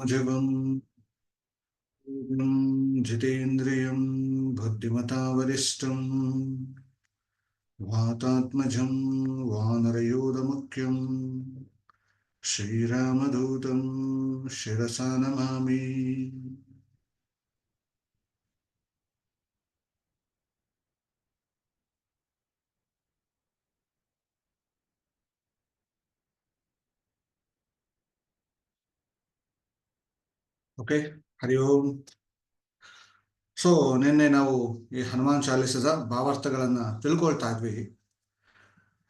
जगं जितेन्द्रियं बुद्धिमता वरिष्ठं वातात्मजं वानरयोधमुख्यं श्रीरामदूतं शिरसा नमामि। ಓಕೆ, ಹರಿ ಓಂ. ಸೊ ನಿನ್ನೆ ನಾವು ಈ ಹನುಮಾನ್ ಚಾಲಿಸದ ಭಾವಾರ್ಥಗಳನ್ನ ತಿಳ್ಕೊಳ್ತಾ ಇದ್ವಿ.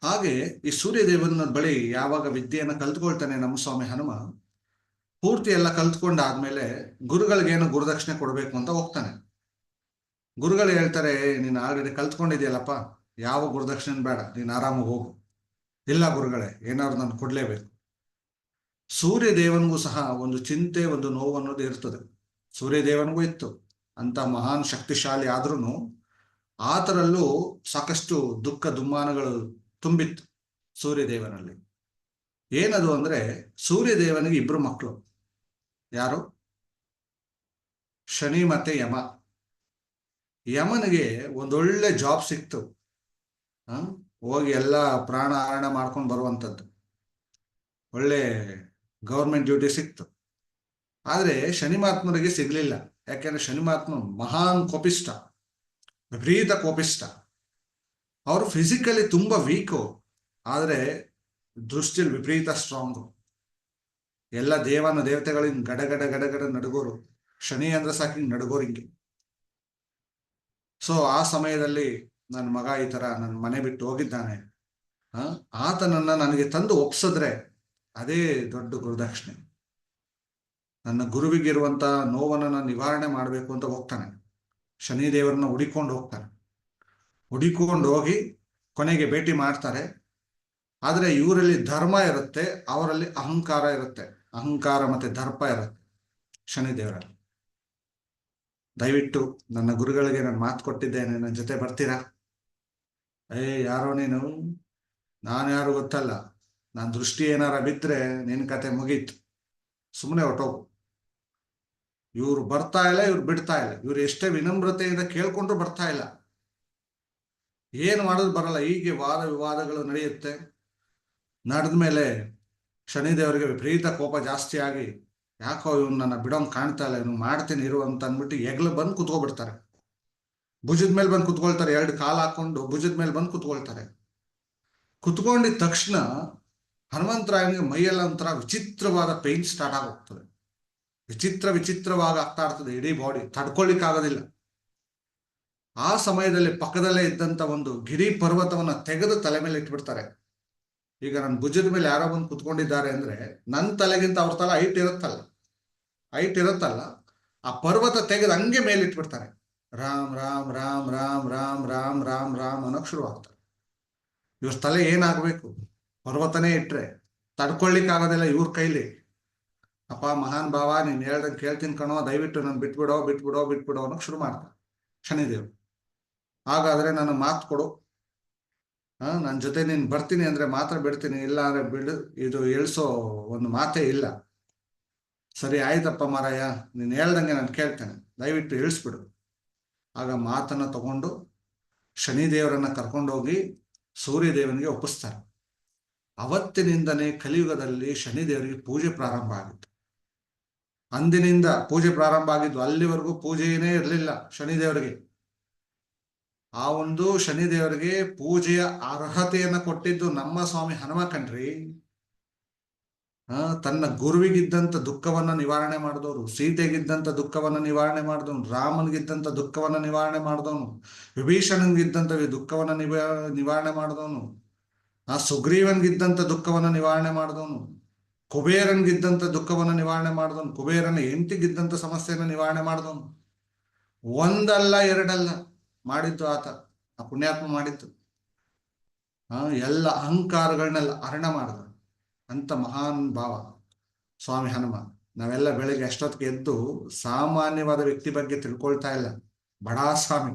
ಹಾಗೆ ಈ ಸೂರ್ಯದೇವನ ಬಳಿ ಯಾವಾಗ ವಿದ್ಯೆಯನ್ನು ಕಲ್ತ್ಕೊಳ್ತಾನೆ ನಮ್ಮ ಸ್ವಾಮಿ ಹನುಮ, ಪೂರ್ತಿ ಎಲ್ಲ ಕಲ್ತ್ಕೊಂಡಾದ್ಮೇಲೆ ಗುರುಗಳಿಗೇನು ಗುರುದಕ್ಷಿಣೆ ಕೊಡಬೇಕು ಅಂತ ಹೋಗ್ತಾನೆ. ಗುರುಗಳು ಹೇಳ್ತಾರೆ, ನೀನು ಆಲ್ರೆಡಿ ಕಲ್ತ್ಕೊಂಡಿದ್ಯಲ್ಲಪ್ಪ, ಯಾವ ಗುರುದಕ್ಷಿಣೆ ಬೇಡ, ನೀನು ಆರಾಮಾಗಿ ಹೋಗು. ಇಲ್ಲ ಗುರುಗಳೇ, ಏನಾದ್ರು ನಾನು ಕೊಡ್ಲೇಬೇಕು. ಸೂರ್ಯ ದೇವನಿಗೂ ಸಹ ಒಂದು ಚಿಂತೆ, ಒಂದು ನೋವು ಅನ್ನೋದು ಇರ್ತದೆ. ಸೂರ್ಯ ದೇವನಿಗೂ ಇತ್ತು, ಅಂತ ಮಹಾನ್ ಶಕ್ತಿಶಾಲಿ ಆದ್ರೂ ಆತರಲ್ಲೂ ಸಾಕಷ್ಟು ದುಃಖ ದುಮ್ಮಾನಗಳು ತುಂಬಿತ್ತು ಸೂರ್ಯ ದೇವನಲ್ಲಿ. ಏನದು ಅಂದ್ರೆ, ಸೂರ್ಯ ದೇವನಿಗೆ ಇಬ್ರು ಮಕ್ಕಳು. ಯಾರು? ಶನಿ ಮತ್ತೆ ಯಮ. ಯಮನಿಗೆ ಒಂದೊಳ್ಳೆ ಜಾಬ್ ಸಿಕ್ತು, ಹೋಗಿ ಎಲ್ಲ ಪ್ರಾಣ ಹರಣ ಮಾಡ್ಕೊಂಡು ಬರುವಂಥದ್ದು ಒಳ್ಳೆ ಗೌರ್ಮೆಂಟ್ ಡ್ಯೂಟಿ ಸಿಕ್ತು. ಆದ್ರೆ ಶನಿಮಾತ್ಮರಿಗೆ ಸಿಗ್ಲಿಲ್ಲ. ಯಾಕೆಂದ್ರೆ ಶನಿಮಾತ್ಮ ಮಹಾನ್ ಕೋಪಿಷ್ಟ, ವಿಪರೀತ ಕೋಪಿಷ್ಟ. ಅವರು ಫಿಸಿಕಲಿ ತುಂಬಾ ವೀಕು, ಆದ್ರೆ ದೃಷ್ಟಿಯಲ್ಲಿ ವಿಪರೀತ ಸ್ಟ್ರಾಂಗು. ಎಲ್ಲ ದೇವತೆಗಳಿಂದ ಗಡಗಡ ಗಡಗಡ ನಡುಗೋರು. ಶನಿ ಅಂದ್ರೆ ಸಾಕಿ ನಡುಗೋರು ಹಿಂಗೆ. ಸೊ ಆ ಸಮಯದಲ್ಲಿ ನನ್ನ ಮಗ ಈ ತರ ನನ್ನ ಮನೆ ಬಿಟ್ಟು ಹೋಗಿದ್ದಾನೆ, ಆತನನ್ನ ನನಗೆ ತಂದು ಒಪ್ಸಿದ್ರೆ ಅದೇ ದೊಡ್ಡ ಗುರುದಕ್ಷಿಣೆ. ನನ್ನ ಗುರುವಿಗಿರುವಂತ ನೋವನ್ನ ನಿವಾರಣೆ ಮಾಡಬೇಕು ಅಂತ ಹೋಗ್ತಾನೆ. ಶನಿದೇವರನ್ನ ಹುಡಿಕೊಂಡು ಹೋಗ್ತಾನೆ. ಹುಡಿಕೊಂಡು ಹೋಗಿ ಕೊನೆಗೆ ಭೇಟಿ ಮಾಡ್ತಾರೆ. ಆದ್ರೆ ಇವರಲ್ಲಿ ಧರ್ಮ ಇರುತ್ತೆ, ಅವರಲ್ಲಿ ಅಹಂಕಾರ ಇರುತ್ತೆ. ಅಹಂಕಾರ ಮತ್ತೆ ದರ್ಪ ಇರುತ್ತೆ ಶನಿದೇವರಲ್ಲಿ. ದಯವಿಟ್ಟು ನನ್ನ ಗುರುಗಳಿಗೆ ನಾನು ಮಾತು ಕೊಟ್ಟಿದ್ದೇನೆ, ನನ್ನ ಜೊತೆ ಬರ್ತೀರಾ? ಯಾರೋ ನೀನು, ನಾನು ಯಾರು ಗೊತ್ತಲ್ಲ, ನಾನು ದೃಷ್ಟಿ ಏನಾರ ಬಿದ್ರೆ ನಿನ್ ಕತೆ ಮುಗೀತು, ಸುಮ್ಮನೆ ಹೊಟ್ಟೋಗು. ಇವ್ರು ಬರ್ತಾ ಇಲ್ಲ, ಇವ್ರು ಬಿಡ್ತಾ ಇಲ್ಲ. ಇವ್ರು ಎಷ್ಟೇ ವಿನಮ್ರತೆಯಿಂದ ಕೇಳ್ಕೊಂಡ್ರು ಬರ್ತಾ ಇಲ್ಲ. ಏನು ಮಾಡೋದು ಬರಲ್ಲ. ಹೀಗೆ ವಾದ ವಿವಾದಗಳು ನಡೆಯುತ್ತೆ. ನಡೆದ್ಮೇಲೆ ಶನಿದೇವರಿಗೆ ವಿಪರೀತ ಕೋಪ ಜಾಸ್ತಿ ಆಗಿ, ಯಾಕೋ ಇವ್ನು ನನ್ನ ಬಿಡೋಂಗ್ ಕಾಣ್ತಾ ಇಲ್ಲ, ಇವ್ನು ಮಾಡ್ತೀನಿ ಇರು ಅಂತ ಅಂದ್ಬಿಟ್ಟು ಎಗ್ಲು ಬಂದು ಕುತ್ಕೊಬಿಡ್ತಾರೆ. ಭುಜದ ಮೇಲೆ ಬಂದು ಕುತ್ಕೊಳ್ತಾರೆ. 2 ಕಾಲು ಹಾಕೊಂಡು ಭುಜದ ಮೇಲೆ ಬಂದು ಕುತ್ಕೊಳ್ತಾರೆ. ಕುತ್ಕೊಂಡಿದ ತಕ್ಷಣ ಹನುಮಂತರಾಯನಿಗೆ ಮೈಯೆಲ್ಲ ಒಂಥರ ವಿಚಿತ್ರವಾದ ಪೇನ್ ಸ್ಟಾರ್ಟ್ ಆಗೋಗ್ತದೆ. ವಿಚಿತ್ರವಾಗಿ ಆಗ್ತಾ ಇರ್ತದೆ. ಇಡೀ ಬಾಡಿ ತಡ್ಕೊಳ್ಳಿಕ್ಕಾಗೋದಿಲ್ಲ. ಆ ಸಮಯದಲ್ಲಿ ಪಕ್ಕದಲ್ಲೇ ಇದ್ದಂತ ಒಂದು ಗಿರಿ ಪರ್ವತವನ್ನ ತೆಗೆದು ತಲೆ ಮೇಲೆ ಇಟ್ಬಿಡ್ತಾರೆ. ಈಗ ನನ್ನ ಭುಜದ ಮೇಲೆ ಯಾರೋ ಬಂದು ಕುತ್ಕೊಂಡಿದ್ದಾರೆ ಅಂದ್ರೆ ನನ್ನ ತಲೆಗಿಂತ ಅವ್ರ ತಲೆ ಹೈಟ್ ಇರುತ್ತಲ್ಲ, ಆ ಪರ್ವತ ತೆಗೆದು ಹಂಗೆ ಮೇಲೆ ಇಟ್ಬಿಡ್ತಾರೆ. ರಾಮ್ ರಾಮ್ ರಾಮ್ ರಾಮ್ ರಾಮ್ ರಾಮ್ ರಾಮ್ ರಾಮ್ ಅನ್ನೋಕ್ ಶುರು ಆಗ್ತಾರೆ. ಇವ್ರ ತಲೆ ಏನಾಗ್ಬೇಕು? ಪರ್ವತನೇ ಇಟ್ರೆ ತಡ್ಕೊಳ್ಳಿಕ್ಕಾಗೋದಿಲ್ಲ ಇವ್ರ ಕೈಲಿ. ಅಪ್ಪ ಮಹಾನ್ ಭಾವ, ನೀನ್ ಹೇಳ್ದಂಗೆ ಕೇಳ್ತೀನಿ ಕಣೋ, ದಯವಿಟ್ಟು ನಾನು ಬಿಟ್ಬಿಡೋ ಅನ್ನೋಕ್ ಶುರು ಮಾಡ್ತಾರೆ ಶನಿದೇವ್. ಹಾಗಾದ್ರೆ ನನ್ನ ಮಾತು ಕೊಡು, ನನ್ನ ಜೊತೆ ನೀನ್ ಬರ್ತೀನಿ ಅಂದ್ರೆ ಮಾತ್ರ ಬಿಡ್ತೀನಿ, ಇಲ್ಲ ಅಂದ್ರೆ ಬಿಡು, ಇದು ಇಳಿಸೋ ಒಂದು ಮಾತೇ ಇಲ್ಲ. ಸರಿ ಆಯ್ತಪ್ಪ ಮಾರಾಯ, ನೀನ್ ಹೇಳ್ದಂಗೆ ನಾನು ಕೇಳ್ತೇನೆ, ದಯವಿಟ್ಟು ಇಳಿಸ್ಬಿಡು. ಆಗ ಮಾತನ್ನ ತಗೊಂಡು ಶನಿದೇವರನ್ನ ಕರ್ಕೊಂಡೋಗಿ ಸೂರ್ಯದೇವನಿಗೆ ಒಪ್ಪಿಸ್ತಾರೆ. ಅವತ್ತಿನಿಂದನೇ ಕಲಿಯುಗದಲ್ಲಿ ಶನಿದೇವರಿಗೆ ಪೂಜೆ ಪ್ರಾರಂಭ ಆಗಿತ್ತು. ಅಂದಿನಿಂದ ಪೂಜೆ ಪ್ರಾರಂಭ ಆಗಿದ್ದು, ಅಲ್ಲಿವರೆಗೂ ಪೂಜೆಯೇ ಇರಲಿಲ್ಲ ಶನಿದೇವರಿಗೆ. ಆ ಒಂದು ಶನಿದೇವರಿಗೆ ಪೂಜೆಯ ಅರ್ಹತೆಯನ್ನ ಕೊಟ್ಟಿದ್ದು ನಮ್ಮ ಸ್ವಾಮಿ ಹನುಮ ಕಣ್ರಿ. ತನ್ನ ಗುರುವಿಗಿದ್ದಂತ ದುಃಖವನ್ನ ನಿವಾರಣೆ ಮಾಡಿದವರು, ಸೀತೆಗಿದ್ದಂತ ದುಃಖವನ್ನ ನಿವಾರಣೆ ಮಾಡಿದವನು, ರಾಮನಿಗಿದ್ದಂತ ದುಃಖವನ್ನ ನಿವಾರಣೆ ಮಾಡಿದವನು, ವಿಭೀಷಣನ್ಗಿದ್ದಂತ ದುಃಖವನ್ನ ನಿವಾರಣೆ ಮಾಡಿದವನು, ಆ ಸುಗ್ರೀವನ್ಗಿದ್ದಂತ ದುಃಖವನ್ನ ನಿವಾರಣೆ ಮಾಡಿದವನು, ಕುಬೇರನ್ಗಿದ್ದಂತ ದುಃಖವನ್ನ ನಿವಾರಣೆ ಮಾಡಿದವನು, ಕುಬೇರನ ಹೆಂಡತಿಗಿದ್ದಂತ ಸಮಸ್ಯೆಯನ್ನ ನಿವಾರಣೆ ಮಾಡಿದವನು. ಒಂದಲ್ಲ ಎರಡಲ್ಲ ಮಾಡಿದ್ದು ಆತ, ಆ ಪುಣ್ಯಾತ್ಮ ಮಾಡಿದ್ದು. ಎಲ್ಲ ಅಹಂಕಾರಗಳನ್ನೆಲ್ಲ ಹರಣ ಮಾಡಿದ ಅಂತ ಮಹಾನ್ ಭಾವ ಸ್ವಾಮಿ ಹನುಮ. ನಾವೆಲ್ಲ ಬೆಳಿಗ್ಗೆ ಎಷ್ಟೊತ್ತಿಗೆ ಎದ್ದು ಸಾಮಾನ್ಯವಾದ ವ್ಯಕ್ತಿ ಬಗ್ಗೆ ತಿಳ್ಕೊಳ್ತಾ ಇಲ್ಲ, ಬಡಾ ಸ್ವಾಮಿ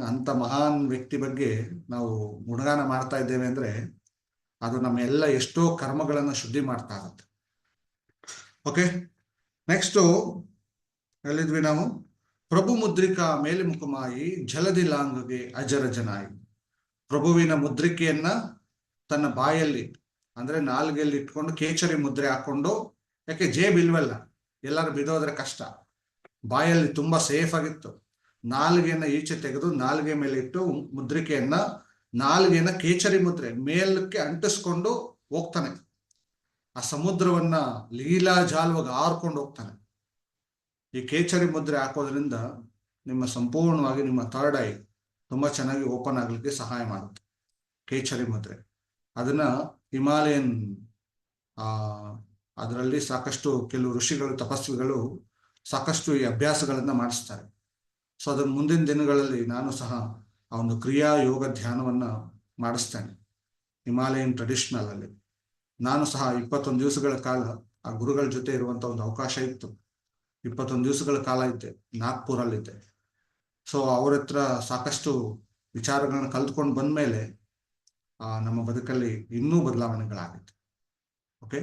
ಅಂತ ಮಹಾನ್ ವ್ಯಕ್ತಿ ಬಗ್ಗೆ ನಾವು ಗುಣಗಾನ ಮಾಡ್ತಾ ಇದ್ದೇವೆ ಅಂದ್ರೆ ಅದು ನಮ್ಮ ಎಲ್ಲ ಎಷ್ಟೋ ಕರ್ಮಗಳನ್ನು ಶುದ್ಧಿ ಮಾಡ್ತಾ ಇರುತ್ತೆ. ಓಕೆ, ನೆಕ್ಸ್ಟು ಎಲ್ಲಿದ್ವಿ ನಾವು? ಪ್ರಭು ಮುದ್ರಿಕಾ ಮೇಲೆ ಮುಖಮಾಯಿ ಜಲದಿ ಲಾಂಗ್ಗೆ ಅಜರಜನಾಯಿ. ಪ್ರಭುವಿನ ಮುದ್ರಿಕೆಯನ್ನ ತನ್ನ ಬಾಯಲ್ಲಿ ಅಂದ್ರೆ ನಾಲ್ಗೆಯಲ್ಲಿ ಇಟ್ಕೊಂಡು ಕೇಚರಿ ಮುದ್ರೆ ಹಾಕೊಂಡು, ಯಾಕೆ ಜೇಬ್ ಇಲ್ವಲ್ಲ, ಎಲ್ಲರೂ ಬಿದೋದ್ರೆ ಕಷ್ಟ, ಬಾಯಲ್ಲಿ ತುಂಬಾ ಸೇಫ್ ಆಗಿತ್ತು. ನಾಲ್ಗೆಯನ್ನ ಈಚೆ ತೆಗೆದು ನಾಲ್ಗೆ ಮೇಲೆ ಇಟ್ಟು ಮುದ್ರಿಕೆಯನ್ನ, ನಾಲ್ಗೆಯನ್ನ ಕೇಚರಿ ಮುದ್ರೆ ಮೇಲಕ್ಕೆ ಅಂಟಿಸ್ಕೊಂಡು ಹೋಗ್ತಾನೆ. ಆ ಸಮುದ್ರವನ್ನ ಲೀಲಾಜಾಲವಾಗಿ ಆರ್ಕೊಂಡು ಹೋಗ್ತಾನೆ. ಈ ಕೇಚರಿ ಮುದ್ರೆ ಹಾಕೋದ್ರಿಂದ ನಿಮ್ಮ ಸಂಪೂರ್ಣವಾಗಿ ನಿಮ್ಮ ಥರ್ಡ್ ಐ ತುಂಬಾ ಚೆನ್ನಾಗಿ ಓಪನ್ ಆಗ್ಲಿಕ್ಕೆ ಸಹಾಯ ಮಾಡುತ್ತೆ ಕೇಚರಿ ಮುದ್ರೆ. ಅದನ್ನ ಹಿಮಾಲಯನ್ ಅದರಲ್ಲಿ ಸಾಕಷ್ಟು ಕೆಲವು ಋಷಿಗಳು, ತಪಸ್ವಿಗಳು ಸಾಕಷ್ಟು ಈ ಅಭ್ಯಾಸಗಳನ್ನ ಮಾಡಿಸ್ತಾರೆ. ಸೊ ಅದನ್ನ ಮುಂದಿನ ದಿನಗಳಲ್ಲಿ ನಾನು ಸಹ ಆ ಒಂದು ಕ್ರಿಯಾ ಯೋಗ ಧ್ಯಾನವನ್ನ ಮಾಡಿಸ್ತೇನೆ ಹಿಮಾಲಯನ್ ಟ್ರೆಡಿಷನಲ್ ಅಲ್ಲಿ. ನಾನು ಸಹ 21 ದಿವಸಗಳ ಕಾಲ ಆ ಗುರುಗಳ ಜೊತೆ ಇರುವಂತ ಒಂದು ಅವಕಾಶ ಇತ್ತು. 21 ದಿವಸಗಳ ಕಾಲ ಇದ್ದೆ, ನಾಗ್ಪುರಲ್ಲಿದ್ದೆ. ಸೊ ಅವ್ರ ಹತ್ರ ಸಾಕಷ್ಟು ವಿಚಾರಗಳನ್ನ ಕಲ್ತ್ಕೊಂಡು ಬಂದ್ಮೇಲೆ ನಮ್ಮ ಬದುಕಲ್ಲಿ ಇನ್ನೂ ಬದಲಾವಣೆಗಳಾಗಿತ್ತು. ಓಕೆ,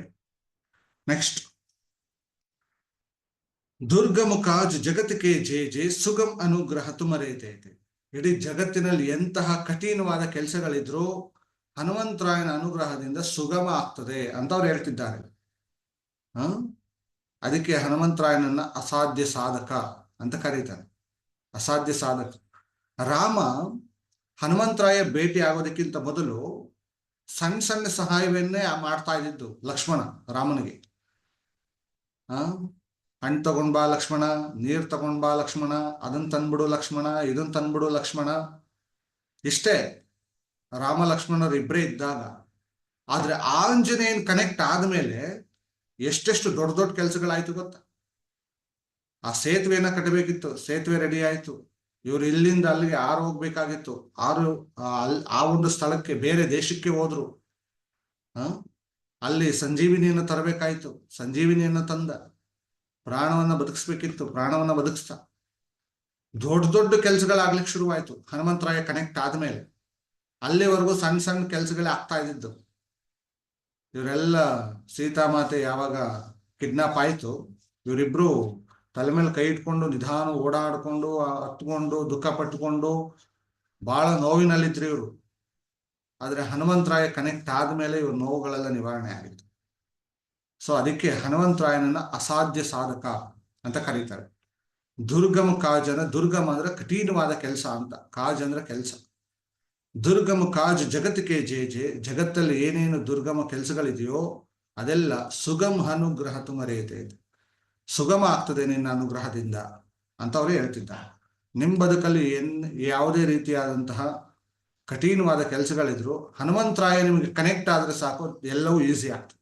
ನೆಕ್ಸ್ಟ್, ದುರ್ಗಮ ಕಾಜ್ ಜಗತ್ತಿಗೆ ಜೇ ಜೇ ಸುಗಮ್ ಅನುಗ್ರಹ ತುಮರೇತೈತೆ. ಇಡೀ ಜಗತ್ತಿನಲ್ಲಿ ಎಂತಹ ಕಠಿಣವಾದ ಕೆಲಸಗಳಿದ್ರು ಹನುಮಂತರಾಯನ ಅನುಗ್ರಹದಿಂದ ಸುಗಮ ಆಗ್ತದೆ ಅಂತ ಅವ್ರು ಹೇಳ್ತಿದ್ದಾರೆ. ಅದಕ್ಕೆ ಹನುಮಂತರಾಯನನ್ನ ಅಸಾಧ್ಯ ಸಾಧಕ ಅಂತ ಕರೀತಾರೆ. ಅಸಾಧ್ಯ ಸಾಧಕ. ರಾಮ ಹನುಮಂತರಾಯ ಭೇಟಿ ಆಗೋದಕ್ಕಿಂತ ಮೊದಲು ಸಣ್ಣ ಸಣ್ಣ ಸಹಾಯವನ್ನೇ ಮಾಡ್ತಾ ಇದ್ದಿದ್ದು ಲಕ್ಷ್ಮಣ ರಾಮನಿಗೆ. ಹಣ್ಣು ತಗೊಂಡ್ ಬಾ ಲಕ್ಷ್ಮಣ, ನೀರ್ ತಗೊಂಡ್ ಬಾ ಲಕ್ಷ್ಮಣ, ಅದನ್ನ ತಂದ್ಬಿಡು ಲಕ್ಷ್ಮಣ, ಇದನ್ನ ತಂದ್ಬಿಡು ಲಕ್ಷ್ಮಣ, ಇಷ್ಟೇ ರಾಮ ಲಕ್ಷ್ಮಣರು ಇಬ್ಬರೇ ಇದ್ದಾಗ. ಆದ್ರೆ ಆಂಜನೇಯನ್ ಕನೆಕ್ಟ್ ಆದ್ಮೇಲೆ ಎಷ್ಟೆಷ್ಟು ದೊಡ್ಡ ದೊಡ್ಡ ಕೆಲಸಗಳಾಯ್ತು ಗೊತ್ತಾ? ಆ ಸೇತುವೆಯನ್ನ ಕಟ್ಟಬೇಕಿತ್ತು, ಸೇತುವೆ ರೆಡಿ ಆಯ್ತು. ಇವ್ರು ಇಲ್ಲಿಂದ ಅಲ್ಲಿಗೆ ಆರು ಹೋಗ್ಬೇಕಾಗಿತ್ತು, ಆ ಒಂದು ಸ್ಥಳಕ್ಕೆ ಬೇರೆ ದೇಶಕ್ಕೆ ಹೋದ್ರು. ಅಲ್ಲಿ ಸಂಜೀವಿನಿಯನ್ನು ತರಬೇಕಾಯ್ತು, ಸಂಜೀವಿನಿಯನ್ನು ತಂದ. ಪ್ರಾಣವನ್ನ ಬದುಕಿಸ್ಬೇಕಿತ್ತು, ಪ್ರಾಣವನ್ನ ಬದುಕಿಸ್ತಾ. ದೊಡ್ಡ ದೊಡ್ಡ ಕೆಲಸಗಳಾಗ್ಲಿಕ್ಕೆ ಶುರುವಾಯ್ತು ಹನುಮಂತರಾಯ ಕನೆಕ್ಟ್ ಆದ್ಮೇಲೆ. ಅಲ್ಲಿವರೆಗೂ ಸಣ್ಣ ಸಣ್ಣ ಕೆಲಸಗಳೇ ಆಗ್ತಾ ಇದ್ದಿದ್ದು. ಇವರೆಲ್ಲ ಸೀತಾಮಾತೆ ಯಾವಾಗ ಕಿಡ್ನಾಪ್ ಆಯ್ತು, ಇವರಿಬ್ರು ತಲೆ ಮೇಲೆ ಕೈ ಇಟ್ಕೊಂಡು ನಿಧಾನ ಓಡಾಡ್ಕೊಂಡು ಹತ್ಕೊಂಡು ದುಃಖ ಪಟ್ಟುಕೊಂಡು ಬಹಳ ನೋವಿನಲ್ಲಿದ್ರು ಇವರು. ಆದ್ರೆ ಹನುಮಂತರಾಯ ಕನೆಕ್ಟ್ ಆದ್ಮೇಲೆ ಇವ್ರ ನೋವುಗಳೆಲ್ಲ ನಿವಾರಣೆ ಆಗಿತ್ತು. ಸೊ ಅದಕ್ಕೆ ಹನುಮಂತರಾಯನನ್ನ ಅಸಾಧ್ಯ ಸಾಧಕ ಅಂತ ಕರೀತಾರೆ. ದುರ್ಗಮ ಕಾಜನ, ದುರ್ಗಮ ಅಂದ್ರೆ ಕಠಿಣವಾದ ಕೆಲಸ ಅಂತ, ಕಾಜ್ ಅಂದ್ರೆ ಕೆಲಸ. ದುರ್ಗಮ ಕಾಜ್ ಜಗತ್ತಿಗೆ ಜೇ ಜೇ. ಜಗತ್ತಲ್ಲಿ ಏನೇನು ದುರ್ಗಮ ಕೆಲಸಗಳಿದೆಯೋ ಅದೆಲ್ಲ ಸುಗಮ ಅನುಗ್ರಹ ತುಮರೇತೆ, ಸುಗಮ ಆಗ್ತದೆ ನಿನ್ನ ಅನುಗ್ರಹದಿಂದ ಅಂತ ಅವರು ಹೇಳ್ತಿದ್ದಾರೆ. ನಿಮ್ಮ ಬದುಕಲ್ಲಿ ಯಾವುದೇ ರೀತಿಯಾದಂತಹ ಕಠಿಣವಾದ ಕೆಲಸಗಳಿದ್ರು ಹನುಮಂತರಾಯ ನಿಮಗೆ ಕನೆಕ್ಟ್ ಆದ್ರೆ ಸಾಕು, ಎಲ್ಲವೂ ಈಸಿ ಆಗ್ತದೆ.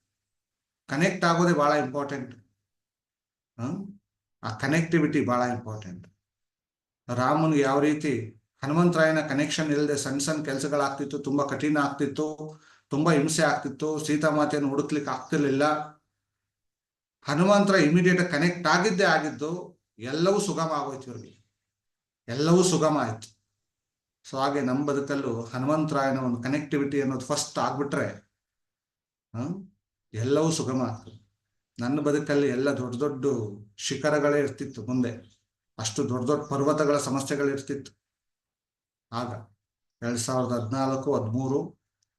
ಕನೆಕ್ಟ್ ಆಗೋದೇ ಬಹಳ ಇಂಪಾರ್ಟೆಂಟ್. ಆ ಕನೆಕ್ಟಿವಿಟಿ ಬಹಳ ಇಂಪಾರ್ಟೆಂಟ್. ರಾಮನ್ಗೆ ಯಾವ ರೀತಿ ಹನುಮಂತರಾಯನ ಕನೆಕ್ಷನ್ ಇಲ್ಲದೆ ಸಣ್ಣ ಸಣ್ಣ ಕೆಲಸಗಳಾಗ್ತಿತ್ತು, ತುಂಬಾ ಕಠಿಣ ಆಗ್ತಿತ್ತು, ತುಂಬಾ ಹಿಂಸೆ ಆಗ್ತಿತ್ತು, ಸೀತಾಮಾತೆಯನ್ನು ಹುಡುಕ್ಲಿಕ್ಕೆ ಆಗ್ತಿರ್ಲಿಲ್ಲ. ಹನುಮಂತರಾಯ ಇಮಿಡಿಯೇಟ್ ಕನೆಕ್ಟ್ ಆಗಿದ್ದೇ ಆಗಿದ್ದು ಎಲ್ಲವೂ ಸುಗಮ ಆಗೋಯ್ತು ಇವ್ರಿಗೆ, ಎಲ್ಲವೂ ಸುಗಮ ಆಯ್ತು. ಸೊ ಹಾಗೆ ನಮ್ಮ ಬದುಕಲ್ಲೂ ಹನುಮಂತರಾಯನ ಒಂದು ಕನೆಕ್ಟಿವಿಟಿ ಅನ್ನೋದು ಫಸ್ಟ್ ಆಗ್ಬಿಟ್ರೆ ಎಲ್ಲವೂ ಸುಗಮ ಆಗ್ತದೆ. ನನ್ನ ಬದುಕಲ್ಲಿ ಎಲ್ಲ ದೊಡ್ಡ ದೊಡ್ಡ ಶಿಖರಗಳೇ ಇರ್ತಿತ್ತು ಮುಂದೆ, ಅಷ್ಟು ದೊಡ್ಡ ದೊಡ್ಡ ಪರ್ವತಗಳ ಸಮಸ್ಯೆಗಳಿರ್ತಿತ್ತು. ಆಗ 2014-13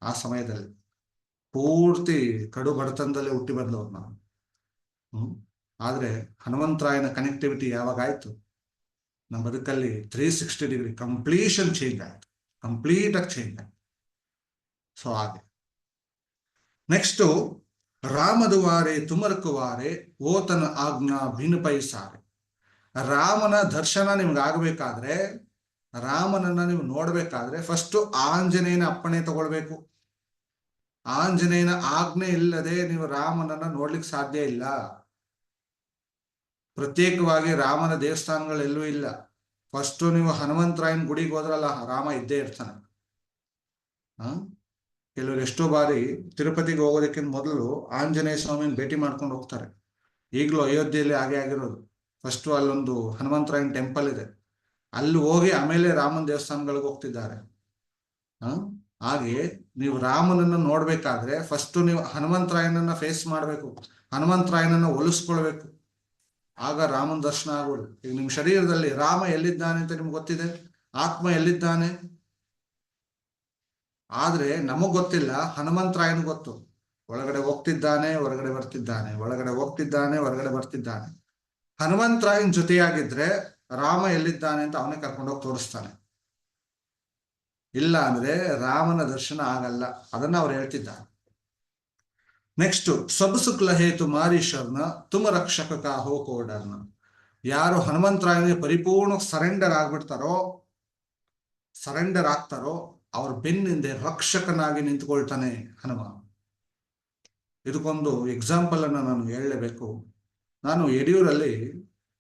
ಆ ಸಮಯದಲ್ಲಿ ಪೂರ್ತಿ ಕಡು ಬಡತನದಲ್ಲೇ ಹುಟ್ಟಿ ಬಂದವ್ರು ನಾವು. ಆದ್ರೆ ಹನುಮಂತರಾಯನ ಕನೆಕ್ಟಿವಿಟಿ ಯಾವಾಗ ಆಯ್ತು, ನಮ್ಮ ಬದುಕಲ್ಲಿ 360 ಡಿಗ್ರಿ ಕಂಪ್ಲೀಷನ್ ಚೇಂಜ್ ಆಯ್ತು, ಕಂಪ್ಲೀಟ್ ಆಗಿ ಚೇಂಜ್ ಆಯ್ತು. ಸೊ ಹಾಗೆ ನೆಕ್ಸ್ಟು, ರಾಮದುವಾರೆ ತುಮರಕುವಾರೆ ಓತನ ಆಜ್ಞಾ ಭಿನ್ನಪೈ ಸಾರೆ. ರಾಮನ ದರ್ಶನ ನಿಮ್ಗೆ ಆಗ್ಬೇಕಾದ್ರೆ, ರಾಮನನ್ನ ನೀವು ನೋಡ್ಬೇಕಾದ್ರೆ ಫಸ್ಟ್ ಆಂಜನೇಯನ ಅಪ್ಪಣೆ ತಗೊಳ್ಬೇಕು. ಆಂಜನೇಯನ ಆಜ್ಞೆ ಇಲ್ಲದೆ ನೀವು ರಾಮನನ್ನ ನೋಡ್ಲಿಕ್ಕೆ ಸಾಧ್ಯ ಇಲ್ಲ. ಪ್ರತ್ಯೇಕವಾಗಿ ರಾಮನ ದೇವಸ್ಥಾನಗಳೆಲ್ಲೂ ಇಲ್ಲ. ಫಸ್ಟ್ ನೀವು ಹನುಮಂತರಾಯನ ಗುಡಿಗೆ ಹೋದ್ರಲ್ಲ, ರಾಮ ಇದ್ದೇ ಇರ್ತಾನೆ. ಕೆಲವರು ಎಷ್ಟೋ ಬಾರಿ ತಿರುಪತಿಗೆ ಹೋಗೋದಕ್ಕಿಂತ ಮೊದಲು ಆಂಜನೇಯ ಸ್ವಾಮಿನ ಭೇಟಿ ಮಾಡ್ಕೊಂಡು ಹೋಗ್ತಾರೆ. ಈಗಲೂ ಅಯೋಧ್ಯೆಯಲ್ಲಿ ಹಾಗೆ ಆಗಿರೋದು. ಫಸ್ಟ್ ಅಲ್ಲೊಂದು ಹನುಮಂತರಾಯನ ಟೆಂಪಲ್ ಇದೆ, ಅಲ್ಲಿ ಹೋಗಿ ಆಮೇಲೆ ರಾಮನ ದೇವಸ್ಥಾನಗಳಿಗೆ ಹೋಗ್ತಿದ್ದಾರೆ. ಹಾಗೆ ನೀವು ರಾಮನನ್ನ ನೋಡ್ಬೇಕಾದ್ರೆ ಫಸ್ಟ್ ನೀವು ಹನುಮಂತರಾಯನನ್ನ ಫೇಸ್ ಮಾಡ್ಬೇಕು, ಹನುಮಂತರಾಯನನ್ನ ಒಲಿಸ್ಕೊಳ್ಬೇಕು. ಆಗ ರಾಮನ ದರ್ಶನ ಆಗೋದು. ಈಗ ನಿಮ್ಮ ಶರೀರದಲ್ಲಿ ರಾಮ ಎಲ್ಲಿದ್ದಾನೆ ಅಂತ ನಿಮ್ಗೆ ಗೊತ್ತಿದೆ, ಆತ್ಮ ಎಲ್ಲಿದ್ದಾನೆ, ಆದ್ರೆ ನಮಗ್ ಗೊತ್ತಿಲ್ಲ, ಹನುಮಂತರಾಯನ್ ಗೊತ್ತು. ಒಳಗಡೆ ಹೋಗ್ತಿದ್ದಾನೆ, ಹೊರಗಡೆ ಬರ್ತಿದ್ದಾನೆ, ಒಳಗಡೆ ಹೋಗ್ತಿದ್ದಾನೆ, ಹೊರಗಡೆ ಬರ್ತಿದ್ದಾನೆ. ಹನುಮಂತರಾಯನ್ ಜೊತೆಯಾಗಿದ್ರೆ ರಾಮ ಎಲ್ಲಿದ್ದಾನೆ ಅಂತ ಅವನೇ ಕರ್ಕೊಂಡೋಗಿ ತೋರಿಸ್ತಾನೆ. ಇಲ್ಲ ಅಂದ್ರೆ ರಾಮನ ದರ್ಶನ ಆಗಲ್ಲ. ಅದನ್ನ ಅವ್ರು ಹೇಳ್ತಿದ್ದಾರೆ. ನೆಕ್ಸ್ಟ್, ಸಬ್ ಸುಕ್ಲ ಹೇತು ಮಾರೀಶರ್ನ ತುಮ ರಕ್ಷಕ ಕಾ ಹೋ ಕೋಡರ್ನ. ಯಾರು ಹನುಮಂತರಾಯನಿಗೆ ಪರಿಪೂರ್ಣ ಸರೆಂಡರ್ ಆಗ್ತಾರೋ ಅವ್ರ ಬೆನ್ನಿಂದೆ ರಕ್ಷಕನಾಗಿ ನಿಂತ್ಕೊಳ್ತಾನೆ ಹನುಮ. ಇದಕ್ಕೊಂದು ಎಕ್ಸಾಂಪಲ್ ಅನ್ನ ನಾನು ಹೇಳಲೇಬೇಕು. ನಾನು ಯಡಿಯೂರಲ್ಲಿ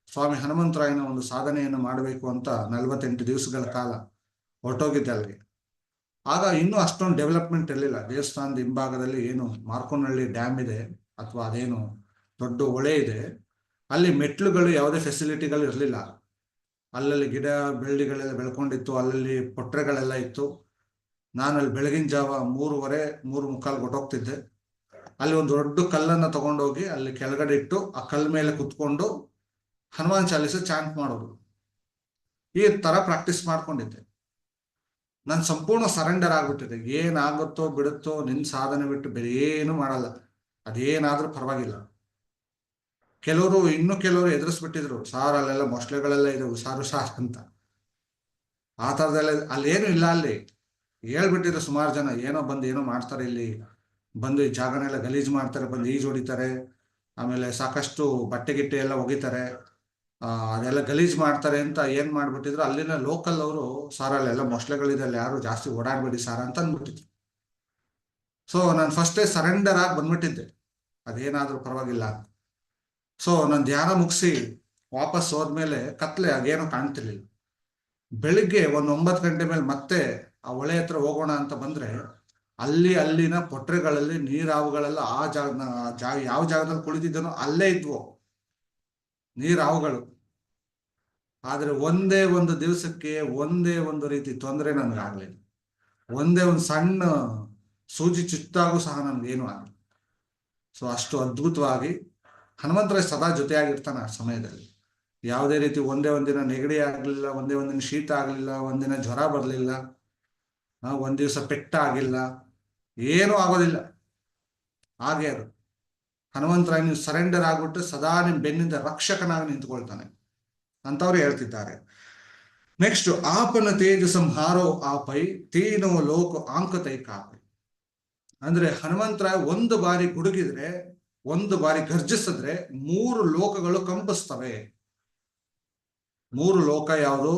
ಸ್ವಾಮಿ ಹನುಮಂತರಾಯನ ಒಂದು ಸಾಧನೆಯನ್ನು ಮಾಡಬೇಕು ಅಂತ 48 ದಿವಸಗಳ ಕಾಲ ಹೊರಟೋಗಿದ್ದೆ ಅಲ್ಲಿಗೆ. ಆಗ ಇನ್ನೂ ಅಷ್ಟೊಂದು ಡೆವಲಪ್ಮೆಂಟ್ ಇರಲಿಲ್ಲ. ದೇವಸ್ಥಾನದ ಹಿಂಭಾಗದಲ್ಲಿ ಏನು ಮಾರ್ಕೋನಹಳ್ಳಿ ಡ್ಯಾಮ್ ಇದೆ, ಅಥವಾ ಅದೇನು ದೊಡ್ಡ ಹೊಳೆ ಇದೆ, ಅಲ್ಲಿ ಮೆಟ್ಲುಗಳು ಯಾವುದೇ ಫೆಸಿಲಿಟಿಗಳು ಇರಲಿಲ್ಲ. ಅಲ್ಲಲ್ಲಿ ಗಿಡ ಬೆಳ್ಳಿಗಳೆಲ್ಲ ಬೆಳ್ಕೊಂಡಿತ್ತು, ಅಲ್ಲಲ್ಲಿ ಪೊಟ್ರೆಗಳೆಲ್ಲ ಇತ್ತು. ನಾನು ಅಲ್ಲಿ ಬೆಳಗಿನ ಜಾವ 3:15, 3:45 ಹೊಟ್ಟೋಗ್ತಿದ್ದೆ. ಅಲ್ಲಿ ಒಂದು ದೊಡ್ಡ ಕಲ್ಲನ್ನ ತಗೊಂಡೋಗಿ ಅಲ್ಲಿ ಕೆಳಗಡೆ ಇಟ್ಟು ಆ ಕಲ್ಲ ಮೇಲೆ ಕುತ್ಕೊಂಡು ಹನುಮಾನ್ ಚಾಲೀಸ ಚಾಂಟ್ ಮಾಡೋದು. ಈ ತರ ಪ್ರಾಕ್ಟೀಸ್ ಮಾಡ್ಕೊಂಡಿದ್ದೆ. ನಾನು ಸಂಪೂರ್ಣ ಸರೆಂಡರ್ ಆಗ್ಬಿಟ್ಟಿದೆ. ಏನಾಗುತ್ತೋ ಬಿಡುತ್ತೋ, ನಿನ್ ಸಾಧನೆ ಬಿಟ್ಟು ಬೇರೆ ಏನು ಮಾಡಲ್ಲ, ಅದೇನಾದ್ರೂ ಪರವಾಗಿಲ್ಲ. ಕೆಲವರು ಎದುರಿಸ್ಬಿಟ್ಟಿದ್ರು, ಸಾರ್ ಅಲ್ಲೆಲ್ಲ ಮೊಸಳೆಗಳೆಲ್ಲ ಇದೆ, ಹುಷಾರು ಸಾರ್ ಅಂತ. ಆ ಥರದೆಲ್ಲ ಅಲ್ಲೇನು ಇಲ್ಲ. ಅಲ್ಲಿ ಹೇಳ್ಬಿಟ್ಟಿದ್ರು ಸುಮಾರು ಜನ, ಏನೋ ಬಂದು ಏನೋ ಮಾಡ್ತಾರೆ, ಇಲ್ಲಿ ಬಂದು ಈ ಜಾಗನೆಲ್ಲ ಗಲೀಜು ಮಾಡ್ತಾರೆ, ಬಂದು ಈಜು ಹೊಡಿತಾರೆ, ಆಮೇಲೆ ಸಾಕಷ್ಟು ಬಟ್ಟೆ ಗಿಟ್ಟೆ ಎಲ್ಲ ಒಗಿತಾರೆ, ಅದೆಲ್ಲ ಗಲೀಜ್ ಮಾಡ್ತಾರೆ ಅಂತ ಏನ್ ಮಾಡ್ಬಿಟ್ಟಿದ್ರು ಅಲ್ಲಿನ ಲೋಕಲ್ ಅವರು, ಸಾರ್ ಅಲ್ಲೆಲ್ಲ ಮೊಸಳೆಗಳಿದೆ, ಅಲ್ಲಿ ಯಾರು ಜಾಸ್ತಿ ಓಡಾಡ್ಬೇಡಿ ಸಾರ್ ಅಂತ ಅಂದ್ಬಿಟ್ಟಿದ್ರು. ಸೊ ನಾನು ಫಸ್ಟೇ ಸರೆಂಡರ್ ಆಗಿ ಬಂದ್ಬಿಟ್ಟಿದ್ದೆ, ಅದೇನಾದ್ರೂ ಪರವಾಗಿಲ್ಲ. ಸೊ ನಾನು ಧ್ಯಾನ ಮುಗಿಸಿ ವಾಪಸ್ ಹೋದ್ಮೇಲೆ ಕತ್ಲೆ ಅದೇನೋ ಕಾಣ್ತಿರ್ಲಿಲ್ಲ. ಬೆಳಿಗ್ಗೆ ಒಂದು 9 ಗಂಟೆ ಮೇಲೆ ಮತ್ತೆ ಆ ಹೊಳೆ ಹತ್ರ ಹೋಗೋಣ ಅಂತ ಬಂದ್ರೆ, ಅಲ್ಲಿನ ಪೊಟ್ರೆಗಳಲ್ಲಿ ನೀರಾವುಗಳೆಲ್ಲ ಆ ಯಾವ ಜಾಗದಲ್ಲಿ ಕುಳಿತಿದ್ದನೋ ಅಲ್ಲೇ ಇದ್ವು ನೀರಾವುಗಳು. ಆದ್ರೆ ಒಂದೇ ಒಂದು ದಿವಸಕ್ಕೆ ಒಂದೇ ಒಂದು ರೀತಿ ತೊಂದರೆ ನನ್ಗಾಗ್ಲಿಲ್ಲ. ಒಂದೇ ಒಂದು ಸಣ್ಣ ಸೂಜಿ ಚುಚ್ಚಾಗೂ ಸಹ ನನ್ಗೇನು ಆಗಲಿಲ್ಲ. ಸೊ ಅಷ್ಟು ಅದ್ಭುತವಾಗಿ ಹನುಮಂತರಾಯ ಸದಾ ಜೊತೆಯಾಗಿರ್ತಾನೆ ಆ ಸಮಯದಲ್ಲಿ. ಯಾವುದೇ ರೀತಿ ಒಂದೇ ಒಂದಿನ ನೆಗಡಿ ಆಗ್ಲಿಲ್ಲ, ಒಂದೇ ಒಂದಿನ ಶೀತ ಆಗ್ಲಿಲ್ಲ, ಒಂದಿನ ಜ್ವರ ಬರ್ಲಿಲ್ಲ, ಒಂದ್ ದಿವಸ ಪೆಟ್ಟ ಆಗಿಲ್ಲ, ಏನೂ ಆಗೋದಿಲ್ಲ. ಹಾಗೆ ಅದು ಹನುಮಂತರಾಯ ನೀವು ಸರೆಂಡರ್ ಆಗ್ಬಿಟ್ಟು ಸದಾ ನಿಮ್ ಬೆನ್ನಿಂದ ರಕ್ಷಕನಾಗಿ ನಿಂತ್ಕೊಳ್ತಾನೆ ಅಂತವ್ರು ಹೇಳ್ತಿದ್ದಾರೆ. ನೆಕ್ಸ್ಟ್, ಆಪನ ತೇಜ ಸಂಹಾರೋ ಆಪೈ ತೀನೋ ಲೋಕ ಆಂಕತೈ ಕಾಪೈ. ಅಂದ್ರೆ ಹನುಮಂತರಾಯ ಒಂದು ಬಾರಿ ಗುಡುಗಿದ್ರೆ, ಒಂದು ಬಾರಿ ಗರ್ಜಿಸಿದ್ರೆ 3 ಲೋಕಗಳು ಕಂಪಿಸ್ತವೆ. 3 ಲೋಕ ಯಾವುದು?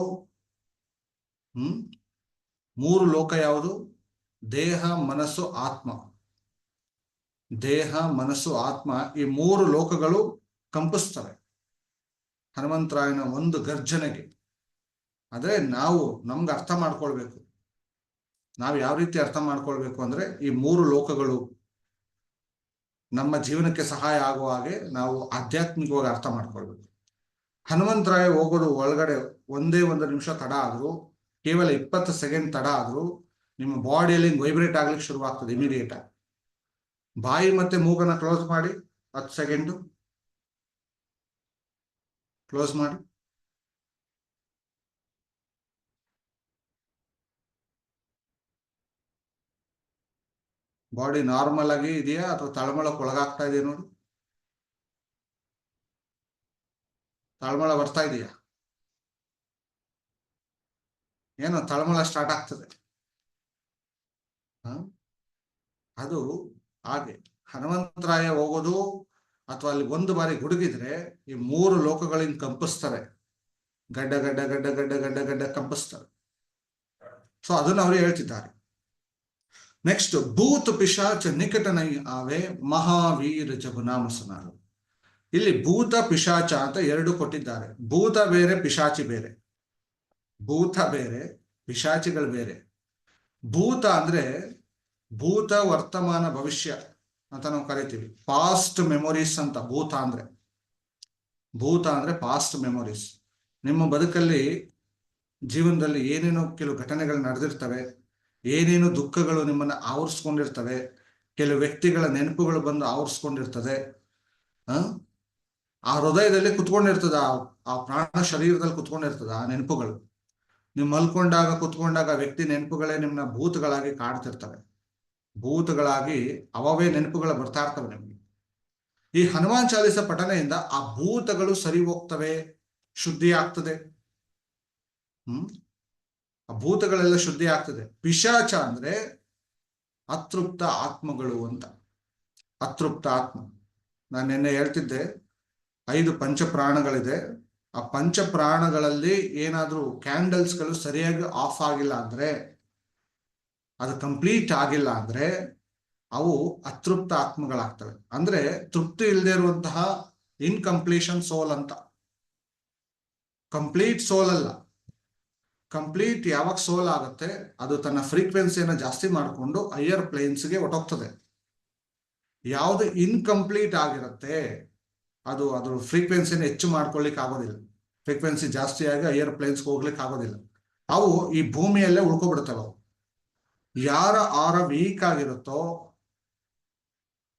3 ಲೋಕ ಯಾವುದು? ದೇಹ, ಮನಸ್ಸು, ಆತ್ಮ. ದೇಹ, ಮನಸ್ಸು, ಆತ್ಮ, ಈ 3 ಲೋಕಗಳು ಕಂಪಿಸ್ತವೆ ಹನುಮಂತರಾಯನ ಒಂದು ಗರ್ಜನೆಗೆ. ಆದ್ರೆ ನಮ್ಗೆ ಅರ್ಥ ಮಾಡ್ಕೊಳ್ಬೇಕು. ನಾವು ಯಾವ ರೀತಿ ಅರ್ಥ ಮಾಡ್ಕೊಳ್ಬೇಕು ಅಂದ್ರೆ, ಈ 3 ಲೋಕಗಳು ನಮ್ಮ ಜೀವನಕ್ಕೆ ಸಹಾಯ ಆಗುವ ಹಾಗೆ ನಾವು ಆಧ್ಯಾತ್ಮಿಕವಾಗಿ ಅರ್ಥ ಮಾಡ್ಕೊಳ್ಬೇಕು. ಹನುಮಂತರಾಯ ಹೋಗೋದು ಒಳಗಡೆ ಒಂದೇ 1 ನಿಮಿಷ ತಡ ಆದ್ರೂ, ಕೇವಲ 20 ಸೆಕೆಂಡ್ ತಡ ಆದ್ರೂ ನಿಮ್ಮ ಬಾಡಿಯಲ್ಲಿ ವೈಬ್ರೇಟ್ ಆಗ್ಲಿಕ್ಕೆ ಶುರುವಾಗ್ತದೆ ಇಮಿಡಿಯೇಟ್ ಆಗಿ. ಬಾಯಿ ಮತ್ತೆ ಮೂಗನ್ನ ಕ್ಲೋಸ್ ಮಾಡಿ 10 ಸೆಕೆಂಡು ಕ್ಲೋಸ್ ಮಾಡಿ. ಬಾಡಿ ನಾರ್ಮಲ್ ಆಗಿ ಇದೆಯಾ ಅಥವಾ ತಳಮಳಕ್ಕೆ ಒಳಗಾಗ್ತಾ ಇದೆಯಾ ನೋಡಿ. ತಳಮಳ ಬರ್ತಾ ಇದೆಯಾ? ಏನೋ ತಳಮಳ ಸ್ಟಾರ್ಟ್ ಆಗ್ತದೆ. ಅದು ಹಾಗೆ ಹನುಮಂತರಾಯ ಹೋಗೋದು ಅಥವಾ ಅಲ್ಲಿ ಒಂದು ಬಾರಿ ಗುಡುಗಿದ್ರೆ ಈ 3 ಲೋಕಗಳಿಂದ ಕಂಪಿಸ್ತವೆ. ಗಡ್ಡ ಗಡ್ಡ ಗಡ್ಡ ಗಡ್ಡ ಗಡ್ಡ ಗಡ್ಡ ಕಂಪಿಸ್ತವೆ. ಸೊ ಅದನ್ನ ಅವರು ಹೇಳ್ತಿದ್ದಾರೆ. ನೆಕ್ಸ್ಟ್, ಭೂತ ಪಿಶಾಚ ನಿಕಟನೈ ಆವೆ ಮಹಾವೀರ ಜಬನಾಮಸನಾರು. ಇಲ್ಲಿ ಭೂತ ಪಿಶಾಚ ಅಂತ 2 ಕೊಟ್ಟಿದ್ದಾರೆ. ಭೂತ ಬೇರೆ, ಪಿಶಾಚಿ ಬೇರೆ. ಭೂತ ಬೇರೆ, ಪಿಶಾಚಿಗಳು ಬೇರೆ. ಭೂತ ಅಂದ್ರೆ ಭೂತ, ವರ್ತಮಾನ, ಭವಿಷ್ಯ ಅಂತ ನಾವು ಕರಿತೀವಿ. ಪಾಸ್ಟ್ ಮೆಮೊರೀಸ್ ಅಂತ ಭೂತ ಅಂದ್ರೆ ಪಾಸ್ಟ್ ಮೆಮೊರೀಸ್. ನಿಮ್ಮ ಬದುಕಲ್ಲಿ ಜೀವನದಲ್ಲಿ ಏನೇನೋ ಕೆಲವು ಘಟನೆಗಳು ನಡೆದಿರ್ತವೆ, ಏನೇನು ದುಃಖಗಳು ನಿಮ್ಮನ್ನ ಆವರಿಸ್ಕೊಂಡಿರ್ತವೆ, ಕೆಲವು ವ್ಯಕ್ತಿಗಳ ನೆನಪುಗಳು ಬಂದು ಆವರಿಸ್ಕೊಂಡಿರ್ತದೆ. ಆ ಹೃದಯದಲ್ಲಿ ಕುತ್ಕೊಂಡಿರ್ತದ, ಆ ಪ್ರಾಣ ಶರೀರದಲ್ಲಿ ಕುತ್ಕೊಂಡಿರ್ತದ ಆ ನೆನಪುಗಳು. ನೀವು ಮಲ್ಕೊಂಡಾಗ ಕುತ್ಕೊಂಡಾಗ ವ್ಯಕ್ತಿ ನೆನಪುಗಳೇ ನಿಮ್ನ ಭೂತಗಳಾಗಿ ಕಾಡ್ತಿರ್ತವೆ. ಭೂತಗಳಾಗಿ ಅವವೇ ನೆನಪುಗಳು ಬರ್ತಾ ಇರ್ತವೆ ನಿಮ್ಗೆ. ಈ ಹನುಮಾನ್ ಚಾಲಿಸ ಪಠನೆಯಿಂದ ಆ ಭೂತಗಳು ಸರಿ ಹೋಗ್ತವೆ, ಶುದ್ಧಿ ಆಗ್ತದೆ. ಆ ಭೂತಗಳೆಲ್ಲ ಶುದ್ಧಿ ಆಗ್ತದೆ. ಪಿಶಾಚ ಅಂದ್ರೆ ಅತೃಪ್ತ ಆತ್ಮಗಳು ಅಂತ. ಅತೃಪ್ತ ಆತ್ಮ, ನಾನು ನಿನ್ನೆ ಹೇಳ್ತಿದ್ದೆ 5 ಪಂಚಪ್ರಾಣಗಳಿದೆ. ಆ ಪಂಚಪ್ರಾಣಗಳಲ್ಲಿ ಏನಾದ್ರೂ ಕ್ಯಾಂಡಲ್ಸ್ಗಳು ಸರಿಯಾಗಿ ಆಫ್ ಆಗಿಲ್ಲ ಅಂದ್ರೆ, ಅದು ಕಂಪ್ಲೀಟ್ ಆಗಿಲ್ಲ ಅಂದ್ರೆ ಅವು ಅತೃಪ್ತ ಆತ್ಮಗಳಾಗ್ತವೆ. ಅಂದ್ರೆ ತೃಪ್ತಿ ಇಲ್ಲದೆ ಇರುವಂತಹ ಇನ್ಕಂಪ್ಲೀಷನ್ ಸೋಲ್ ಅಂತ. ಕಂಪ್ಲೀಟ್ ಸೋಲ್ ಅಲ್ಲ. ಕಂಪ್ಲೀಟ್ ಯಾವಾಗ ಸೋಲ್ ಆಗುತ್ತೆ, ಅದು ತನ್ನ ಫ್ರೀಕ್ವೆನ್ಸಿಯನ್ನು ಜಾಸ್ತಿ ಮಾಡಿಕೊಂಡು ಹೈಯರ್ ಪ್ಲೇನ್ಸ್ಗೆ ಹೊಟ್ಟೋಗ್ತದೆ. ಯಾವುದು ಇನ್ಕಂಪ್ಲೀಟ್ ಆಗಿರುತ್ತೆ ಅದು ಅದ್ರ ಫ್ರೀಕ್ವೆನ್ಸಿನ ಹೆಚ್ಚು ಮಾಡ್ಕೊಳ್ಳಿಕ್ ಆಗೋದಿಲ್ಲ. ಫ್ರೀಕ್ವೆನ್ಸಿ ಜಾಸ್ತಿ ಆಗಿ ಹೈಯರ್ ಪ್ಲೇನ್ಸ್ಗೆ ಹೋಗ್ಲಿಕ್ಕೆ ಆಗೋದಿಲ್ಲ. ಅವು ಈ ಭೂಮಿಯಲ್ಲೇ ಉಳ್ಕೊಬಿಡ್ತವೆ. ಅವು ಯಾರ ಆರ ವೀಕ್ ಆಗಿರುತ್ತೋ,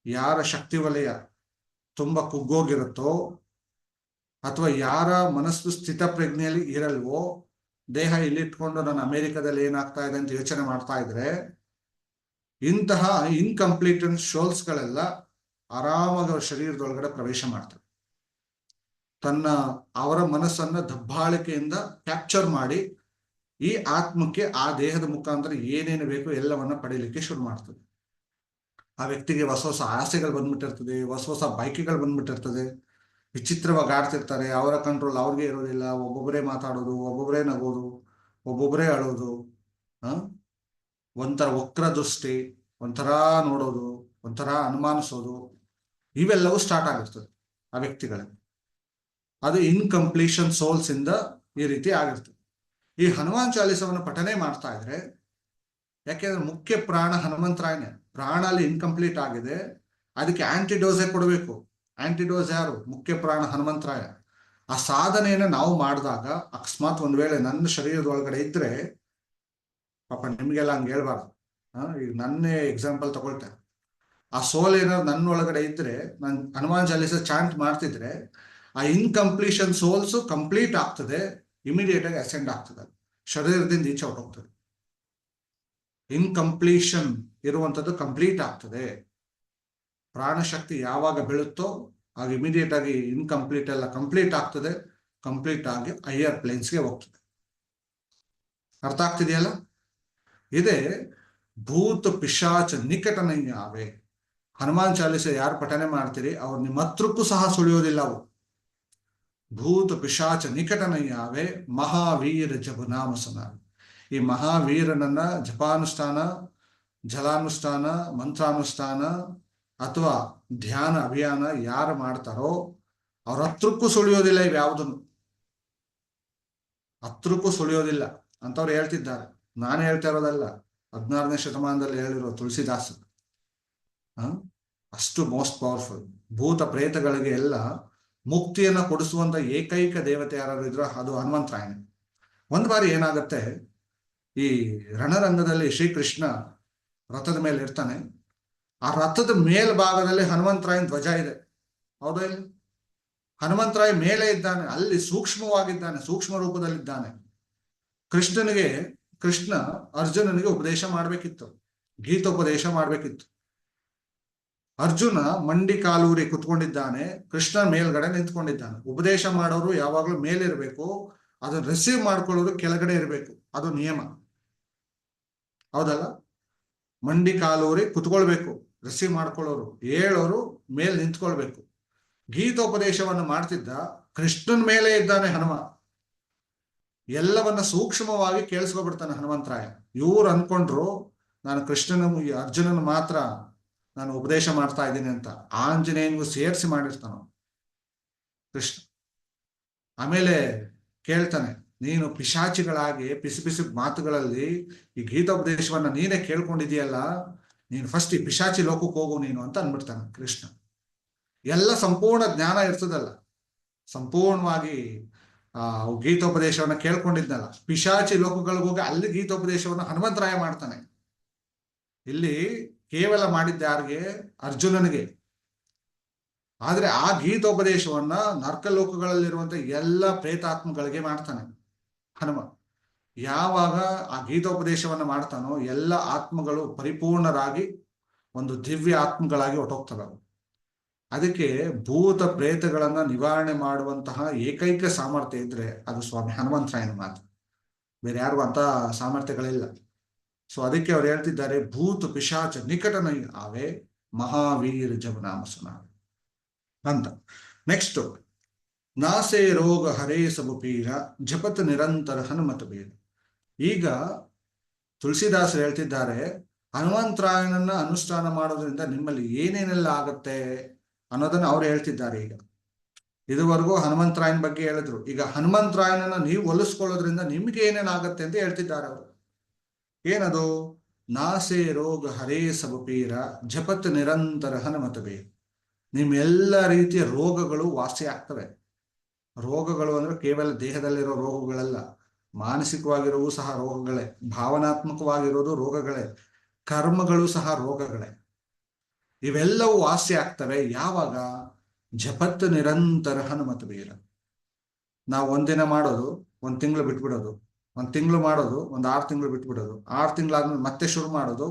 ಯಾರ ಶಕ್ತಿ ವಲಯ ತುಂಬಾ ಕುಗ್ಗೋಗಿರುತ್ತೋ, ಅಥವಾ ಯಾರ ಮನಸ್ಸು ಸ್ಥಿತ ಪ್ರಜ್ಞೆಯಲ್ಲಿ ಇರಲ್ವೋ, ದೇಹ ಇಲ್ಲಿಟ್ಕೊಂಡು ನಾನು ಅಮೆರಿಕದಲ್ಲಿ ಏನಾಗ್ತಾ ಇದೆ ಅಂತ ಯೋಚನೆ ಮಾಡ್ತಾ ಇದ್ರೆ, ಇಂತಹ ಇನ್ಕಂಪ್ಲೀಟ್ ಶೋಲ್ಸ್ಗಳೆಲ್ಲ ಆರಾಮಾಗಿ ಅವ್ರ ಶರೀರದೊಳಗಡೆ ಪ್ರವೇಶ ಮಾಡ್ತವೆ. ಅವರ ಮನಸ್ಸನ್ನ ದಬ್ಬಾಳಿಕೆಯಿಂದ ಕ್ಯಾಪ್ಚರ್ ಮಾಡಿ ಈ ಆತ್ಮಕ್ಕೆ ಆ ದೇಹದ ಮುಖಾಂತರ ಏನೇನು ಬೇಕು ಎಲ್ಲವನ್ನ ಪಡೀಲಿಕ್ಕೆ ಶುರು ಮಾಡ್ತದೆ. ಆ ವ್ಯಕ್ತಿಗೆ ಹೊಸ ಹೊಸ ಆಸೆಗಳು ಬಂದ್ಬಿಟ್ಟಿರ್ತದೆ, ಹೊಸ ಹೊಸ ಬೈಕ್ಗಳು ಬಂದ್ಬಿಟ್ಟಿರ್ತದೆ, ವಿಚಿತ್ರವಾಗಿ ಆಡ್ತಿರ್ತಾರೆ. ಅವರ ಕಂಟ್ರೋಲ್ ಅವ್ರಿಗೆ ಇರೋದಿಲ್ಲ. ಒಬ್ಬೊಬ್ಬರೇ ಮಾತಾಡೋದು, ಒಬ್ಬೊಬ್ಬರೇ ನಗೋದು, ಒಬ್ಬೊಬ್ಬರೇ ಅಳೋದು, ಒಂಥರ ವಕ್ರ ದೃಷ್ಟಿ, ಒಂಥರ ನೋಡೋದು, ಒಂಥರ ಅನುಮಾನಿಸೋದು, ಇವೆಲ್ಲವೂ ಸ್ಟಾರ್ಟ್ ಆಗಿರ್ತದೆ ಆ ವ್ಯಕ್ತಿಗಳಿಗೆ. ಅದು ಇನ್ಕಂಪ್ಲೀಷನ್ ಸೋಲ್ಸ್ ಇಂದ ಈ ರೀತಿ ಆಗಿರ್ತದೆ. ಈ ಹನುಮಾನ್ ಚಾಲಿಸವನ್ನು ಪಠನೆ ಮಾಡ್ತಾ ಇದ್ರೆ, ಯಾಕೆಂದ್ರೆ ಮುಖ್ಯ ಪ್ರಾಣ ಹನುಮಂತರಾಯನೇ. ಪ್ರಾಣ ಅಲ್ಲಿ ಇನ್ಕಂಪ್ಲೀಟ್ ಆಗಿದೆ, ಅದಕ್ಕೆ ಆಂಟಿಡೋಸೇ ಕೊಡಬೇಕು. ಆಂಟಿಡೋಸ್ ಯಾರು? ಮುಖ್ಯ ಪ್ರಾಣ ಹನುಮಂತರಾಯ. ಆ ಸಾಧನೆಯನ್ನು ನಾವು ಮಾಡಿದಾಗ ಅಕಸ್ಮಾತ್ ಒಂದ್ ವೇಳೆ ನನ್ನ ಶರೀರದ ಒಳಗಡೆ ಇದ್ರೆ, ಪಾಪ ನಿಮ್ಗೆಲ್ಲ ಹಂಗೆ ಹೇಳ್ಬಾರ್ದು, ಈಗ ನನ್ನೇ ಎಕ್ಸಾಂಪಲ್ ತಗೊಳ್ತೇನೆ. ಆ ಸೋಲ್ ಏನಾದ್ರು ನನ್ನ ಒಳಗಡೆ ಇದ್ರೆ, ನಾನು ಹನುಮಾನ್ ಚಾಲಿಸ ಚಾಂಟ್ ಮಾಡ್ತಿದ್ರೆ, ಆ ಇನ್ಕಂಪ್ಲೀಷನ್ ಸೋಲ್ಸ್ ಕಂಪ್ಲೀಟ್ ಆಗ್ತದೆ, ಇಮಿಡಿಯೇಟ್ ಆಗಿ ಅಸೆಂಡ್ ಆಗ್ತದೆ, ಶರೀರದಿಂದ ಈಚೆ ಹೊರಟೋಗ್ತದೆ. ಇನ್ಕಂಪ್ಲೀಷನ್ ಇರುವಂಥದ್ದು ಕಂಪ್ಲೀಟ್ ಆಗ್ತದೆ. ಪ್ರಾಣಶಕ್ತಿ ಯಾವಾಗ ಬೀಳುತ್ತೋ ಆಗ ಇಮಿಡಿಯೇಟ್ ಆಗಿ ಇನ್ಕಂಪ್ಲೀಟ್ ಎಲ್ಲ ಕಂಪ್ಲೀಟ್ ಆಗ್ತದೆ, ಕಂಪ್ಲೀಟ್ ಆಗಿ ಹೈಯರ್ ಪ್ಲೇನ್ಸ್ಗೆ ಹೋಗ್ತದೆ. ಅರ್ಥ ಆಗ್ತಿದೆಯಲ್ಲ? ಇದೇ ಭೂತ ಪಿಶಾಚ ನಿಕಟನಯ್ಯಾವೆ. ಹನುಮಾನ್ ಚಾಲಿಸ ಯಾರು ಪಠನೆ ಮಾಡ್ತೀರಿ ಅವ್ರು ನಿಮ್ಮ ಹತ್ರಕ್ಕೂ ಸಹ ಸುಳಿಯೋದಿಲ್ಲ. ಅವು ಭೂತ ಪಿಶಾಚ ನಿಕಟನಯ್ಯಾವೆ ಮಹಾವೀರ ಜಪನಾಮಸನ. ಈ ಮಹಾವೀರನನ್ನ ಜಪಾನುಷ್ಠಾನ, ಜಲಾನುಷ್ಠಾನ, ಮಂತ್ರಾನುಷ್ಠಾನ ಅಥವಾ ಧ್ಯಾನ ಅಭಿಯಾನ ಯಾರು ಮಾಡ್ತಾರೋ ಅವ್ರ ಹತ್ರಕ್ಕೂ ಸುಳಿಯೋದಿಲ್ಲ. ಇವ್ಯಾವುದನ್ನು ಹತ್ರಕ್ಕೂ ಸುಳಿಯೋದಿಲ್ಲ ಅಂತವ್ರು ಹೇಳ್ತಿದ್ದಾರೆ. ನಾನು ಹೇಳ್ತಾ ಇರೋದಲ್ಲ, 16ನೇ ಶತಮಾನದಲ್ಲಿ ಹೇಳಿರೋ ತುಳಸಿದಾಸ. ಅಷ್ಟು ಮೋಸ್ಟ್ ಪವರ್ಫುಲ್. ಭೂತ ಪ್ರೇತಗಳಿಗೆ ಎಲ್ಲ ಮುಕ್ತಿಯನ್ನ ಕೊಡಿಸುವಂತ ಏಕೈಕ ದೇವತೆ ಯಾರು ಇದ್ರು ಅದು ಹನುಮಂತರಾಯನೇ. ಒಂದು ಬಾರಿ ಏನಾಗತ್ತೆ, ಈ ರಣರಂಗದಲ್ಲಿ ಶ್ರೀಕೃಷ್ಣ ರಥದ ಮೇಲೆ ಇರ್ತಾನೆ. ಆ ರಥದ ಮೇಲ್ಭಾಗದಲ್ಲಿ ಹನುಮಂತರಾಯನ ಧ್ವಜ ಇದೆ, ಹೌದಾ ಇಲ್ಲ? ಹನುಮಂತರಾಯ ಮೇಲೆ ಇದ್ದಾನೆ, ಅಲ್ಲಿ ಸೂಕ್ಷ್ಮವಾಗಿದ್ದಾನೆ, ಸೂಕ್ಷ್ಮ ರೂಪದಲ್ಲಿದ್ದಾನೆ. ಕೃಷ್ಣ ಅರ್ಜುನನಿಗೆ ಉಪದೇಶ ಮಾಡ್ಬೇಕಿತ್ತು, ಗೀತೋಪದೇಶ ಮಾಡ್ಬೇಕಿತ್ತು. ಅರ್ಜುನ ಮಂಡಿ ಕಾಲೂರಿ ಕುತ್ಕೊಂಡಿದ್ದಾನೆ, ಕೃಷ್ಣ ಮೇಲ್ಗಡೆ ನಿಂತ್ಕೊಂಡಿದ್ದಾನೆ. ಉಪದೇಶ ಮಾಡೋರು ಯಾವಾಗ್ಲೂ ಮೇಲಿರ್ಬೇಕು, ಅದನ್ನ ರಿಸೀವ್ ಮಾಡ್ಕೊಳ್ಳೋರು ಕೆಳಗಡೆ ಇರಬೇಕು, ಅದು ನಿಯಮ, ಹೌದಲ್ಲ? ಮಂಡಿ ಕಾಲೂರಿ ಕುತ್ಕೊಳ್ಬೇಕು, ರಿಸೀವ್ ಮಾಡ್ಕೊಳ್ಳೋರು, ಹೇಳೋರು ಮೇಲ್ ನಿಂತ್ಕೊಳ್ಬೇಕು. ಗೀತೋಪದೇಶವನ್ನು ಮಾಡ್ತಿದ್ದ ಕೃಷ್ಣನ ಮೇಲೆ ಇದ್ದಾನೆ ಹನುಮ. ಎಲ್ಲವನ್ನ ಸೂಕ್ಷ್ಮವಾಗಿ ಕೇಳಿಸ್ಕೊಬಿಡ್ತಾನೆ ಹನುಮಂತರಾಯ. ಇವ್ರು ಅನ್ಕೊಂಡ್ರು ನಾನು ಅರ್ಜುನನ ಮಾತ್ರ ನಾನು ಉಪದೇಶ ಮಾಡ್ತಾ ಇದ್ದೀನಿ ಅಂತ. ಆಂಜನೇಯನಿಗೂ ಸೇರಿಸಿ ಮಾಡಿರ್ತಾನ ಕೃಷ್ಣ. ಆಮೇಲೆ ಕೇಳ್ತಾನೆ, ನೀನು ಪಿಶಾಚಿಗಳಾಗಿ ಪಿಸಿ ಪಿಸಿ ಮಾತುಗಳಲ್ಲಿ ಈ ಗೀತೋಪದೇಶವನ್ನ ನೀನೇ ಕೇಳ್ಕೊಂಡಿದೀಯಲ್ಲ, ನೀನು ಫಸ್ಟ್ ಈ ಪಿಶಾಚಿ ಲೋಕಕ್ಕೆ ಹೋಗು ನೀನು ಅಂತ ಅನ್ಬಿಡ್ತಾನೆ ಕೃಷ್ಣ. ಎಲ್ಲ ಸಂಪೂರ್ಣ ಜ್ಞಾನ ಇರ್ತದಲ್ಲ, ಸಂಪೂರ್ಣವಾಗಿ ಗೀತೋಪದೇಶವನ್ನ ಕೇಳ್ಕೊಂಡಿದ್ನಲ್ಲ, ಪಿಶಾಚಿ ಲೋಕಗಳಿಗೆ ಹೋಗಿ ಅಲ್ಲಿ ಗೀತೋಪದೇಶವನ್ನ ಹನುಮಂತರಾಯ ಮಾಡ್ತಾನೆ. ಇಲ್ಲಿ ಕೇವಲ ಮಾಡಿದ್ದ ಯಾರಿಗೆ? ಅರ್ಜುನನಿಗೆ. ಆದ್ರೆ ಆ ಗೀತೋಪದೇಶವನ್ನ ನರ್ಕಲೋಕಗಳಲ್ಲಿರುವಂತ ಎಲ್ಲ ಪ್ರೇತಾತ್ಮಗಳಿಗೆ ಮಾಡ್ತಾನೆ ಹನುಮ. ಯಾವಾಗ ಆ ಗೀತೋಪದೇಶವನ್ನ ಮಾಡ್ತಾನೋ ಎಲ್ಲ ಆತ್ಮಗಳು ಪರಿಪೂರ್ಣರಾಗಿ ಒಂದು ದಿವ್ಯ ಆತ್ಮಗಳಾಗಿ ಹೊಟ್ಟೋಗ್ತವೆ. ಅದಕ್ಕೆ ಭೂತ ಪ್ರೇತಗಳನ್ನ ನಿವಾರಣೆ ಮಾಡುವಂತಹ ಏಕೈಕ ಸಾಮರ್ಥ್ಯ ಇದ್ರೆ ಅದು ಸ್ವಾಮಿ ಹನುಮಂತರಾಯನ ಮಾತು, ಬೇರೆ ಯಾರಿಗೂ ಅಂತ ಸಾಮರ್ಥ್ಯಗಳಿಲ್ಲ. ಸೊ ಅದಕ್ಕೆ ಅವ್ರು ಹೇಳ್ತಿದ್ದಾರೆ, ಭೂತ ಪಿಶಾಚ ನಿಕಟ ನೈ ಆವೆ, ಮಹಾವೀರ ಜಬನಾಮ ಸುನ ಅಂತ. ನೆಕ್ಸ್ಟ್, ನಾಸೆ ರೋಗ ಹರೇ ಸಬು ಪೀರ, ಜಪತ್ ನಿರಂತರ ಹನುಮತ ಬೀರ. ಈಗ ತುಳಸಿದಾಸರು ಹೇಳ್ತಿದ್ದಾರೆ, ಹನುಮಂತರಾಯನನ್ನ ಅನುಷ್ಠಾನ ಮಾಡೋದ್ರಿಂದ ನಿಮ್ಮಲ್ಲಿ ಏನೇನೆಲ್ಲ ಆಗತ್ತೆ ಅನ್ನೋದನ್ನ ಅವ್ರು ಹೇಳ್ತಿದ್ದಾರೆ. ಈಗ ಇದುವರೆಗೂ ಹನುಮಂತರಾಯನ ಬಗ್ಗೆ ಹೇಳಿದ್ರು, ಈಗ ಹನುಮಂತರಾಯನನ್ನ ನೀವು ಒಲಿಸ್ಕೊಳ್ಳೋದ್ರಿಂದ ನಿಮ್ಗೆ ಏನೇನಾಗತ್ತೆ ಅಂತ ಹೇಳ್ತಿದ್ದಾರೆ ಅವರು. ಏನದು? ನಾಸೆ ರೋಗ ಹರೇ ಸಬು ಪೀರ, ಜಪತ್ ನಿರಂತರ ಹನುಮತ ಬೀರ. ನಿಮ್ಮೆಲ್ಲ ರೀತಿಯ ರೋಗಗಳು ವಾಸಿ ಆಗ್ತವೆ. ರೋಗಗಳು ಅಂದ್ರೆ ಕೇವಲ ದೇಹದಲ್ಲಿರೋ ರೋಗಗಳಲ್ಲ, ಮಾನಸಿಕವಾಗಿರೋವು ಸಹ ರೋಗಗಳೇ, ಭಾವನಾತ್ಮಕವಾಗಿರೋದು ರೋಗಗಳೇ, ಕರ್ಮಗಳು ಸಹ ರೋಗಗಳೇ. ಇವೆಲ್ಲವೂ ವಾಸಿ ಆಗ್ತವೆ ಯಾವಾಗ? ಜಪತ್ ನಿರಂತರ ಹನುಮತ ಬೀರ. ನಾವು ಒಂದಿನ ಮಾಡೋದು, 1 ತಿಂಗಳು ಬಿಟ್ಬಿಡೋದು, 1 ತಿಂಗಳು ಮಾಡೋದು, 6 ತಿಂಗಳು ಬಿಟ್ಬಿಡೋದು, 6 ತಿಂಗಳಾದ್ಮೇಲೆ ಮತ್ತೆ ಶುರು ಮಾಡೋದು.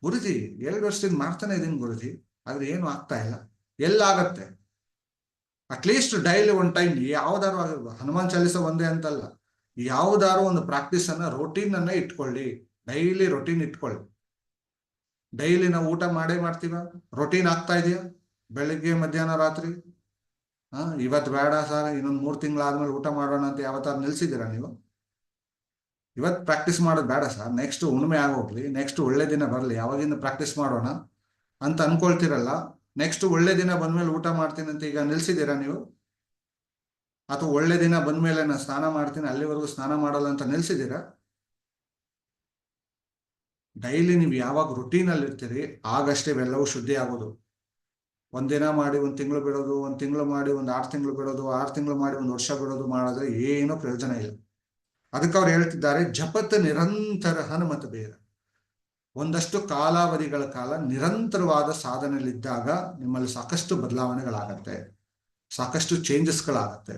ಗುರುಜಿ 2 ವರ್ಷದಿಂದ ಮಾಡ್ತಾನೆ ಇದೀನಿ ಗುರುಜಿ, ಆದ್ರೆ ಏನು ಆಗ್ತಾ ಇಲ್ಲ. ಎಲ್ಲಾಗತ್ತೆ? ಅಟ್ಲೀಸ್ಟ್ ಡೈಲಿ 1 ಟೈಮ್ ಯಾವ್ದಾರು ಆಗಿರ್ಬೋದು, ಹನುಮಾನ್ ಚಾಲಿಸ ಒಂದೇ ಅಂತಲ್ಲ, ಯಾವ್ದಾರು ಒಂದು ಪ್ರಾಕ್ಟೀಸ್ ಅನ್ನ, ರೊಟೀನ್ ಅನ್ನ ಇಟ್ಕೊಳ್ಳಿ. ಡೈಲಿ ರೊಟೀನ್ ಇಟ್ಕೊಳ್ಳಿ. ಡೈಲಿ ನಾವು ಊಟ ಮಾಡೇ ಮಾಡ್ತೀವ? ರೊಟೀನ್ ಆಗ್ತಾ ಇದೆಯಾ? ಬೆಳಿಗ್ಗೆ ಮಧ್ಯಾಹ್ನ ರಾತ್ರಿ? ಇವತ್ತು ಬೇಡ ಸರ್, ಇನ್ನೊಂದು 3 ತಿಂಗಳಾದ್ಮೇಲೆ ಊಟ ಮಾಡೋಣ ಅಂತ ಯಾವತ್ತಾರು ನಿಲ್ಸಿದ್ದೀರಾ ನೀವು? ಇವತ್ತು ಪ್ರಾಕ್ಟೀಸ್ ಮಾಡೋದು ಬೇಡ ಸರ್, ನೆಕ್ಸ್ಟ್ ಹುಣ್ಣಿಮೆ ಆಗೋಗ್ಲಿ, ನೆಕ್ಸ್ಟ್ ಒಳ್ಳೆ ದಿನ ಬರಲಿ, ಯಾವಾಗಿಂದ ಪ್ರಾಕ್ಟೀಸ್ ಮಾಡೋಣ ಅಂತ ಅನ್ಕೊಳ್ತಿರಲ್ಲ. ನೆಕ್ಸ್ಟ್ ಒಳ್ಳೆ ದಿನ ಬಂದ್ಮೇಲೆ ಊಟ ಮಾಡ್ತೀನಿ ಅಂತ ಈಗ ನಿಲ್ಸಿದ್ದೀರಾ ನೀವು? ಅಥವಾ ಒಳ್ಳೆ ದಿನ ಬಂದ್ಮೇಲೆ ನಾನು ಸ್ನಾನ ಮಾಡ್ತೀನಿ, ಅಲ್ಲಿವರೆಗೂ ಸ್ನಾನ ಮಾಡಲ್ಲ ಅಂತ ನಿಲ್ಸಿದ್ದೀರಾ? ಡೈಲಿ ನೀವು ಯಾವಾಗ ರುಟೀನಲ್ಲಿ ಇರ್ತೀರಿ ಆಗಷ್ಟೇ ಇವೆಲ್ಲವೂ ಶುದ್ಧಿ ಆಗೋದು. 1 ದಿನ ಮಾಡಿ 1 ತಿಂಗಳು ಬಿಡೋದು, 1 ತಿಂಗಳು ಮಾಡಿ 6 ತಿಂಗಳು ಬಿಡೋದು, 6 ತಿಂಗಳು ಮಾಡಿ 1 ವರ್ಷ ಬಿಡೋದು ಮಾಡಿದ್ರೆ ಏನೂ ಪ್ರಯೋಜನ ಇಲ್ಲ. ಅದಕ್ಕೆ ಅವ್ರು ಹೇಳ್ತಿದ್ದಾರೆ, ಜಪತ್ ನಿರಂತರ ಹನುಮತ ಬೇರ. ಒಂದಷ್ಟು ಕಾಲಾವಧಿಗಳ ಕಾಲ ನಿರಂತರವಾದ ಸಾಧನೆಯಲ್ಲಿದ್ದಾಗ ನಿಮ್ಮಲ್ಲಿ ಸಾಕಷ್ಟು ಬದಲಾವಣೆಗಳಾಗತ್ತೆ, ಸಾಕಷ್ಟು ಚೇಂಜಸ್ಗಳಾಗತ್ತೆ.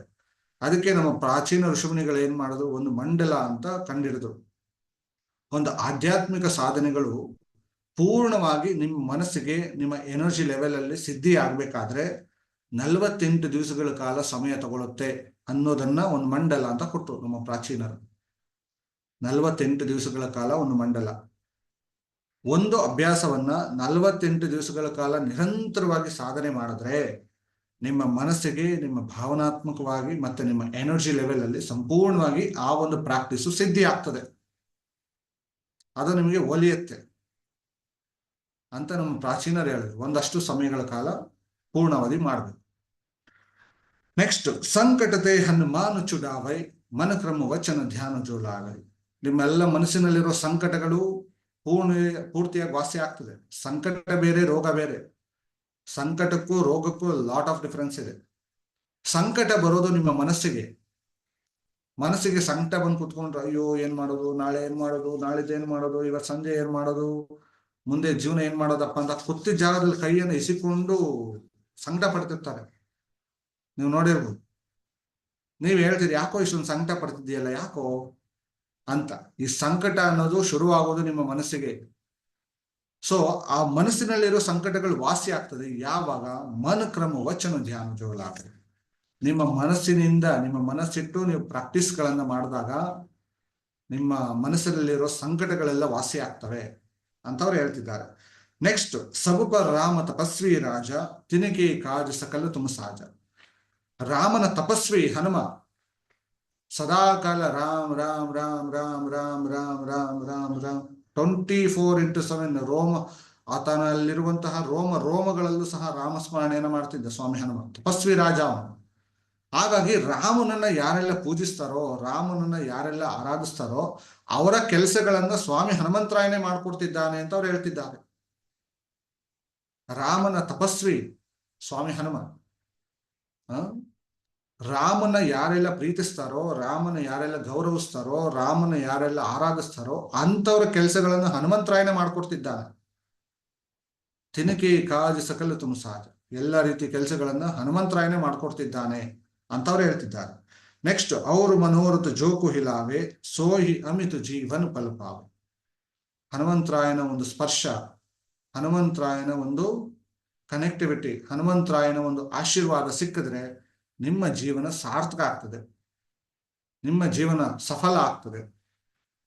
ಅದಕ್ಕೆ ನಮ್ಮ ಪ್ರಾಚೀನ ಋಷಿಮುನಿಗಳು ಏನ್ ಮಾಡಿದ್ರು, ಒಂದು ಮಂಡಲ ಅಂತ ಕಂಡಿಡಿದ್ರು. ಒಂದು ಆಧ್ಯಾತ್ಮಿಕ ಸಾಧನೆಗಳು ಪೂರ್ಣವಾಗಿ ನಿಮ್ಮ ಮನಸ್ಸಿಗೆ, ನಿಮ್ಮ ಎನರ್ಜಿ ಲೆವೆಲ್ ಅಲ್ಲಿ ಸಿದ್ಧಿ ಆಗ್ಬೇಕಾದ್ರೆ 48 ದಿವಸಗಳ ಕಾಲ ಸಮಯ ತಗೊಳುತ್ತೆ ಅನ್ನೋದನ್ನ ಒಂದು ಮಂಡಲ ಅಂತ ಕೊಟ್ಟರು ನಮ್ಮ ಪ್ರಾಚೀನರು. 48 ದಿವಸಗಳ ಕಾಲ ಒಂದು ಮಂಡಲ. ಒಂದು ಅಭ್ಯಾಸವನ್ನ 48 ದಿವಸಗಳ ಕಾಲ ನಿರಂತರವಾಗಿ ಸಾಧನೆ ಮಾಡಿದ್ರೆ ನಿಮ್ಮ ಮನಸ್ಸಿಗೆ, ನಿಮ್ಮ ಭಾವನಾತ್ಮಕವಾಗಿ ಮತ್ತೆ ನಿಮ್ಮ ಎನರ್ಜಿ ಲೆವೆಲ್ ಅಲ್ಲಿ ಸಂಪೂರ್ಣವಾಗಿ ಆ ಒಂದು ಪ್ರಾಕ್ಟೀಸು ಸಿದ್ಧಿ ಆಗ್ತದೆ. ಅದು ನಿಮಗೆ ಒಲಿಯುತ್ತೆ ಅಂತ ನಮ್ಮ ಪ್ರಾಚೀನರು ಹೇಳಿದ್ರು. ಒಂದಷ್ಟು ಸಮಯಗಳ ಕಾಲ ಪೂರ್ಣಾವಧಿ ಮಾಡಬೇಕು. ನೆಕ್ಸ್ಟ್, ಸಂಕಟತೆ ಹನುಮಾನು ಚುಡಾವೈ, ಮನಕ್ರಮ ವಚನ ಧ್ಯಾನ ಜೋಲಾಗೈ. ನಿಮ್ಮೆಲ್ಲ ಮನಸ್ಸಿನಲ್ಲಿರೋ ಸಂಕಟಗಳು ಪೂರ್ತಿಯಾಗಿ ವಾಸಿ ಆಗ್ತದೆ. ಸಂಕಟ ಬೇರೆ, ರೋಗ ಬೇರೆ. ಸಂಕಟಕ್ಕೂ ರೋಗಕ್ಕೂ ಲಾಟ್ ಆಫ್ ಡಿಫರೆನ್ಸ್ ಇದೆ. ಸಂಕಟ ಬರೋದು ನಿಮ್ಮ ಮನಸ್ಸಿಗೆ ಸಂಕಟ ಬಂದು ಕುತ್ಕೊಂಡ್ರೆ, ಅಯ್ಯೋ ಏನ್ ಮಾಡೋದು, ನಾಳೆ ಏನ್ ಮಾಡೋದು, ನಾಳಿದ್ದು ಏನ್ ಮಾಡೋದು, ಇವತ್ತು ಸಂಜೆ ಏನ್ ಮಾಡೋದು, ಮುಂದೆ ಜೀವನ ಏನ್ ಮಾಡೋದಪ್ಪ ಅಂತ ಕೂತಿದ್ದ ಜಾಗದಲ್ಲಿ ಕೈಯನ್ನು ಎಸಿಕೊಂಡು ಸಂಕಟ ಪಡ್ತಿರ್ತಾರೆ. ನೀವು ನೋಡಿರ್ಬೋದು. ನೀವು ಹೇಳ್ತೀರಿ, ಯಾಕೋ ಇಷ್ಟೊಂದು ಸಂಕಟ ಪಡ್ತಿದ್ದೀಯಲ್ಲ, ಯಾಕೋ ಅಂತ. ಈ ಸಂಕಟ ಅನ್ನೋದು ಶುರುವಾಗೋದು ನಿಮ್ಮ ಮನಸ್ಸಿಗೆ. ಸೊ ಆ ಮನಸ್ಸಿನಲ್ಲಿರೋ ಸಂಕಟಗಳು ವಾಸಿ ಆಗ್ತದೆ ಯಾವಾಗ? ಮನಕ್ರಮ ವಚನ ಧ್ಯಾನ ಜೋಲಾಗ್ತದೆ. ನಿಮ್ಮ ಮನಸ್ಸಿನಿಂದ, ನಿಮ್ಮ ಮನಸ್ಸಿಟ್ಟು ನೀವು ಪ್ರಾಕ್ಟೀಸ್ಗಳನ್ನ ಮಾಡಿದಾಗ ನಿಮ್ಮ ಮನಸ್ಸಿನಲ್ಲಿರೋ ಸಂಕಟಗಳೆಲ್ಲ ವಾಸಿ ಆಗ್ತವೆ ಅಂತವ್ರು ಹೇಳ್ತಿದ್ದಾರೆ. ನೆಕ್ಸ್ಟ್, ಸಬುಪ ರಾಮ ತಪಸ್ವಿ ರಾಜ, ತಿನಕೆ ಕಾಜ ಸಕಲ ತುಮ ಸಾಜ. ರಾಮನ ತಪಸ್ವಿ ಹನುಮ ಸದಾಕಾಲ ರಾಮ್ ರಾಮ್ ರಾಮ್ ರಾಮ್ ರಾಮ್ ರಾಮ್ ರಾಮ್ ರಾಮ್ ರಾಮ್ 24x7 ಆತನಲ್ಲಿರುವಂತಹ ರೋಮಗಳಲ್ಲೂ ಸಹ ರಾಮಸ್ಮರಣೆಯನ್ನು ಮಾಡ್ತಿದ್ದ ಸ್ವಾಮಿ ಹನುಮ. ತಪಸ್ವಿ ರಾಜ ಅವನು. ಹಾಗಾಗಿ ರಾಮನನ್ನ ಯಾರೆಲ್ಲ ಪೂಜಿಸ್ತಾರೋ, ರಾಮನನ್ನ ಯಾರೆಲ್ಲ ಆರಾಧಿಸ್ತಾರೋ ಅವರ ಕೆಲಸಗಳನ್ನ ಸ್ವಾಮಿ ಹನುಮಂತರಾಯನೇ ಮಾಡ್ಕೊಡ್ತಿದ್ದಾನೆ ಅಂತ ಅವ್ರು ಹೇಳ್ತಿದ್ದಾರೆ. ರಾಮನ ತಪಸ್ವಿ ಸ್ವಾಮಿ ಹನುಮ. ರಾಮನ ಯಾರೆಲ್ಲ ಪ್ರೀತಿಸ್ತಾರೋ, ರಾಮನ ಯಾರೆಲ್ಲ ಗೌರವಿಸ್ತಾರೋ, ರಾಮನ ಯಾರೆಲ್ಲ ಆರಾಧಿಸ್ತಾರೋ ಅಂತವ್ರ ಕೆಲಸಗಳನ್ನು ಹನುಮಂತರಾಯನೇ ಮಾಡ್ಕೊಡ್ತಿದ್ದಾನೆ. ತಿನಕೆ ಕಾಜ ಸಕಲ ತುಮ ಸಾಜ. ಎಲ್ಲ ರೀತಿ ಕೆಲಸಗಳನ್ನ ಹನುಮಂತರಾಯನೇ ಮಾಡ್ಕೊಡ್ತಿದ್ದಾನೆ ಅಂತವ್ರು ಹೇಳ್ತಿದ್ದಾರೆ. ನೆಕ್ಸ್ಟ್, ಅವರು ಮನೋರಥ ಜೋಕು ಹಿಲಾವೆ ಸೋಹಿ ಅಮಿತು ಜೀವನ್ ಪಲ್ಪಾವೆ. ಹನುಮಂತರಾಯನ ಒಂದು ಸ್ಪರ್ಶ, ಹನುಮಂತರಾಯನ ಒಂದು ಕನೆಕ್ಟಿವಿಟಿ, ಹನುಮಂತರಾಯನ ಒಂದು ಆಶೀರ್ವಾದ ಸಿಕ್ಕಿದ್ರೆ ನಿಮ್ಮ ಜೀವನ ಸಾರ್ಥಕ ಆಗ್ತದೆ, ನಿಮ್ಮ ಜೀವನ ಸಫಲ ಆಗ್ತದೆ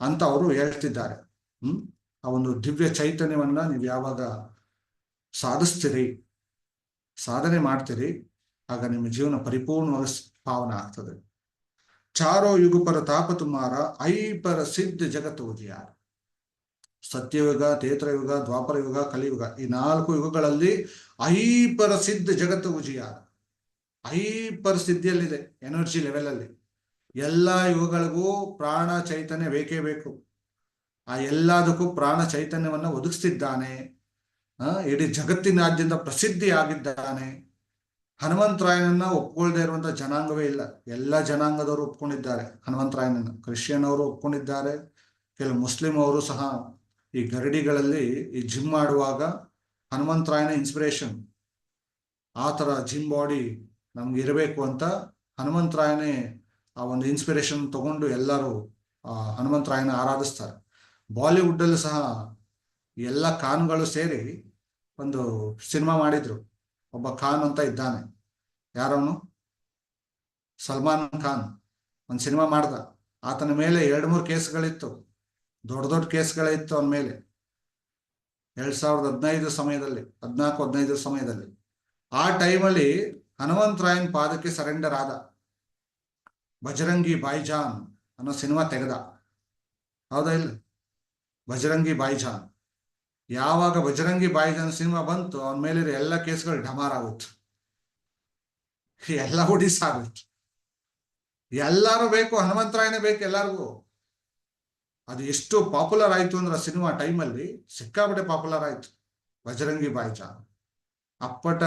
ಅಂತ ಅವರು ಹೇಳ್ತಿದ್ದಾರೆ. ಆ ಒಂದು ದಿವ್ಯ ಚೈತನ್ಯವನ್ನ ನೀವು ಯಾವಾಗ ಸಾಧಿಸ್ತೀರಿ, ಸಾಧನೆ ಮಾಡ್ತೀರಿ, ಆಗ ನಿಮ್ಮ ಜೀವನ ಪರಿಪೂರ್ಣವಾಗಿ ಪಾವನ ಆಗ್ತದೆ. ಚಾರೋ ಯುಗ ಪರ ತಾಪ ತುಮಾರ ಐ ಪರ ಸಿದ್ಧ ಜಗತ್ತು ಉಜಿಯಾರ. ಸತ್ಯಯುಗ, ತ್ರೇತಾಯುಗ, ದ್ವಾಪರ ಯುಗ, ಕಲಿಯುಗ, ಈ 4 ಯುಗಗಳಲ್ಲಿ ಐಪರ ಸಿದ್ಧ ಜಗತ್ತು ಉಜಿಯಾರ. ಐಪರ ಸಿದ್ಧಿಯಲ್ಲಿದೆ, ಎನರ್ಜಿ ಲೆವೆಲ್ ಅಲ್ಲಿ. ಎಲ್ಲ ಯುಗಗಳಿಗೂ ಪ್ರಾಣ ಚೈತನ್ಯ ಬೇಕೇ ಬೇಕು. ಆ ಎಲ್ಲದಕ್ಕೂ ಪ್ರಾಣ ಚೈತನ್ಯವನ್ನ ಒದಗಿಸ್ತಿದ್ದಾನೆ. ಇಡೀ ಜಗತ್ತಿನಾದ್ಯಂತ ಪ್ರಸಿದ್ಧಿ ಆಗಿದ್ದಾನೆ. ಹನುಮಂತರಾಯನನ್ನ ಒಪ್ಕೊಳ್ದೇ ಇರುವಂತ ಜನಾಂಗವೇ ಇಲ್ಲ. ಎಲ್ಲ ಜನಾಂಗದವರು ಒಪ್ಕೊಂಡಿದ್ದಾರೆ ಹನುಮಂತರಾಯನನ್ನ. ಕ್ರಿಶ್ಚಿಯನ್ ಅವರು ಒಪ್ಕೊಂಡಿದ್ದಾರೆ, ಕೆಲವು ಮುಸ್ಲಿಂ ಅವರು ಸಹ ಈ ಗರಡಿಗಳಲ್ಲಿ ಈ ಜಿಮ್ ಮಾಡುವಾಗ ಹನುಮಂತರಾಯನ ಇನ್ಸ್ಪಿರೇಷನ್, ಆ ತರ ಜಿಮ್ ಬಾಡಿ ನಮ್ಗೆ ಇರಬೇಕು ಅಂತ ಹನುಮಂತರಾಯನೇ ಆ ಒಂದು ಇನ್ಸ್ಪಿರೇಷನ್ ತಗೊಂಡು ಎಲ್ಲರೂ ಹನುಮಂತರಾಯನ ಆರಾಧಿಸ್ತಾರೆ. ಬಾಲಿವುಡ್ ಅಲ್ಲಿ ಸಹ ಎಲ್ಲ ಖಾನ್ಗಳು ಸೇರಿ ಒಂದು ಸಿನಿಮಾ ಮಾಡಿದ್ರು. ಒಬ್ಬ ಖಾನ್ ಅಂತ ಇದ್ದಾನೆ, ಯಾರವನು, ಸಲ್ಮಾನ್ ಖಾನ್. ಒಂದು ಸಿನಿಮಾ ಮಾಡ್ದ. ಆತನ ಮೇಲೆ 2-3 ಕೇಸ್ಗಳಿತ್ತು, ದೊಡ್ಡ ದೊಡ್ಡ ಕೇಸ್ಗಳಿತ್ತು ಅವನ ಮೇಲೆ. 2015 ಸಮಯದಲ್ಲಿ, 14-15 ಸಮಯದಲ್ಲಿ. ಆ ಟೈಮಲ್ಲಿ ಹನುಮಂತರಾಯನ್ ಪಾದಕ್ಕೆ ಸರೆಂಡರ್ ಆದ. ಬಜರಂಗಿ ಭಾಯ್ಜಾನ್ ಅನ್ನೋ ಸಿನಿಮಾ ತೆಗೆದ, ಹೌದಾ ಇಲ್ಲ? ಬಜರಂಗಿ ಭಾಯ್ಜಾನ್. ಯಾವಾಗ ಬಜರಂಗಿ ಭಾಯ್ಜಾನ್ ಸಿನಿಮಾ ಬಂತು, ಅವನ ಮೇಲಿರೋ ಎಲ್ಲ ಕೇಸ್ಗಳು ಢಮಾರ್ ಆಗುತ್ತೆ, ಎಲ್ಲ ಒಡಿಸ್ ಆಗುತ್ತೆ. ಎಲ್ಲಾರು ಬೇಕು, ಹನುಮಂತರಾಯನೇ ಬೇಕು ಎಲ್ಲಾರ್ಗು. ಅದು ಎಷ್ಟು ಪಾಪ್ಯುಲರ್ ಆಯ್ತು ಅಂದ್ರೆ ಸಿನಿಮಾ ಟೈಮಲ್ಲಿ ಸಿಕ್ಕಾಪಟ್ಟೆ ಪಾಪ್ಯುಲರ್ ಆಯ್ತು ಬಜರಂಗಿ ಭಾಯ್ಜಾನ್. ಅಪ್ಪಟ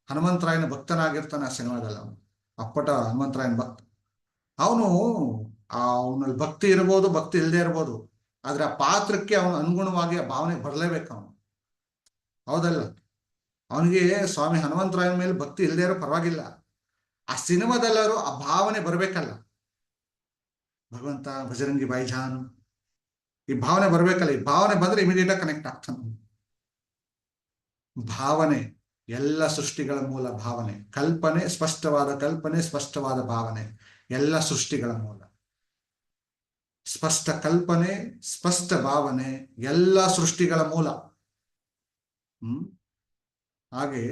ಹನುಮಂತರಾಯನ ಭಕ್ತನಾಗಿರ್ತಾನೆ ಆ ಸಿನಿಮಾದಲ್ಲಿ ಅವನು. ಅಪ್ಪಟ ಹನುಮಂತರಾಯನ ಭಕ್ತ ಅವನು. ಅವನಲ್ಲಿ ಭಕ್ತಿ ಇರ್ಬೋದು, ಭಕ್ತಿ ಇಲ್ಲದೆ ಇರ್ಬೋದು, ಆದ್ರೆ ಆ ಪಾತ್ರಕ್ಕೆ ಅವನು ಅನುಗುಣವಾಗಿ ಆ ಭಾವನೆ ಬರಲೇಬೇಕು ಅವನು, ಹೌದಲ್ಲ? ಅವನಿಗೆ ಸ್ವಾಮಿ ಹನುಮಂತರಾಯನ ಮೇಲೆ ಭಕ್ತಿ ಇಲ್ಲದೆ ಇರೋ ಪರವಾಗಿಲ್ಲ, ಆ ಸಿನಿಮಾದಲ್ಲರೂ ಆ ಭಾವನೆ ಬರ್ಬೇಕಲ್ಲ. ಭಗವಂತ, ಬಜರಂಗಿ ಭಾಯ್ಜಾನ್, ಈ ಭಾವನೆ ಬರ್ಬೇಕಲ್ಲ. ಈ ಭಾವನೆ ಬಂದ್ರೆ ಇಮಿಡಿಯೇಟ್ ಆಗಿ ಕನೆಕ್ಟ್ ಆಗ್ತಾನೆ. ಭಾವನೆ ಎಲ್ಲ ಸೃಷ್ಟಿಗಳ ಮೂಲ. ಭಾವನೆ, ಕಲ್ಪನೆ, ಸ್ಪಷ್ಟವಾದ ಕಲ್ಪನೆ, ಸ್ಪಷ್ಟವಾದ ಭಾವನೆ ಎಲ್ಲ ಸೃಷ್ಟಿಗಳ ಮೂಲ. ಸ್ಪಷ್ಟ ಕಲ್ಪನೆ, ಸ್ಪಷ್ಟ ಭಾವನೆ ಎಲ್ಲ ಸೃಷ್ಟಿಗಳ ಮೂಲ. ಹಾಗೆ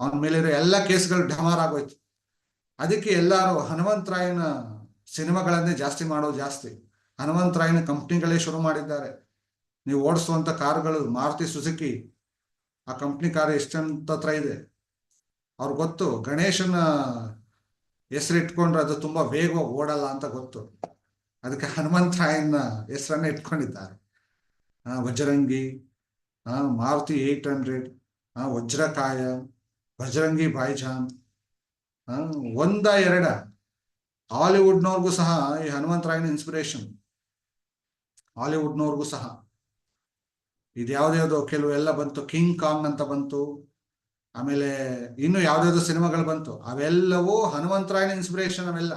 ಅವನ ಮೇಲಿರೋ ಎಲ್ಲ ಕೇಸ್ಗಳು ಢಮಾರ್ ಆಗೋಯ್ತು. ಅದಕ್ಕೆ ಎಲ್ಲಾರು ಹನುಮಂತರಾಯನ ಸಿನಿಮಾಗಳನ್ನೇ ಜಾಸ್ತಿ ಮಾಡೋದು ಜಾಸ್ತಿ. ಹನುಮಂತರಾಯನ ಕಂಪ್ನಿಗಳೇ ಶುರು ಮಾಡಿದ್ದಾರೆ. ನೀವು ಓಡಿಸುವಂತ ಕಾರುಗಳು, ಮಾರುತಿ ಸುಜುಕಿ, ಆ ಕಂಪ್ನಿ ಕಾರ್ ಎಷ್ಟಂತ ಹತ್ರ ಇದೆ ಅವ್ರಿಗೆ ಗೊತ್ತು. ಗಣೇಶನ ಹೆಸರು ಇಟ್ಕೊಂಡ್ರೆ ಅದು ತುಂಬಾ ವೇಗವಾಗಿ ಓಡಲ್ಲ ಅಂತ ಗೊತ್ತು. ಅದಕ್ಕೆ ಹನುಮಂತರಾಯನ ಹೆಸರನ್ನ ಇಟ್ಕೊಂಡಿದ್ದಾರೆ. ವಜ್ರಂಗಿ, ಮಾರುತಿ 800, ವಜ್ರಕಾಯ, ಬಜರಂಗಿ ಭಾಯ್ಜಾನ್. ಒಂದ ಎರಡ ಹಾಲಿವುಡ್ನವ್ರಿಗೂ ಸಹ ಈ ಹನುಮಂತರಾಯನ ಇನ್ಸ್ಪಿರೇಷನ್. ಹಾಲಿವುಡ್ನವ್ರಿಗೂ ಸಹ ಇದ್ಯಾವ್ದ್ಯಾವ್ದೋ ಕೆಲವೆಲ್ಲ ಬಂತು. ಕಿಂಗ್ ಕಾಂಗ್ ಅಂತ ಬಂತು, ಆಮೇಲೆ ಇನ್ನು ಯಾವ್ದಾವ್ದೋ ಸಿನಿಮಾಗಳು ಬಂತು. ಅವೆಲ್ಲವೂ ಹನುಮಂತರಾಯನ ಇನ್ಸ್ಪಿರೇಷನ್. ಅವೆಲ್ಲ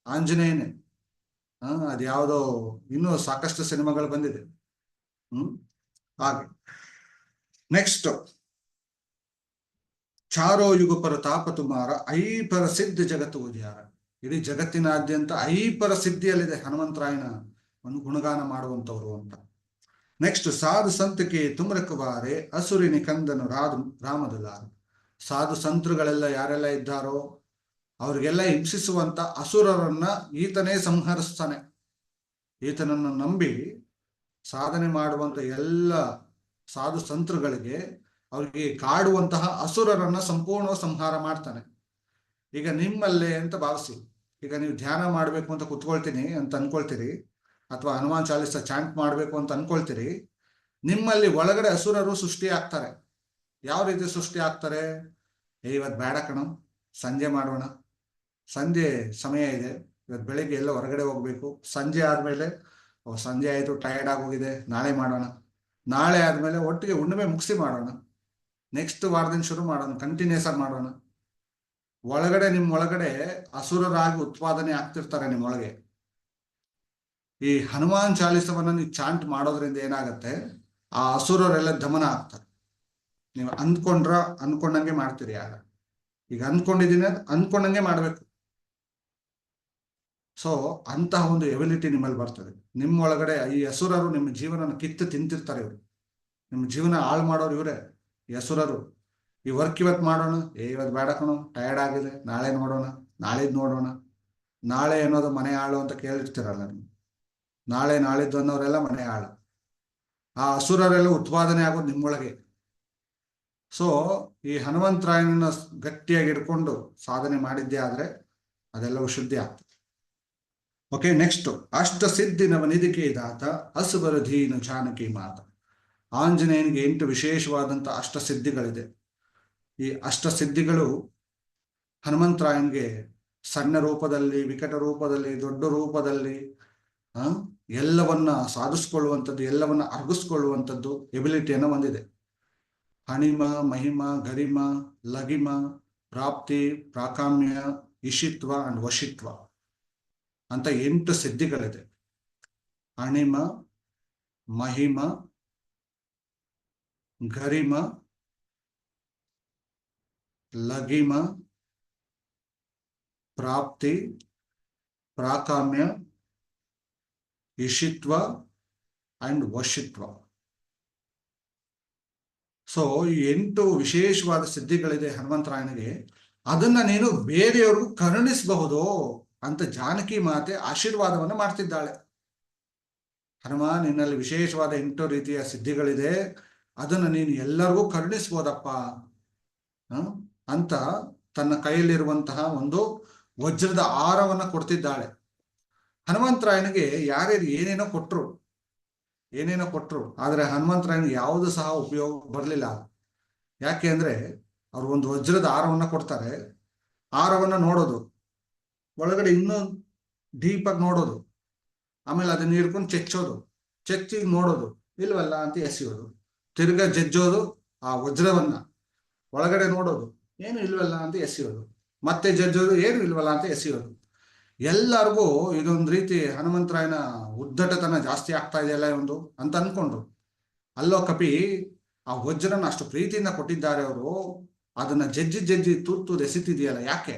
ಆಂಜನೇಯನೇ. ಅದ್ಯಾವುದೋ ಇನ್ನೂ ಸಾಕಷ್ಟು ಸಿನಿಮಾಗಳು ಬಂದಿದೆ. ಹಾಗೆ ನೆಕ್ಸ್ಟ್, ಚಾರೋ ಯುಗ ಪರ ತಾಪ ತುಮಾರ ಐಪರ ಸಿದ್ಧ ಜಗತ್ತು ಉದ್ಯಾರ. ಇಡೀ ಜಗತ್ತಿನಾದ್ಯಂತ ಐಪರ ಸಿದ್ಧಿಯಲ್ಲಿದೆ ಹನುಮಂತರಾಯನ ಒಂದು ಗುಣಗಾನ ಮಾಡುವಂತವ್ರು ಅಂತ. ನೆಕ್ಸ್ಟ್, ಸಾಧು ಸಂತಕ್ಕೆ ತುಮ್ರಕವಾರೆ ಅಸುರಿನಿ ಕಂದನು ರಾಮದುಲಾರು. ಸಾಧು ಸಂತರುಗಳೆಲ್ಲ ಯಾರೆಲ್ಲ ಇದ್ದಾರೋ ಅವ್ರಿಗೆಲ್ಲ ಹಿಂಸಿಸುವಂತ ಅಸುರರನ್ನ ಈತನೇ ಸಂಹರಿಸ್ತಾನೆ. ಈತನನ್ನು ನಂಬಿ ಸಾಧನೆ ಮಾಡುವಂತ ಎಲ್ಲ ಸಾಧು ಸಂತರುಗಳಿಗೆ, ಅವ್ರಿಗೆ ಕಾಡುವಂತಹ ಅಸುರರನ್ನ ಸಂಪೂರ್ಣ ಸಂಹಾರ ಮಾಡ್ತಾನೆ. ಈಗ ನಿಮ್ಮಲ್ಲೇ ಅಂತ ಭಾವಿಸಿ, ಈಗ ನೀವು ಧ್ಯಾನ ಮಾಡ್ಬೇಕು ಅಂತ ಕುತ್ಕೊಳ್ತೀನಿ ಅಂತ ಅನ್ಕೊಳ್ತೀರಿ, ಅಥವಾ ಹನುಮಾನ್ ಚಾಲಿಸ ಚಾಂಟ್ ಮಾಡ್ಬೇಕು ಅಂತ ಅನ್ಕೊಳ್ತೀರಿ. ನಿಮ್ಮಲ್ಲಿ ಒಳಗಡೆ ಅಸುರರು ಸೃಷ್ಟಿ ಆಗ್ತಾರೆ. ಯಾವ ರೀತಿ ಸೃಷ್ಟಿ ಆಗ್ತಾರೆ? ಇವತ್ತು ಬೇಡ ಕಣ, ಸಂಜೆ ಮಾಡೋಣ, ಸಂಜೆ ಸಮಯ ಇದೆ, ಇವತ್ತು ಬೆಳಿಗ್ಗೆ ಎಲ್ಲ ಹೊರಗಡೆ ಹೋಗ್ಬೇಕು, ಸಂಜೆ ಆದ್ಮೇಲೆ ಸಂಜೆ ಆಯ್ತು, ಟಯರ್ಡ್ ಆಗೋಗಿದೆ, ನಾಳೆ ಮಾಡೋಣ, ನಾಳೆ ಆದ್ಮೇಲೆ ಒಟ್ಟಿಗೆ ಹುಣ್ಣಿಮೆ ಮುಗಿಸಿ ಮಾಡೋಣ, ನೆಕ್ಸ್ಟ್ ವಾರದಿಂದ ಶುರು ಮಾಡೋಣ, ಕಂಟಿನ್ಯೂಸ್ ಆಗಿ ಮಾಡೋಣ. ಒಳಗಡೆ ನಿಮ್ಮೊಳಗಡೆ ಅಸುರರಾಗಿ ಉತ್ಪಾದನೆ ಆಗ್ತಿರ್ತಾರೆ ನಿಮ್ಮೊಳಗೆ. ಈ ಹನುಮಾನ್ ಚಾಲಿಸವನ್ನ ನೀವು ಚಾಂಟ್ ಮಾಡೋದ್ರಿಂದ ಏನಾಗತ್ತೆ, ಆ ಅಸುರರೆಲ್ಲ ದಮನ ಆಗ್ತಾರೆ. ನೀವು ಅನ್ಕೊಂಡಂಗೆ ಮಾಡ್ತೀರಿ. ಆಗ ಈಗ ಅನ್ಕೊಂಡಿದ್ದೀನಿ ಅನ್ಕೊಂಡಂಗೆ ಮಾಡ್ಬೇಕು. ಸೊ ಅಂತಹ ಒಂದು ಎಬಿಲಿಟಿ ನಿಮ್ಮಲ್ಲಿ ಬರ್ತದೆ. ನಿಮ್ಮೊಳಗಡೆ ಈ ಅಸುರರು ನಿಮ್ಮ ಜೀವನ ಕಿತ್ತು ತಿಂತಿರ್ತಾರೆ. ಇವರು ನಿಮ್ಮ ಜೀವನ ಹಾಳು ಮಾಡೋರು ಇವರೇ, ಈ ಅಸುರರು. ಈ ವರ್ಕ್ ಇವತ್ತು ಮಾಡೋಣ, ಇವತ್ತು ಬೇಡ ಕಣೋ, ಟಯರ್ಡ್ ಆಗಿದೆ, ನಾಳೆ ನೋಡೋಣ, ನಾಳಿದ್ದು ನೋಡೋಣ. ನಾಳೆ ಅನ್ನೋದು ಮನೆ ಹಾಳು ಅಂತ ಕೇಳಿರ್ತೀರಲ್ಲ ನೀವು. ನಾಳೆ ನಾಳಿದ್ದು ಅನ್ನೋರೆಲ್ಲ ಮನೆ ಹಾಳು. ಆ ಅಸುರರೆಲ್ಲ ಉತ್ಪಾದನೆ ಆಗೋದು ನಿಮ್ಮೊಳಗೆ. ಸೊ ಈ ಹನುಮಂತರಾಯನನ್ನ ಗಟ್ಟಿಯಾಗಿ ಹಿಡ್ಕೊಂಡು ಸಾಧನೆ ಮಾಡಿದ್ದೇ ಆದ್ರೆ ಅದೆಲ್ಲವೂ ಶುದ್ಧಿ ಆಗ್ತದೆ. ಓಕೆ, ನೆಕ್ಸ್ಟ್ ಅಷ್ಟ ಸಿದ್ಧಿ ನವ ನಿಧಿಕೆ ದಾತ ಅಸುಬರಧೀನು ಜಾನಕಿ ಮಾತ. ಆಂಜನೇಯನಿಗೆ 8 ವಿಶೇಷವಾದಂಥ ಅಷ್ಟಸಿದ್ಧಿಗಳಿದೆ. ಈ ಅಷ್ಟಸಿದ್ಧಿಗಳು ಹನುಮಂತರಾಯನ್ಗೆ ಸಣ್ಣ ರೂಪದಲ್ಲಿ, ವಿಕಟ ರೂಪದಲ್ಲಿ, ದೊಡ್ಡ ರೂಪದಲ್ಲಿ ಎಲ್ಲವನ್ನ ಸಾಧಿಸ್ಕೊಳ್ಳುವಂಥದ್ದು, ಎಲ್ಲವನ್ನ ಅರ್ಗಿಸ್ಕೊಳ್ಳುವಂಥದ್ದು ಎಬಿಲಿಟಿಯನ್ನು ಹೊಂದಿದೆ. ಹಣಿಮ, ಮಹಿಮ, ಗರಿಮ, ಲಗಿಮ, ಪ್ರಾಪ್ತಿ, ಪ್ರಾಕಾಮ್ಯ, ಇಷಿತ್ವ ಅಂಡ್ ವಶಿತ್ವ ಅಂತ 8 ಸಿದ್ಧಿಗಳಿದೆ. ಅಣಿಮ, ಮಹಿಮ, ಗರಿಮ, ಲಗಿಮ, ಪ್ರಾಪ್ತಿ, ಪ್ರಾಕಾಮ್ಯ, ಇಷಿತ್ವ ಅಂಡ್ ವಶಿತ್ವ. ಸೊ ಈ 8 ವಿಶೇಷವಾದ ಸಿದ್ಧಿಗಳಿದೆ ಹನುಮಂತರಾಯನಿಗೆ. ಅದನ್ನ ನೀನು ಬೇರೆಯವ್ರಿಗೂ ಕರುಣಿಸಬಹುದು ಅಂತ ಜಾನಕಿ ಮಾತೆ ಆಶೀರ್ವಾದವನ್ನು ಮಾಡ್ತಿದ್ದಾಳೆ. ಹನುಮ, ನಿನ್ನಲ್ಲಿ ವಿಶೇಷವಾದ 8 ರೀತಿಯ ಸಿದ್ಧಿಗಳಿದೆ, ಅದನ್ನು ನೀನು ಎಲ್ಲರಿಗೂ ಕರುಣಿಸ್ಬೋದಪ್ಪ ಅಂತ ತನ್ನ ಕೈಯಲ್ಲಿರುವಂತಹ ಒಂದು ವಜ್ರದ ಆರವನ್ನ ಕೊಡ್ತಿದ್ದಾಳೆ. ಹನುಮಂತರಾಯನಿಗೆ ಯಾರ್ಯಾರು ಏನೇನೋ ಕೊಟ್ರು, ಆದ್ರೆ ಹನುಮಂತರಾಯನಿಗೆ ಯಾವುದು ಸಹ ಉಪಯೋಗ ಬರಲಿಲ್ಲ. ಯಾಕೆ ಅಂದ್ರೆ ಅವ್ರು ಒಂದು ವಜ್ರದ ಆರವನ್ನ ಕೊಡ್ತಾರೆ, ಆರವನ್ನ ನೋಡೋದು, ಒಳಗಡೆ ಇನ್ನೂ ಡೀಪಾಗಿ ನೋಡೋದು, ಆಮೇಲೆ ಅದನ್ನ ಹಿಡ್ಕೊಂಡು ಚೆಚ್ಚಿ ನೋಡೋದು, ಇಲ್ವಲ್ಲ ಅಂತ ಎಸೆಯೋದು, ತಿರ್ಗಾ ಜಜ್ಜೋದು, ಆ ವಜ್ರವನ್ನ ಒಳಗಡೆ ನೋಡೋದು, ಏನು ಇಲ್ವಲ್ಲ ಅಂತ ಎಸೆಯೋದು, ಮತ್ತೆ ಜಜ್ಜೋದು, ಏನು ಇಲ್ವಲ್ಲ ಅಂತ ಎಸೆಯೋದು. ಎಲ್ಲರಿಗೂ ಇದೊಂದು ರೀತಿ ಹನುಮಂತರಾಯನ ಉದ್ದಟತನ ಜಾಸ್ತಿ ಆಗ್ತಾ ಇದೆಯಲ್ಲ ಒಂದು ಅಂತ ಅನ್ಕೊಂಡ್ರು. ಅಲ್ಲೋ ಕಪಿ, ಆ ವಜ್ರನ ಅಷ್ಟು ಪ್ರೀತಿಯಿಂದ ಕೊಟ್ಟಿದ್ದಾರೆ ಅವರು, ಅದನ್ನ ಜಜ್ಜಿ ತುರ್ತು ಎಸಿತಿದೆಯಲ್ಲ ಯಾಕೆ?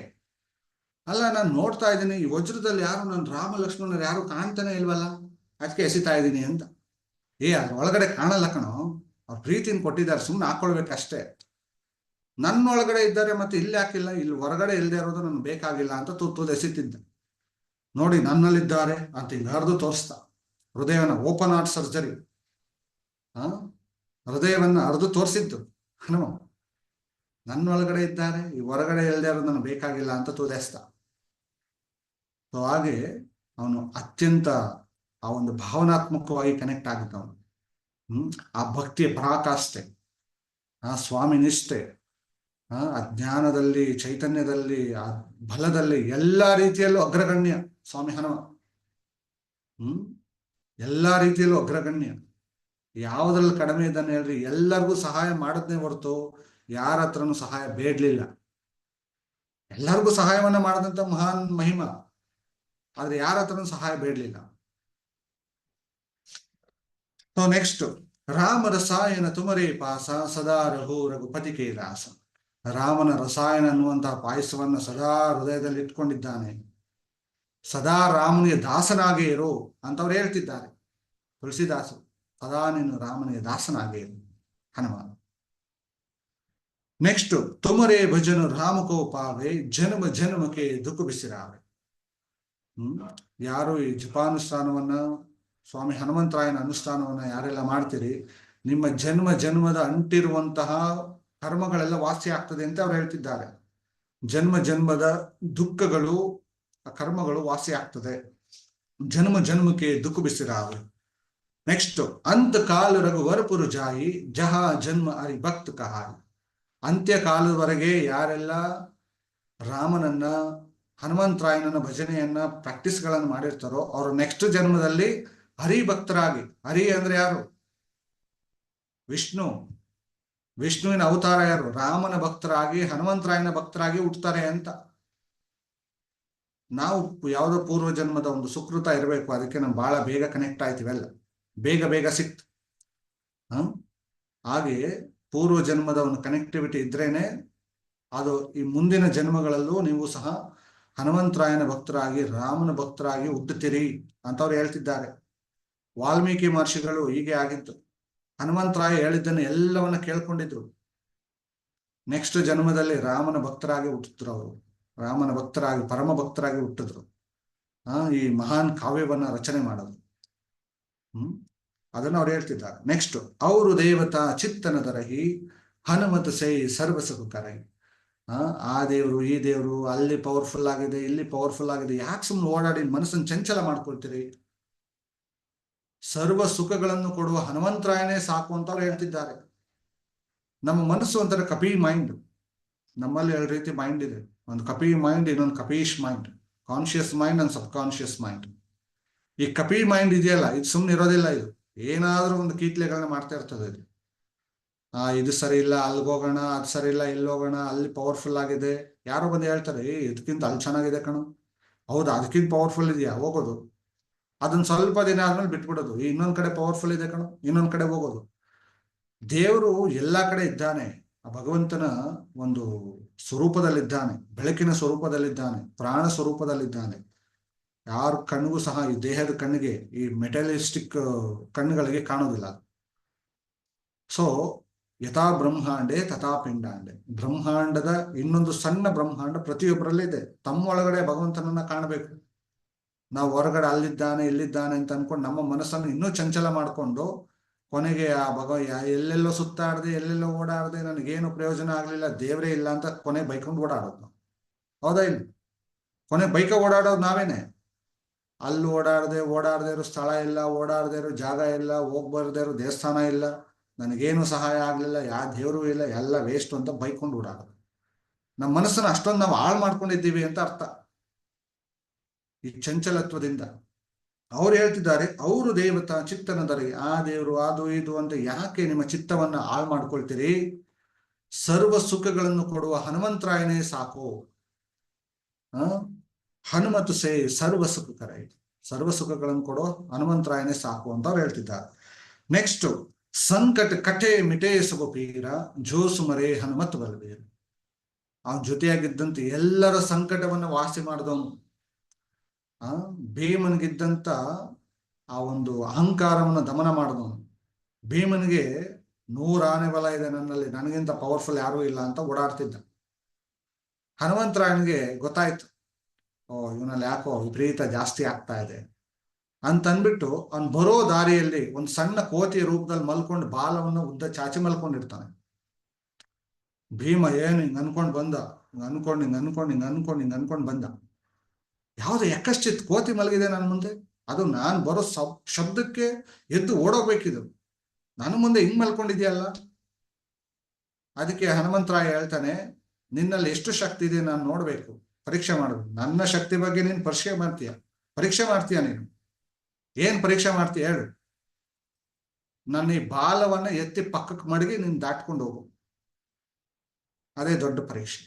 ಅಲ್ಲ, ನಾನು ನೋಡ್ತಾ ಇದ್ದೀನಿ ಈ ವಜ್ರದಲ್ಲಿ ಯಾರು ನನ್ನ ರಾಮ ಲಕ್ಷ್ಮಣರು ಯಾರು ಕಾಣ್ತಾನೆ ಇಲ್ವಲ್ಲ, ಅದಕ್ಕೆ ಎಸಿತಾ ಇದ್ದೀನಿ ಅಂತ. ಅದ್ರ ಒಳಗಡೆ ಕಾಣಲ್ಲ ಕಣೋ, ಅವ್ರ ಪ್ರೀತಿನ ಕೊಟ್ಟಿದ್ದಾರೆ, ಸುಮ್ಮನೆ ಹಾಕೊಳ್ಬೇಕಷ್ಟೇ. ನನ್ನ ಒಳಗಡೆ ಇದ್ದಾರೆ ಮತ್ತೆ ಇಲ್ಲಿ ಹಾಕಿಲ್ಲ, ಇಲ್ಲಿ ಹೊರಗಡೆ ಇಲ್ಲದೆ ಇರೋದು ನನ್ಗೆ ಬೇಕಾಗಿಲ್ಲ ಅಂತ ತುರ್ತು ಎಸಿತಿದ್ದ. ನೋಡಿ ನನ್ನಲ್ಲಿದ್ದಾರೆ ಅಂತ ಹಿಂಗೆ ಹರಿದು ತೋರಿಸ್ತಾ, ಹೃದಯವನ್ನ ಓಪನ್ ಹಾರ್ಟ್ ಸರ್ಜರಿ, ಹೃದಯವನ್ನ ಹರಿದು ತೋರಿಸಿದ್ದು ಹನುಮ. ನನ್ನ ಒಳಗಡೆ ಇದ್ದಾರೆ, ಈ ಹೊರಗಡೆ ಇಲ್ಲದೆ ಇರೋದು ನನಗೆ ಬೇಕಾಗಿಲ್ಲ ಅಂತ ತೋರಿಸ್ತಾ. ಸೊ ಹಾಗೆ ಅವನು ಅತ್ಯಂತ ಆ ಒಂದು ಭಾವನಾತ್ಮಕವಾಗಿ ಕನೆಕ್ಟ್ ಆಗಿದ್ದ ಅವನು. ಆ ಭಕ್ತಿಯ ಪರಾಕಾಷ್ಠೆ, ಆ ಸ್ವಾಮಿ ನಿಷ್ಠೆ, ಆ ಜ್ಞಾನದಲ್ಲಿ, ಚೈತನ್ಯದಲ್ಲಿ, ಆ ಬಲದಲ್ಲಿ, ಎಲ್ಲಾ ರೀತಿಯಲ್ಲೂ ಅಗ್ರಗಣ್ಯ ಸ್ವಾಮಿ ಹನುಮ. ಎಲ್ಲಾ ರೀತಿಯಲ್ಲೂ ಅಗ್ರಗಣ್ಯ. ಯಾವುದ್ರಲ್ಲಿ ಕಡಿಮೆ ಇದ್ದಾನೆ ಹೇಳ್ರಿ, ಎಲ್ಲರಿಗೂ ಸಹಾಯ ಮಾಡದ್ನೇ ಹೊರತು ಯಾರ ಹತ್ರನೂ ಸಹಾಯ ಬೇಡ್ಲಿಲ್ಲ. ಎಲ್ಲರಿಗೂ ಸಹಾಯವನ್ನ ಮಾಡದಂತ ಮಹಾನ್ ಮಹಿಮ, ಆದ್ರೆ ಯಾರ ಹತ್ರನೂ ಸಹಾಯ ಬೇಡ್ಲಿಲ್ಲ. ಸೊ ನೆಕ್ಸ್ಟ್, ರಾಮ ರಸಾಯನ ತುಮರೇ ಪಾಸ ಸದಾ ರಘು ರಘುಪತಿ ಕೈಲಾಸ. ರಾಮನ ರಸಾಯನ ಅನ್ನುವಂತಹ ಪಾಯಸವನ್ನ ಸದಾ ಹೃದಯದಲ್ಲಿ ಇಟ್ಕೊಂಡಿದ್ದಾನೆ. ಸದಾ ರಾಮನಿಗೆ ದಾಸನಾಗೇ ಇರು ಅಂತವ್ರು ಹೇಳ್ತಿದ್ದಾರೆ ತುಳಸಿದಾಸರು. ಸದಾ ನೀನು ರಾಮನಿಗೆ ದಾಸನಾಗೇ ಇರು ಹನುಮ. ನೆಕ್ಸ್ಟ್, ತುಮರೇ ಭಜನು ರಾಮಕೋ ಪಾವೆ ಜನ್ಮ ಜನ್ಮಕ್ಕೆ ದುಃಖ ಬಿಸಿರಾವೆ. ಯಾರು ಈ ಜಪಾನುಷ್ಠಾನವನ್ನ, ಸ್ವಾಮಿ ಹನುಮಂತರಾಯನ ಅನುಷ್ಠಾನವನ್ನ ಯಾರೆಲ್ಲ ಮಾಡ್ತೀರಿ, ನಿಮ್ಮ ಜನ್ಮ ಜನ್ಮದ ಅಂಟಿರುವಂತಹ ಕರ್ಮಗಳೆಲ್ಲ ವಾಸಿ ಆಗ್ತದೆ ಅಂತ ಅವ್ರು ಹೇಳ್ತಿದ್ದಾರೆ. ಜನ್ಮ ಜನ್ಮದ ದುಃಖಗಳು, ಕರ್ಮಗಳು ವಾಸಿ ಆಗ್ತದೆ. ಜನ್ಮ ಜನ್ಮಕ್ಕೆ ದುಃಖ ಬಿಸಿರಾವೆ. ನೆಕ್ಸ್ಟ್, ಅಂತ ಕಾಲ ರಘುವರಪುರ ಜಾಯಿ ಜಹ ಜನ್ಮ ಅರಿ ಭಕ್ತ ಕಹಾಯಿ. ಅಂತ್ಯಕಾಲದವರೆಗೆ ಯಾರೆಲ್ಲ ರಾಮನನ್ನ, ಹನುಮಂತರಾಯನನ್ನ ಭಜನೆಯನ್ನ, ಪ್ರಾಕ್ಟೀಸ್ಗಳನ್ನು ಮಾಡಿರ್ತಾರೋ ಅವರು ನೆಕ್ಸ್ಟ್ ಜನ್ಮದಲ್ಲಿ ಹರಿ ಭಕ್ತರಾಗಿ, ಹರಿ ಅಂದ್ರೆ ಯಾರು? ವಿಷ್ಣು. ವಿಷ್ಣುವಿನ ಅವತಾರ ಯಾರು? ರಾಮನ ಭಕ್ತರಾಗಿ ಹನುಮಂತರಾಯನ ಭಕ್ತರಾಗಿ ಹುಟ್ಟುತ್ತಾರೆ ಅಂತ. ನಾವು ಯಾವುದೋ ಪೂರ್ವ ಜನ್ಮದ ಒಂದು ಸುಕೃತ ಇರಬೇಕು, ಅದಕ್ಕೆ ನಾವು ಬಹಳ ಬೇಗ ಕನೆಕ್ಟ್ ಆಯ್ತೀವಲ್ಲ, ಬೇಗ ಬೇಗ ಸಿಕ್ತು. ಹಾಗೆಯೇ ಪೂರ್ವ ಜನ್ಮದ ಒಂದು ಕನೆಕ್ಟಿವಿಟಿ ಇದ್ರೇನೆ ಅದು ಈ ಮುಂದಿನ ಜನ್ಮಗಳಲ್ಲೂ ನೀವು ಸಹ ಹನುಮಂತರಾಯನ ಭಕ್ತರಾಗಿ ರಾಮನ ಭಕ್ತರಾಗಿ ಹುಟ್ಟುತ್ತೀರಿ ಅಂತವ್ರು ಹೇಳ್ತಿದ್ದಾರೆ. ವಾಲ್ಮೀಕಿ ಮಹರ್ಷಿಗಳು ಹೀಗೆ ಆಗಿತ್ತು. ಹನುಮಂತರಾಯ ಹೇಳಿದ್ದನ್ನು ಎಲ್ಲವನ್ನ ಕೇಳ್ಕೊಂಡಿದ್ರು. ನೆಕ್ಸ್ಟ್ ಜನ್ಮದಲ್ಲಿ ರಾಮನ ಭಕ್ತರಾಗಿ ಹುಟ್ಟಿದ್ರು. ಅವರು ರಾಮನ ಭಕ್ತರಾಗಿ ಪರಮ ಭಕ್ತರಾಗಿ ಹುಟ್ಟಿದ್ರು. ಈ ಮಹಾನ್ ಕಾವ್ಯವನ್ನ ರಚನೆ ಮಾಡೋದು. ಅದನ್ನು ಅವ್ರು ಹೇಳ್ತಿದ್ದಾರೆ. ನೆಕ್ಸ್ಟ್, ಅವರು ದೇವತಾ ಚಿತ್ತನ ದರಹಿ ಹನುಮತ ಸೈ ಸರ್ವಸಕು ಕರೈ. ಆ ದೇವರು ಈ ದೇವರು ಅಲ್ಲಿ ಪವರ್ಫುಲ್ ಆಗಿದೆ, ಇಲ್ಲಿ ಪವರ್ಫುಲ್ ಆಗಿದೆ, ಯಾಕೆ ಸುಮ್ಮನೆ ಓಡಾಡಿ ಮನಸ್ಸನ್ನು ಚಂಚಲ ಮಾಡ್ಕೊಳ್ತೀರಿ? ಸರ್ವ ಸುಖಗಳನ್ನು ಕೊಡುವ ಹನುಮಂತರಾಯನೇ ಸಾಕು ಅಂತ ಅವ್ರು ಹೇಳ್ತಿದ್ದಾರೆ. ನಮ್ಮ ಮನಸ್ಸು ಒಂಥರ ಕಪಿ ಮೈಂಡ್. ನಮ್ಮಲ್ಲಿ 2 ರೀತಿ ಮೈಂಡ್ ಇದೆ. ಒಂದು ಕಪಿ ಮೈಂಡ್, ಇನ್ನೊಂದು Kapish mind. Conscious mind and subconscious mind. ಈ ಕಪಿ ಮೈಂಡ್ ಇದೆಯಲ್ಲ, ಇದು ಸುಮ್ಮನೆ ಇರೋದಿಲ್ಲ. ಇದು ಏನಾದ್ರೂ ಒಂದು ಕೀಟ್ಲೆಗಳನ್ನ ಮಾಡ್ತಾ ಇರ್ತದೆ. ಇದು ಸರಿ ಇಲ್ಲ, ಅಲ್ಗೋಗೋಣ, ಅದು ಸರಿ ಇಲ್ಲ, ಇಲ್ಲಿ ಹೋಗೋಣ, ಅಲ್ಲಿ ಪವರ್ಫುಲ್ ಆಗಿದೆ. ಯಾರೋ ಬಂದು ಹೇಳ್ತಾರೆ, ಇದಕ್ಕಿಂತ ಅಲ್ಲಿ ಚೆನ್ನಾಗಿದೆ ಕಣು. ಹೌದಾ, ಅದಕ್ಕಿಂತ ಪವರ್ಫುಲ್ ಇದೆಯಾ, ಹೋಗೋದು. ಅದನ್ನ ಸ್ವಲ್ಪ ದಿನ ಆದ್ಮೇಲೆ ಬಿಟ್ಬಿಡೋದು. ಇನ್ನೊಂದ್ ಕಡೆ ಪವರ್ಫುಲ್ ಇದೆ ಕಣು, ಇನ್ನೊಂದ್ ಕಡೆ ಹೋಗೋದು. ದೇವರು ಎಲ್ಲಾ ಕಡೆ ಇದ್ದಾನೆ. ಆ ಭಗವಂತನ ಒಂದು ಸ್ವರೂಪದಲ್ಲಿದ್ದಾನೆ, ಬೆಳಕಿನ ಸ್ವರೂಪದಲ್ಲಿದ್ದಾನೆ, ಪ್ರಾಣ ಸ್ವರೂಪದಲ್ಲಿದ್ದಾನೆ. ಯಾರ ಕಣ್ಣಿಗೂ ಸಹ ಈ ದೇಹದ ಕಣ್ಣಿಗೆ, ಈ ಮೆಟಲಿಸ್ಟಿಕ್ ಕಣ್ಣುಗಳಿಗೆ ಕಾಣೋದಿಲ್ಲ. ಸೊ ಯಥಾ ಬ್ರಹ್ಮಾಂಡೆ ತಥಾ ಪಿಂಡಾಂಡೆ. ಬ್ರಹ್ಮಾಂಡದ ಇನ್ನೊಂದು ಸಣ್ಣ ಬ್ರಹ್ಮಾಂಡ ಪ್ರತಿಯೊಬ್ಬರಲ್ಲೇ ಇದೆ. ತಮ್ಮ ಒಳಗಡೆ ಭಗವಂತನನ್ನ ಕಾಣಬೇಕು. ನಾವು ಹೊರಗಡೆ ಅಲ್ಲಿದ್ದಾನೆ ಇಲ್ಲಿದ್ದಾನೆ ಅಂತ ಅನ್ಕೊಂಡು ನಮ್ಮ ಮನಸ್ಸನ್ನು ಇನ್ನೂ ಚಂಚಲ ಮಾಡಿಕೊಂಡು ಕೊನೆಗೆ ಆ ಎಲ್ಲೆಲ್ಲೋ ಸುತ್ತಾಡದೆ, ಎಲ್ಲೆಲ್ಲೋ ಓಡಾಡದೆ, ನನಗೇನು ಪ್ರಯೋಜನ ಆಗ್ಲಿಲ್ಲ, ದೇವರೇ ಇಲ್ಲ ಅಂತ ಕೊನೆ ಬೈಕೊಂಡು ಓಡಾಡೋದು ನಾವು. ಹೌದಾ ಇಲ್ಲ? ಕೊನೆ ಬೈಕ ಓಡಾಡೋದು ನಾವೇನೆ. ಅಲ್ಲಿ ಓಡಾಡದೆ ಇರೋ ಸ್ಥಳ ಇಲ್ಲ, ಓಡಾಡದೆ ಇರೋ ಜಾಗ ಇಲ್ಲ, ಹೋಗ್ಬಾರ್ದೇ ಇರೋ ದೇವಸ್ಥಾನ ಇಲ್ಲ, ನನಗೇನು ಸಹಾಯ ಆಗ್ಲಿಲ್ಲ, ಯಾವ ದೇವರು ಇಲ್ಲ, ಎಲ್ಲ ವೇಸ್ಟ್ ಅಂತ ಬೈಕೊಂಡು ಓಡಾಡೋದು. ನಮ್ಮ ಮನಸ್ಸನ್ನು ಅಷ್ಟೊಂದು ನಾವು ಹಾಳು ಮಾಡ್ಕೊಂಡಿದ್ದೀವಿ ಅಂತ ಅರ್ಥ ಈ ಚಂಚಲತ್ವದಿಂದ. ಅವ್ರು ಹೇಳ್ತಿದ್ದಾರೆ, ಅವರು ದೇವತಾ ಚಿತ್ತನದರಿಗೆ. ಆ ದೇವರು ಅದು ಇದು ಅಂತ ಯಾಕೆ ನಿಮ್ಮ ಚಿತ್ತವನ್ನ ಹಾಳು ಮಾಡ್ಕೊಳ್ತೀರಿ? ಸರ್ವ ಸುಖಗಳನ್ನು ಕೊಡುವ ಹನುಮಂತರಾಯನೇ ಸಾಕು. ಹನುಮತು ಸೇ ಸರ್ವ ಸುಖಕರ. ಸರ್ವ ಸುಖಗಳನ್ನು ಕೊಡೋ ಹನುಮಂತರಾಯನೇ ಸಾಕು ಅಂತ ಅವ್ರು ಹೇಳ್ತಿದ್ದಾರೆ. ನೆಕ್ಸ್ಟ್, ಸಂಕಟ ಕಟೆ ಮಿಟೇ ಸಬಪೀರ ಜೋಸು ಮರೇ ಹನುಮತ್ ಬಲವೀರ. ಅವನ ಜೊತೆಯಾಗಿದ್ದಂತೆ ಎಲ್ಲರ ಸಂಕಟವನ್ನ ವಾಸಿ ಮಾಡಿದವನು. ಭೀಮನಿಗಿದ್ದಂತ ಆ ಒಂದು ಅಹಂಕಾರವನ್ನು ದಮನ ಮಾಡಿದವನು. ಭೀಮನಿಗೆ 100 ಆನೆ ಬಲ ಇದೆ ನನ್ನಲ್ಲಿ, ನನಗಿಂತ ಪವರ್ಫುಲ್ ಯಾರೂ ಇಲ್ಲ ಅಂತ ಓಡಾಡ್ತಿದ್ದ. ಹನುಮಂತರಾಯನಿಗೆ ಗೊತ್ತಾಯ್ತು, ಇವನಲ್ಲಿ ಯಾಕೋ ವಿಪರೀತ ಜಾಸ್ತಿ ಆಗ್ತಾ ಇದೆ ಅಂತ ಅಂದ್ಬಿಟ್ಟು ಅವ್ನು ಬರೋ ದಾರಿಯಲ್ಲಿ ಒಂದು ಸಣ್ಣ ಕೋತಿಯ ರೂಪದಲ್ಲಿ ಮಲ್ಕೊಂಡು ಬಾಲವನ್ನು ಉದ್ದ ಚಾಚಿ ಮಲ್ಕೊಂಡಿರ್ತಾನೆ. ಭೀಮ ಏನು ಹಿಂಗ್ ಅನ್ಕೊಂಡ್ ಬಂದ, ಅನ್ಕೊಂಡ್ ಬಂದ. ಯಾವ್ದು ಎಕ್ಕಶ್ಚಿತ್ ಕೋತಿ ಮಲಗಿದೆ ನನ್ನ ಮುಂದೆ, ಅದು ನಾನ್ ಬರೋ ಶಬ್ದಕ್ಕೆ ಎದ್ದು ಓಡೋಗ್ಬೇಕಿದ್ರು, ನನ್ನ ಮುಂದೆ ಹಿಂಗ್ ಮಲ್ಕೊಂಡಿದ್ಯಲ್ಲ. ಅದಕ್ಕೆ ಹನುಮಂತರಾಯ ಹೇಳ್ತಾನೆ, ನಿನ್ನಲ್ಲಿ ಎಷ್ಟು ಶಕ್ತಿ ಇದೆ ನಾನು ನೋಡ್ಬೇಕು, ಪರೀಕ್ಷೆ ಮಾಡಬೇಕು. ನನ್ನ ಶಕ್ತಿ ಬಗ್ಗೆ ನೀನು ಪರೀಕ್ಷೆ ಮಾಡ್ತೀಯ ನೀನು ಏನ್ ಪರೀಕ್ಷೆ ಮಾಡ್ತೀಯ ಹೇಳು? ನನ್ನ ಈ ಬಾಲವನ್ನ ಎತ್ತಿ ಪಕ್ಕಕ್ಕೆ ಮಡಗಿ ನೀನ್ ದಾಟ್ಕೊಂಡು ಹೋಗು, ಅದೇ ದೊಡ್ಡ ಪರೀಕ್ಷೆ.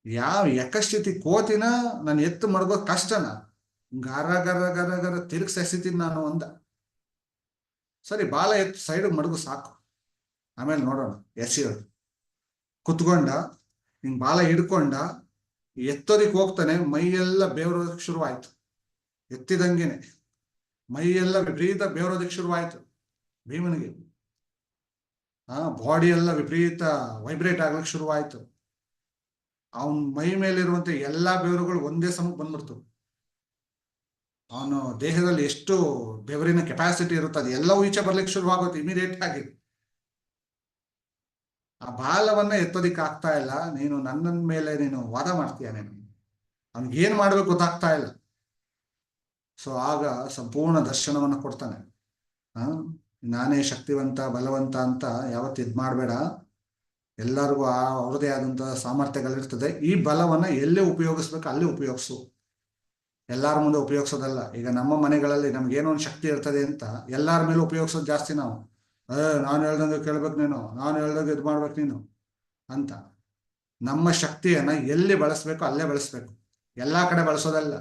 ಯಾವ ಯಕಸ್ಥಿತಿ ಕೋತಿನ ನಾನು ಎತ್ತು ಮಡಗೋದ್ ಕಷ್ಟನ, ಗರ ಗರ ಗರ ಗರ ತಿರುಗಿಸ್ತೀನಿ ನಾನು ಅಂದ. ಸರಿ, ಬಾಲ ಎತ್ತು ಸೈಡ್ ಮಡಗು ಸಾಕು, ಆಮೇಲೆ ನೋಡೋಣ ಎಸಿಯೋದು. ಕುತ್ಕೊಂಡ, ಹಿಂಗ್ ಬಾಲ ಹಿಡ್ಕೊಂಡ, ಎತ್ತೋದಿಕ್ ಹೋಗ್ತಾನೆ, ಮೈಯೆಲ್ಲ ಬೇವರೋದಕ್ಕೆ ಶುರುವಾಯ್ತು. ಎತ್ತಿದಂಗೆನೆ ಮೈಯೆಲ್ಲ ವಿಪರೀತ ಬೇವರೋದಕ್ಕೆ ಶುರುವಾಯ್ತು ಭೀಮನಿಗೆ. ಬಾಡಿ ಎಲ್ಲ ವಿಪರೀತ ವೈಬ್ರೇಟ್ ಆಗ್ಲಿಕ್ಕೆ ಶುರುವಾಯ್ತು. ಅವನ ಮೈ ಮೇಲಿರುವಂತೆ ಎಲ್ಲಾ ಬೆವರುಗಳು ಒಂದೇ ಸಮಕ್ಕೆ ಬಂದ್ಬಿಡ್ತು. ಅವನು ದೇಹದಲ್ಲಿ ಎಷ್ಟು ಬೆವರಿನ ಕೆಪಾಸಿಟಿ ಇರುತ್ತೆ ಅದು ಎಲ್ಲವೂ ಈಚೆ ಬರ್ಲಿಕ್ಕೆ ಶುರುವಾಗುತ್ತೆ ಇಮಿಡಿಯೇಟ್ ಆಗಿ. ಆ ಬಾಲವನ್ನ ಎತ್ತೋದಿಕ್ ಆಗ್ತಾ ಇಲ್ಲ, ನೀನು ನನ್ನ ಮೇಲೆ ನೀನು ವಾದ ಮಾಡ್ತೀಯ, ನೀನು ಅವ್ನಿಗೇನ್ ಮಾಡ್ಬೇಕು ಗೊತ್ತಾಗ್ತಾ ಇಲ್ಲ. ಸೊ ಆಗ ಸಂಪೂರ್ಣ ದರ್ಶನವನ್ನ ಕೊಡ್ತಾನೆ. ನಾನೇ ಶಕ್ತಿವಂತ ಬಲವಂತ ಅಂತ ಯಾವತ್ತು ಇದ್ ಮಾಡ್ಬೇಡ, ಎಲ್ಲರಿಗೂ ಅವ್ರದೇ ಆದಂತಹ ಸಾಮರ್ಥ್ಯಗಳಿರ್ತದೆ. ಈ ಬಲವನ್ನ ಎಲ್ಲೇ ಉಪಯೋಗಿಸ್ಬೇಕು ಅಲ್ಲೇ ಉಪಯೋಗಿಸು, ಎಲ್ಲಾರ ಮುಂದೆ ಉಪಯೋಗಿಸೋದಲ್ಲ. ಈಗ ನಮ್ಮ ಮನೆಗಳಲ್ಲಿ ನಮ್ಗೇನೋ ಒಂದು ಶಕ್ತಿ ಇರ್ತದೆ ಅಂತ ಎಲ್ಲಾರ ಮೇಲೆ ಉಪಯೋಗಿಸೋದು ಜಾಸ್ತಿ ನಾವು. ನಾನು ಹೇಳ್ದಂಗೆ ಕೇಳ್ಬೇಕು ನೀನು, ನಾನು ಹೇಳ್ದಂಗೆ ಇದು ಮಾಡ್ಬೇಕು ನೀನು ಅಂತ. ನಮ್ಮ ಶಕ್ತಿಯನ್ನ ಎಲ್ಲಿ ಬಳಸ್ಬೇಕು ಅಲ್ಲೇ ಬಳಸ್ಬೇಕು, ಎಲ್ಲಾ ಕಡೆ ಬಳಸೋದಲ್ಲ.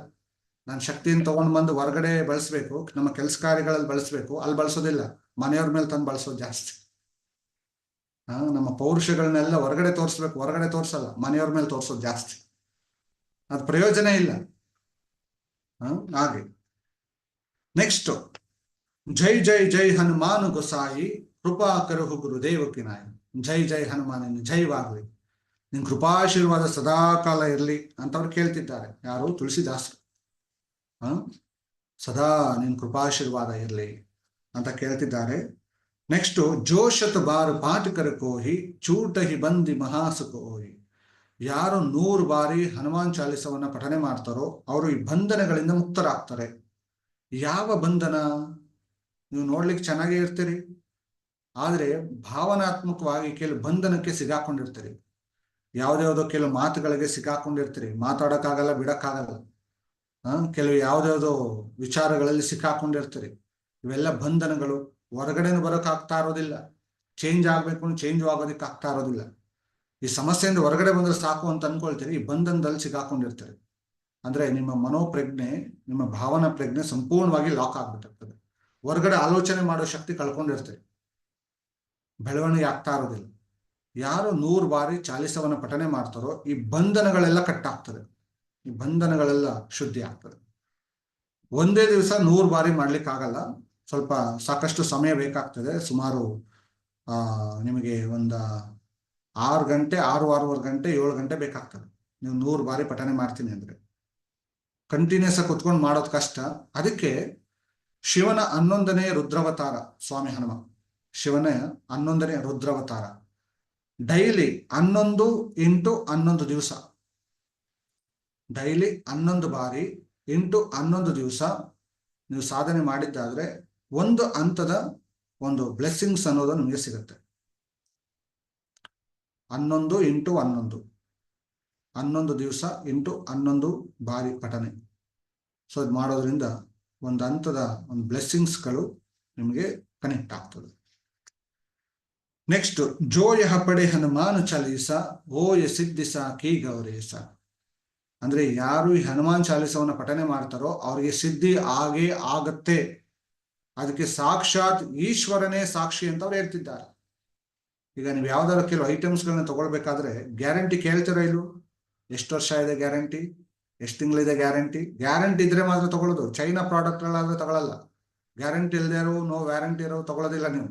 ನನ್ನ ಶಕ್ತಿಯನ್ನು ತಗೊಂಡ್ ಬಂದು ಹೊರಗಡೆ ಬಳಸ್ಬೇಕು, ನಮ್ಮ ಕೆಲಸ ಕಾರ್ಯಗಳಲ್ಲಿ ಬಳಸ್ಬೇಕು, ಅಲ್ಲಿ ಬಳಸೋದಿಲ್ಲ. ಮನೆಯವ್ರ ಮೇಲೆ ತಂದು ಬಳಸೋದು ಜಾಸ್ತಿ. ನಮ್ಮ ಪೌರುಷಗಳನ್ನೆಲ್ಲ ಹೊರಗಡೆ ತೋರಿಸ್ಬೇಕು, ಹೊರಗಡೆ ತೋರ್ಸಲ್ಲ, ಮನೆಯವ್ರ ಮೇಲೆ ತೋರ್ಸೋದು ಜಾಸ್ತಿ. ಅದು ಪ್ರಯೋಜನ ಇಲ್ಲ. ಹಾಗೆ ನೆಕ್ಸ್ಟ್, ಜೈ ಜೈ ಜೈ ಹನುಮಾನ್ ಗೊಸಾಯಿ ಕೃಪಾ ಕರುಹು ಗುರುದೇವ ಕಿನಾಯಿ. ಜೈ ಜೈ ಹನುಮಾನ್, ಜೈವಾಗ್ಲಿ, ನಿನ್ ಕೃಪಾಶೀರ್ವಾದ ಸದಾ ಕಾಲ ಇರಲಿ ಅಂತವ್ರು ಕೇಳ್ತಿದ್ದಾರೆ. ಯಾರು? ತುಳಸಿದಾಸರು. ಸದಾ ನಿನ್ ಕೃಪಾಶೀರ್ವಾದ ಇರಲಿ ಅಂತ ಕೇಳ್ತಿದ್ದಾರೆ. ನೆಕ್ಸ್ಟ್, ಜೋಶತ್ ಬಾರ್ ಪಾಠಕರ ಕೋಹಿ ಚೂಟಹಿ ಬಂದಿ ಮಹಾಸುಕೋಹಿ. ಯಾರು 100 ಬಾರಿ ಹನುಮಾನ್ ಚಾಲಿಸವನ್ನ ಪಠನೆ ಮಾಡ್ತಾರೋ ಅವರು ಈ ಬಂಧನಗಳಿಂದ ಮುಕ್ತರಾಗ್ತಾರೆ. ಯಾವ ಬಂಧನ? ನೀವು ನೋಡ್ಲಿಕ್ಕೆ ಚೆನ್ನಾಗೇ ಇರ್ತೀರಿ, ಆದ್ರೆ ಭಾವನಾತ್ಮಕವಾಗಿ ಕೆಲವು ಬಂಧನಕ್ಕೆ ಸಿಗಾಕೊಂಡಿರ್ತೀರಿ. ಯಾವ್ದ್ಯಾವ್ದೋ ಕೆಲವು ಮಾತುಗಳಿಗೆ ಸಿಕ್ಕಾಕೊಂಡಿರ್ತೀರಿ, ಮಾತಾಡಕ್ಕಾಗಲ್ಲ, ಬಿಡಕ್ಕಾಗಲ್ಲ. ಕೆಲವು ಯಾವ್ದ್ಯಾವ್ದೋ ವಿಚಾರಗಳಲ್ಲಿ ಸಿಕ್ಕಾಕೊಂಡಿರ್ತೀರಿ. ಇವೆಲ್ಲ ಬಂಧನಗಳು. ಹೊರಗಡೆನು ಬರೋಕ್ ಆಗ್ತಾ ಇರೋದಿಲ್ಲ, ಚೇಂಜ್ ಆಗ್ಬೇಕು, ಚೇಂಜ್ ಆಗೋದಕ್ಕೆ ಆಗ್ತಾ ಇರೋದಿಲ್ಲ. ಈ ಸಮಸ್ಯೆಯಿಂದ ಹೊರಗಡೆ ಬಂದ್ರೆ ಸಾಕು ಅಂತ ಅನ್ಕೊಳ್ತೀರಿ, ಈ ಬಂಧನದಲ್ಲಿ ಸಿಕ್ಕಾಕೊಂಡಿರ್ತೀರಿ. ಅಂದ್ರೆ ನಿಮ್ಮ ಮನೋಪ್ರಜ್ಞೆ, ನಿಮ್ಮ ಭಾವನಾ ಪ್ರಜ್ಞೆ ಸಂಪೂರ್ಣವಾಗಿ ಲಾಕ್ ಆಗ್ಬಿಟ್ಟಿರ್ತದೆ. ಹೊರಗಡೆ ಆಲೋಚನೆ ಮಾಡೋ ಶಕ್ತಿ ಕಳ್ಕೊಂಡಿರ್ತೀರಿ, ಬೆಳವಣಿಗೆ ಆಗ್ತಾ ಇರೋದಿಲ್ಲ. ಯಾರು 100 ಬಾರಿ ಚಾಲಿಸವನ್ನ ಪಠನೆ ಮಾಡ್ತಾರೋ ಈ ಬಂಧನಗಳೆಲ್ಲ ಕಟ್ಟಾಗ್ತದೆ, ಈ ಬಂಧನಗಳೆಲ್ಲ ಶುದ್ಧಿ ಆಗ್ತದೆ. ಒಂದೇ ದಿವಸ 100 ಬಾರಿ ಮಾಡ್ಲಿಕ್ಕೆ ಆಗಲ್ಲ, ಸ್ವಲ್ಪ ಸಾಕಷ್ಟು ಸಮಯ ಬೇಕಾಗ್ತದೆ. ಸುಮಾರು ನಿಮಗೆ ಒಂದು 6 ಗಂಟೆ, 6-6.25 ಗಂಟೆ, 7 ಗಂಟೆ ಬೇಕಾಗ್ತದೆ. ನೀವು 100 ಬಾರಿ ಪಠನೆ ಮಾಡ್ತೀನಿ ಅಂದ್ರೆ ಕಂಟಿನ್ಯೂಸ್ ಆಗಿ ಕುತ್ಕೊಂಡು ಮಾಡೋದು ಕಷ್ಟ. ಅದಕ್ಕೆ ಶಿವನ 11ನೇ ರುದ್ರಾವತಾರ ಸ್ವಾಮಿ ಹನುಮ. ಶಿವನ 11ನೇ ರುದ್ರಾವತಾರ. ಡೈಲಿ 11 × 11 ದಿವಸ, ಡೈಲಿ 11 ಬಾರಿ ಇಂಟು 11 ದಿವಸ ನೀವು ಸಾಧನೆ ಮಾಡಿದ್ದಾದ್ರೆ ಒಂದು ಹಂತದ ಒಂದು ಬ್ಲೆಸ್ಸಿಂಗ್ಸ್ ಅನ್ನೋದು ನಿಮಗೆ ಸಿಗುತ್ತೆ. 11 × 11, 11 ದಿವಸ ಇಂಟು 11 ಬಾರಿ ಪಠನೆ. ಸೊ ಇದು ಮಾಡೋದ್ರಿಂದ ಒಂದು ಹಂತದ ಒಂದು ಬ್ಲೆಸ್ಸಿಂಗ್ಸ್ಗಳು ನಿಮಗೆ ಕನೆಕ್ಟ್ ಆಗ್ತದೆ. ನೆಕ್ಸ್ಟ್, ಜೋ ಯಹ ಪಡೆ ಹನುಮಾನ್ ಚಾಲೀಸ ಓಯ ಸಿದ್ಧಿಸ ಕಿ ಗೌರೇಶ. ಅಂದ್ರೆ ಯಾರು ಈ ಹನುಮಾನ್ ಚಾಲೀಸವನ್ನ ಪಠನೆ ಮಾಡ್ತಾರೋ ಅವ್ರಿಗೆ ಸಿದ್ಧಿ ಆಗೇ ಆಗತ್ತೆ. ಅದಕ್ಕೆ ಸಾಕ್ಷಾತ್ ಈಶ್ವರನೇ ಸಾಕ್ಷಿ ಅಂತ ಅವ್ರು ಹೇಳ್ತಿದ್ದಾರೆ. ಈಗ ನೀವು ಯಾವ್ದಾದ್ರು ಕೆಲವು ಐಟಮ್ಸ್ಗಳನ್ನ ತಗೊಳ್ಬೇಕಾದ್ರೆ ಗ್ಯಾರಂಟಿ ಕೇಳ್ತೀರಾ ಇಲ್ವ? ಎಷ್ಟು ವರ್ಷ ಇದೆ ಗ್ಯಾರಂಟಿ, ಎಷ್ಟು ತಿಂಗಳಿದೆ ಗ್ಯಾರಂಟಿ? ಗ್ಯಾರಂಟಿ ಇದ್ರೆ ಮಾತ್ರ ತಗೊಳ್ಳೋದು. ಚೈನಾ ಪ್ರಾಡಕ್ಟ್ಗಳಾದ್ರೆ ತಗೊಳ್ಳಲ್ಲ. ಗ್ಯಾರಂಟಿ ಇಲ್ಲದೆ ಇರೋ, ನೋ ವ್ಯಾರಂಟಿ ಇರೋ ತಗೊಳ್ಳೋದಿಲ್ಲ ನೀವು.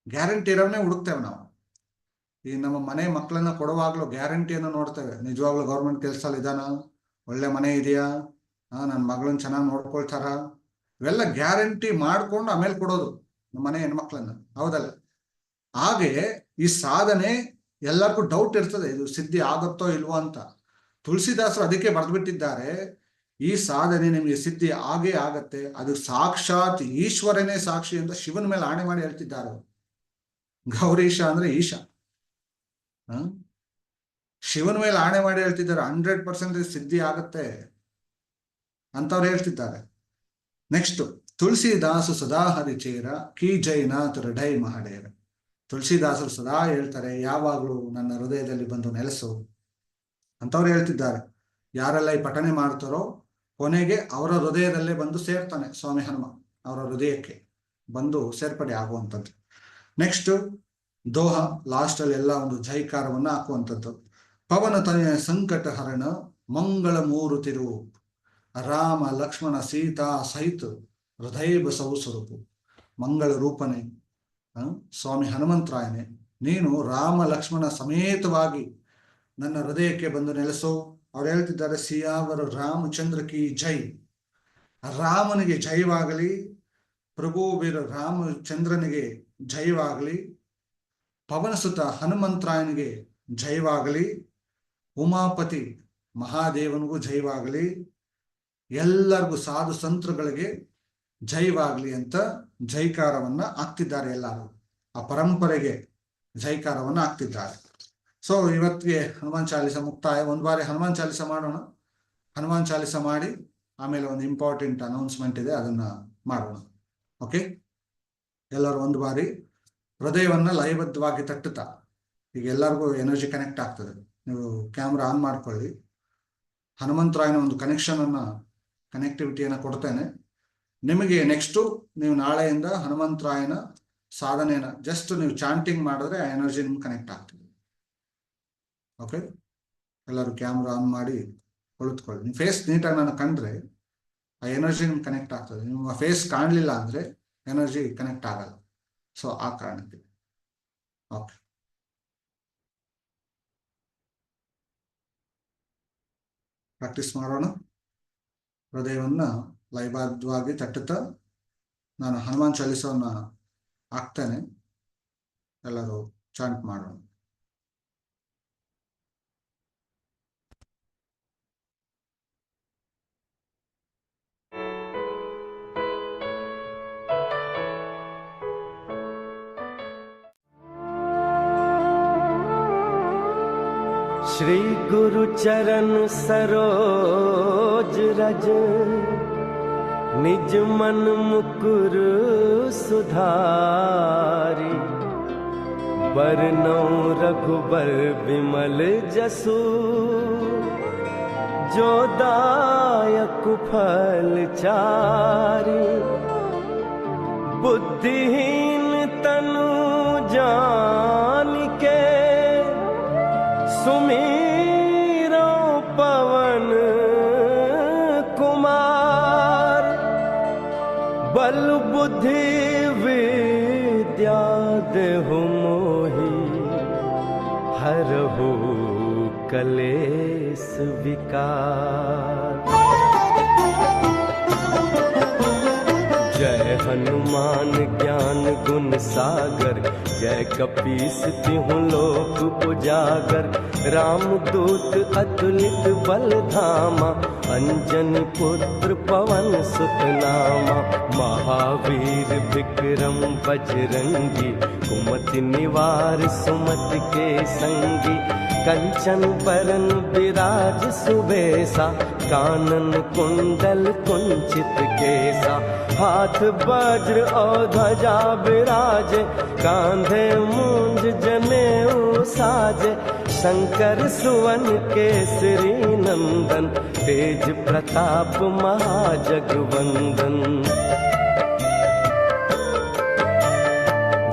ಗ್ಯಾರಂಟಿ ಇರೋನೇ ಹುಡುಕ್ತೇವೆ ನಾವು. ಈ ನಮ್ಮ ಮನೆ ಮಕ್ಕಳನ್ನ ಕೊಡುವಾಗ್ಲೂ ಗ್ಯಾರಂಟಿಯನ್ನು ನೋಡ್ತೇವೆ. ನಿಜವಾಗ್ಲೂ ಗೌರ್ಮೆಂಟ್ ಕೆಲಸದಲ್ಲಿ ಇದಾನ, ಒಳ್ಳೆ ಮನೆ ಇದೆಯಾ, ನನ್ನ ಮಗಳನ್ನ ಚೆನ್ನಾಗಿ ನೋಡ್ಕೊಳ್ತಾರ, ಇವೆಲ್ಲ ಗ್ಯಾರಂಟಿ ಮಾಡ್ಕೊಂಡು ಆಮೇಲೆ ಕೊಡೋದು ನಮ್ಮ ಮನೆ ಹೆಣ್ಮಕ್ಳನ್ನ, ಹೌದಲ್ಲ? ಹಾಗೆ ಈ ಸಾಧನೆ ಎಲ್ಲರಿಗೂ ಡೌಟ್ ಇರ್ತದೆ, ಇದು ಸಿದ್ಧಿ ಆಗುತ್ತೋ ಇಲ್ವೋ ಅಂತ. ತುಳಸಿದಾಸರು ಅದಕ್ಕೆ ಬರೆದ್ಬಿಟ್ಟಿದ್ದಾರೆ, ಈ ಸಾಧನೆ ನಿಮಗೆ ಸಿದ್ಧಿ ಆಗೇ ಆಗತ್ತೆ, ಅದು ಸಾಕ್ಷಾತ್ ಈಶ್ವರನೇ ಸಾಕ್ಷಿ ಅಂತ ಶಿವನ ಮೇಲೆ ಆಣೆ ಮಾಡಿ ಹೇಳ್ತಿದ್ದಾರೆ. ಗೌರೀಶ ಅಂದ್ರೆ ಈಶ, ಶಿವನ ಮೇಲೆ ಆಣೆ ಮಾಡಿ ಹೇಳ್ತಿದ್ದಾರೆ 100% ಸಿದ್ಧಿ ಆಗತ್ತೆ ಅಂತವ್ರು ಹೇಳ್ತಿದ್ದಾರೆ. ನೆಕ್ಸ್ಟ್, ತುಳಸಿದಾಸು ಸದಾ ಹರಿಚೇರ ಕಿ ಜೈನಾಥ್ ಹೃದಯ ಮಹಡೇರ. ತುಳಸಿದಾಸರು ಸದಾ ಹೇಳ್ತಾರೆ, ಯಾವಾಗ್ಲೂ ನನ್ನ ಹೃದಯದಲ್ಲಿ ಬಂದು ನೆಲೆಸು ಅಂತವ್ರು ಹೇಳ್ತಿದ್ದಾರೆ. ಯಾರೆಲ್ಲ ಈ ಪಠನೆ ಮಾಡ್ತಾರೋ ಕೊನೆಗೆ ಅವರ ಹೃದಯದಲ್ಲೇ ಬಂದು ಸೇರ್ತಾನೆ ಸ್ವಾಮಿ ಹನುಮ, ಅವರ ಹೃದಯಕ್ಕೆ ಬಂದು ಸೇರ್ಪಡೆ ಆಗುವಂಥದ್ದು. ನೆಕ್ಸ್ಟ್, ದೋಹ ಲಾಸ್ಟ್ ಅಲ್ಲಿ ಎಲ್ಲ ಒಂದು ಜೈಕಾರವನ್ನ ಹಾಕುವಂಥದ್ದು. ಪವನ ತನೆಯ ಸಂಕಟ ಹರಣ ಮಂಗಳ ಮೂರುತಿ ರೂಪ ರಾಮ ಲಕ್ಷ್ಮಣ ಸೀತಾ ಸಹಿತ ಹೃದಯ ಬಸವು ಸ್ವರೂಪು. ಮಂಗಳ ರೂಪನೆ ಸ್ವಾಮಿ ಹನುಮಂತರಾಯನೇ, ನೀನು ರಾಮ ಲಕ್ಷ್ಮಣ ಸಮೇತವಾಗಿ ನನ್ನ ಹೃದಯಕ್ಕೆ ಬಂದು ನೆಲೆಸೋ. ಅವ್ರು ಹೇಳ್ತಿದ್ದಾರೆ, ಸಿಯಾವರ ರಾಮಚಂದ್ರ ಕಿ ಜೈ. ರಾಮನಿಗೆ ಜಯವಾಗಲಿ, ಪ್ರಭು ವೀರ ರಾಮಚಂದ್ರನಿಗೆ ಜಯವಾಗಲಿ, ಪವನಸುತ ಹನುಮಂತರಾಯನಿಗೆ ಜಯವಾಗಲಿ, ಉಮಾಪತಿ ಮಹಾದೇವನಿಗೂ ಜಯವಾಗಲಿ, ಎಲ್ಲರಿಗೂ ಸಾಧು ಸಂತರುಗಳಿಗೆ ಜಯವಾಗಲಿ ಅಂತ ಜೈಕಾರವನ್ನ ಹಾಕ್ತಿದ್ದಾರೆ. ಎಲ್ಲರೂ ಆ ಪರಂಪರೆಗೆ ಜೈಕಾರವನ್ನ ಹಾಕ್ತಿದ್ದಾರೆ. ಸೊ ಇವತ್ತಿಗೆ ಹನುಮಾನ್ ಚಾಲಿಸ ಮುಕ್ತಾಯ. ಒಂದು ಬಾರಿ ಹನುಮಾನ್ ಚಾಲಿಸ ಮಾಡೋಣ. ಹನುಮಾನ್ ಚಾಲಿಸ ಮಾಡಿ ಆಮೇಲೆ ಒಂದು ಇಂಪಾರ್ಟೆಂಟ್ ಅನೌನ್ಸ್ಮೆಂಟ್ ಇದೆ, ಅದನ್ನ ಮಾಡೋಣ. ಓಕೆ, ಎಲ್ಲರೂ ಒಂದು ಬಾರಿ ಹೃದಯವನ್ನ ಲಯಬದ್ಧವಾಗಿ ತಟ್ಟುತ್ತಾ, ಈಗ ಎಲ್ಲರಿಗೂ ಎನರ್ಜಿ ಕನೆಕ್ಟ್ ಆಗ್ತದೆ. ನೀವು ಕ್ಯಾಮ್ರಾ ಆನ್ ಮಾಡ್ಕೊಳ್ಳಿ. ಹನುಮಂತರಾಯನ ಒಂದು ಕನೆಕ್ಟಿವಿಟಿಯನ್ನು ಕೊಡ್ತೇನೆ ನಿಮಗೆ. ನೆಕ್ಸ್ಟು ನೀವು ನಾಳೆಯಿಂದ ಹನುಮಂತರಾಯನ ಸಾಧನೆಯನ್ನ ಜಸ್ಟ್ ನೀವು ಚಾಂಟಿಂಗ್ ಮಾಡಿದ್ರೆ ಆ ಎನರ್ಜಿ ನಿಮ್ಗೆ ಕನೆಕ್ಟ್ ಆಗ್ತದೆ. ಓಕೆ, ಎಲ್ಲರೂ ಕ್ಯಾಮ್ರಾ ಆನ್ ಮಾಡಿ ಕುಳಿತುಕೊಳ್ಳಿ. ನಿಮ್ಮ ಫೇಸ್ ನೀಟಾಗಿ ನಾನು ಕಂಡ್ರೆ ಆ ಎನರ್ಜಿ ನಿಮ್ಗೆ ಕನೆಕ್ಟ್ ಆಗ್ತದೆ. ನಿಮ್ಮ ಫೇಸ್ ಕಾಣಲಿಲ್ಲ ಅಂದ್ರೆ ಎನರ್ಜಿ ಕನೆಕ್ಟ್ ಆಗಲ್ಲ. ಸೊ ಆ ಕಾರಣಕ್ಕೆ ಓಕೆ, ಪ್ರಾಕ್ಟೀಸ್ ಮಾಡೋಣ. ಹೃದಯವನ್ನ ಲಯಬದ್ಧವಾಗಿ ತಟ್ಟುತ್ತಾ ನಾನು ಹನುಮಾನ್ ಚಾಲಿಸವನ್ನ ಹಾಕ್ತೇನೆ. ಎಲ್ಲರೂ ಚಾಂಟ್ ಮಾಡೋಣ. श्री गुरु चरण सरोज रज, निज मन मुकुर सुधारी। बरनौ रघुबर विमल जसु, जो दायक फल चारी। बुद्धिहीन तनु जानिके, सुमीरो पवन कुमार। बल बुद्धि विद्या देहु मोहि, हरहु कलेस विकार। जय हनुमान ज्ञान गुण सागर, जय कपीस तिहुँ लोक उजागर। राम दूत अतुलित बल धामा, अंजनी पुत्र पवन सुत नामा। महावीर विक्रम बजरंगी, कुमति निवार सुमति के संगी। कंचन बरन विराज सुबेसा, कानन कुंडल कुंचित केसा। हाथ वज्र और ध्वजा विराजे, कांधे मूंज जनेऊ साजे। शंकर सुवन केसरी नंदन, तेज प्रताप महाजगवंदन।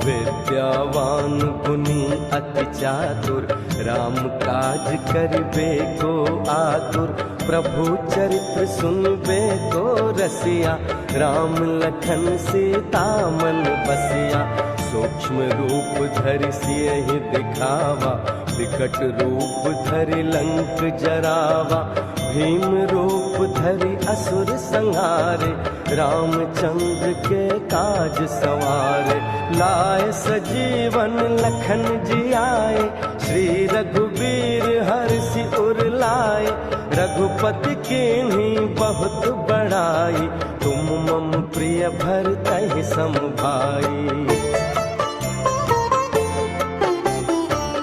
विद्यावान गुणी अति चातुर, राम काज करिबे को आतुर। प्रभु चरित्र सुनबे को रसिया, राम लखन सीता मन बसिया। सूक्ष्म रूप धरि सियहि दिखावा, विकट रूप धरि लंक जरावा। भीम रूप धरि असुर संहारे, रामचंद्र के काज सवारे। लाए सजीवन लखन जियाए, श्री रघुबीर हर्षि उर लाए। रघुपति कीन्ही बहुत बड़ाई, तुम मम प्रिय भरतहि सम भाई।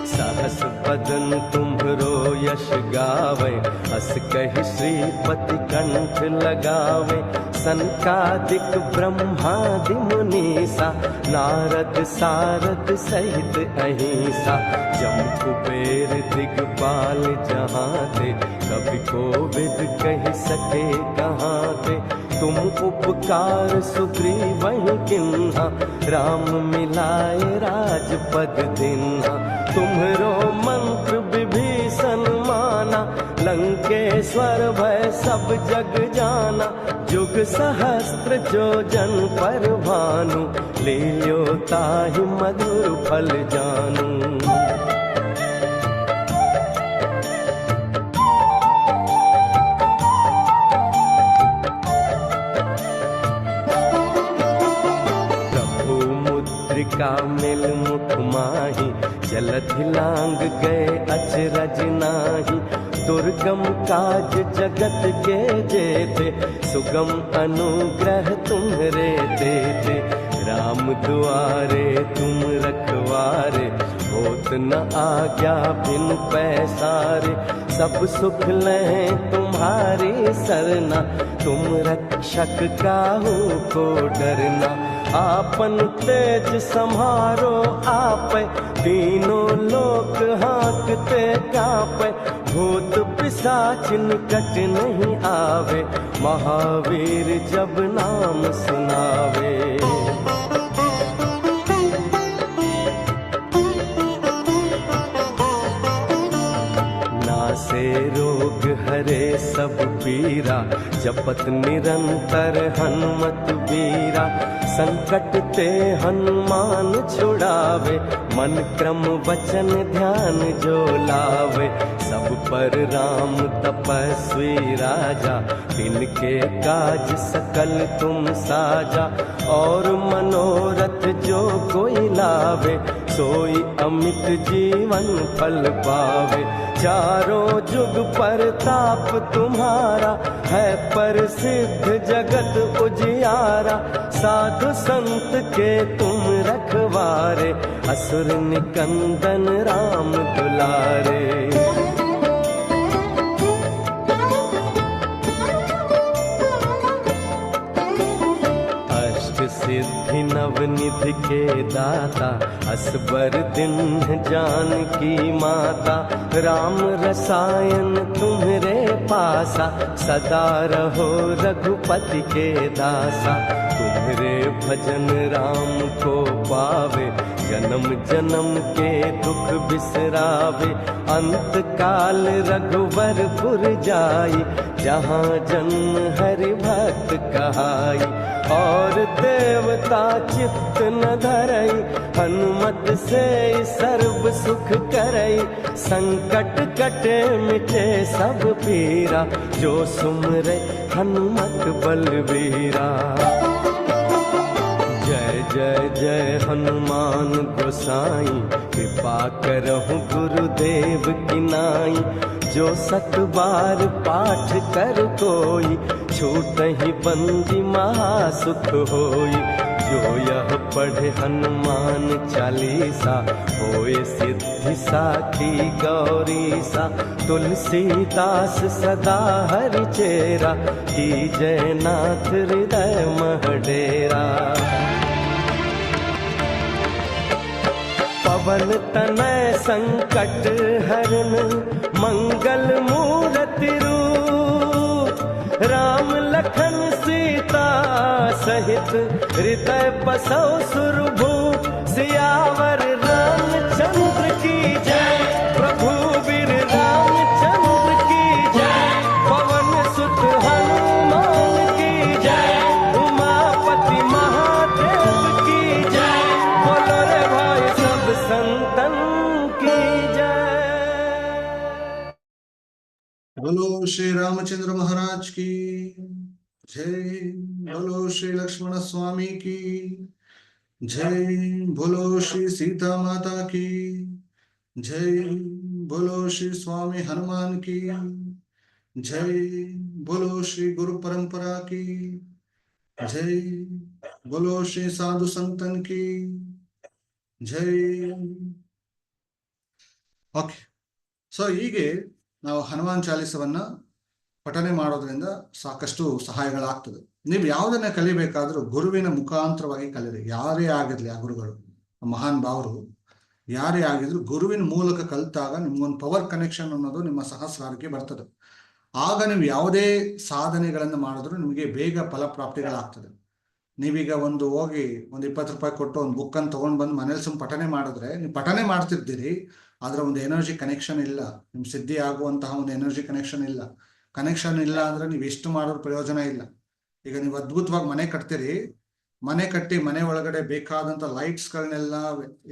सहस बदन तुम्हरो यश गावे, हस कहि श्रीपति कंठ लगावे। सनकादिक ब्रह्मादि मुनीसा, नारद सारद सहित अहिंसा। जम कुबेर दिगपाल जहाँ ते, कवि कोविद कहि सके कहाँ ते। तुम उपकार सुग्रीवहि किन्हा, राम मिलाए राजपद दिन्हा। तुम्हरो मंत्र विभीषण माना, लंकेश्वर भय सब जग जाना। जुग सहस्त्र जो जन पर भानु, लील्यो ताहि मधुर फल जानू। का मिल मुख माही, जलधि लांग गए अचरज नाही। दुर्गम काज जगत के जेते, सुगम अनुग्रह तुम्हरे तेते। राम दुआरे तुम रखवारे, होत न आज्ञा बिन पैसारे। सब सुख लें तुम्हारी सरना, तुम रक्षक काहू को डरना। आपन तेज संहारो आपे, तीनों लोक हाँकते कापे, भूत पिशाच निकट नहीं आवे, महावीर जब नाम सुनावे। नासे रोग हरे सब पीरा, जपत निरंतर हनुमत बीरा, संकट ते हनुमान छुड़ावे, मन क्रम वचन ध्यान जो लावे, सब पर राम तपस्वी राजा, तिनके काज सकल तुम साजा, और मनोरथ जो कोई लावे, सोई अमित जीवन फल पावे। चारों जुग परताप तुम्हारा, है प्रसिद्ध जगत उजियारा, साधु संत के तुम रखवारे, असुर निकंदन राम दुलारे। सिद्धि नवनिधि के दाता, असबर दिन जानकी माता, राम रसायन तुम्हरे पासा, सदा रहो रघुपति के दासा, तुम्हरे भजन राम को पावे, जन्म जन्म के दुख बिसरावे, अंत काल रघुवरपुर जाई, जहाँ जन्म हरि भक्त कहाई, और देवता चित्त न धरई, हनुमत से सर्व सुख करई, संकट कटे मिटे सब पीरा, जो सुमरे हनुमत बलबीरा। जय जय जय हनुमान गोसाई, कृपा करहु गुरुदेव की नाई, जो सत बार पाठ कर कोई, छूटहि बंदी महासुख होई, जो यह पढ़े हनुमान चालीसा, होए सिद्धि साखी गौरीसा, तुलसीदास सदा हरि चेरा, की जय नाथ हृदय महडेरा। पवन तनय संकट हरन, मंगल मूर्ति रूप, राम लखन सीता सहित, हृदय बसौ सुरभूप, सियावर रामचंद्र की जय, प्रभु वीर रामचंद्र की जय, पवन सुत हनुमान की जय, उमापति महादेव की जय, बोलो रे भाई सब संतन की जय। बोलो श्री रामचंद्र महाराज की जय, बोलो श्री लक्ष्मण स्वामी की जय, बोलो श्री सीता माता की जय, बोलो श्री स्वामी हनुमान की जय, बोलो श्री गुरु परंपरा की जय, बोलो श्री साधु संतन की जय। ಓಕೆ, ಸೊ ಹೀಗೆ ನಾವು ಹನುಮಾನ್ ಚಾಲಿಸವನ್ನ ಪಠನೆ ಮಾಡೋದ್ರಿಂದ ಸಾಕಷ್ಟು ಸಹಾಯಗಳಾಗ್ತದೆ. ನೀವು ಯಾವುದನ್ನ ಕಲಿಬೇಕಾದ್ರೂ ಗುರುವಿನ ಮುಖಾಂತರವಾಗಿ ಕಲಿಯಿರಿ. ಯಾರೇ ಆಗಿರ್ಲಿ, ಆ ಗುರುಗಳು ಮಹಾನ್ ಭಾವರು ಯಾರೇ ಆಗಿದ್ರು ಗುರುವಿನ ಮೂಲಕ ಕಲಿತಾಗ ನಿಮ್ಗೊಂದು ಪವರ್ ಕನೆಕ್ಷನ್ ಅನ್ನೋದು ನಿಮ್ಮ ಸಹಸ್ರಾರಕ್ಕೆ ಬರ್ತದೆ. ಆಗ ನೀವು ಯಾವುದೇ ಸಾಧನೆಗಳನ್ನು ಮಾಡಿದ್ರು ನಿಮಗೆ ಬೇಗ ಫಲಪ್ರಾಪ್ತಿಗಳಾಗ್ತದೆ. ನೀವೀಗ ಹೋಗಿ ಒಂದು 20 ರೂಪಾಯಿ ಕೊಟ್ಟು ಒಂದು ಬುಕ್ ಅನ್ನು ತಗೊಂಡ್ ಬಂದು ಮನೇಲಿ ಸುಮ್ ಪಠನೆ ಮಾಡಿದ್ರೆ ನೀವು ಪಠನೆ ಮಾಡ್ತಿರ್ತೀರಿ, ಆದ್ರೆ ಒಂದು ಎನರ್ಜಿ ಕನೆಕ್ಷನ್ ಇಲ್ಲ, ನಿಮ್ ಸಿದ್ಧಿ ಆಗುವಂತಹ ಒಂದು ಎನರ್ಜಿ ಕನೆಕ್ಷನ್ ಇಲ್ಲ. ಕನೆಕ್ಷನ್ ಇಲ್ಲ ಅಂದ್ರೆ ನೀವು ಎಷ್ಟು ಮಾಡೋದ್ರ ಪ್ರಯೋಜನ ಇಲ್ಲ. ಈಗ ನೀವು ಅದ್ಭುತವಾಗಿ ಮನೆ ಕಟ್ತೀರಿ, ಮನೆ ಕಟ್ಟಿ ಮನೆ ಒಳಗಡೆ ಬೇಕಾದಂತ ಲೈಟ್ಸ್ ಗಳನ್ನೆಲ್ಲ,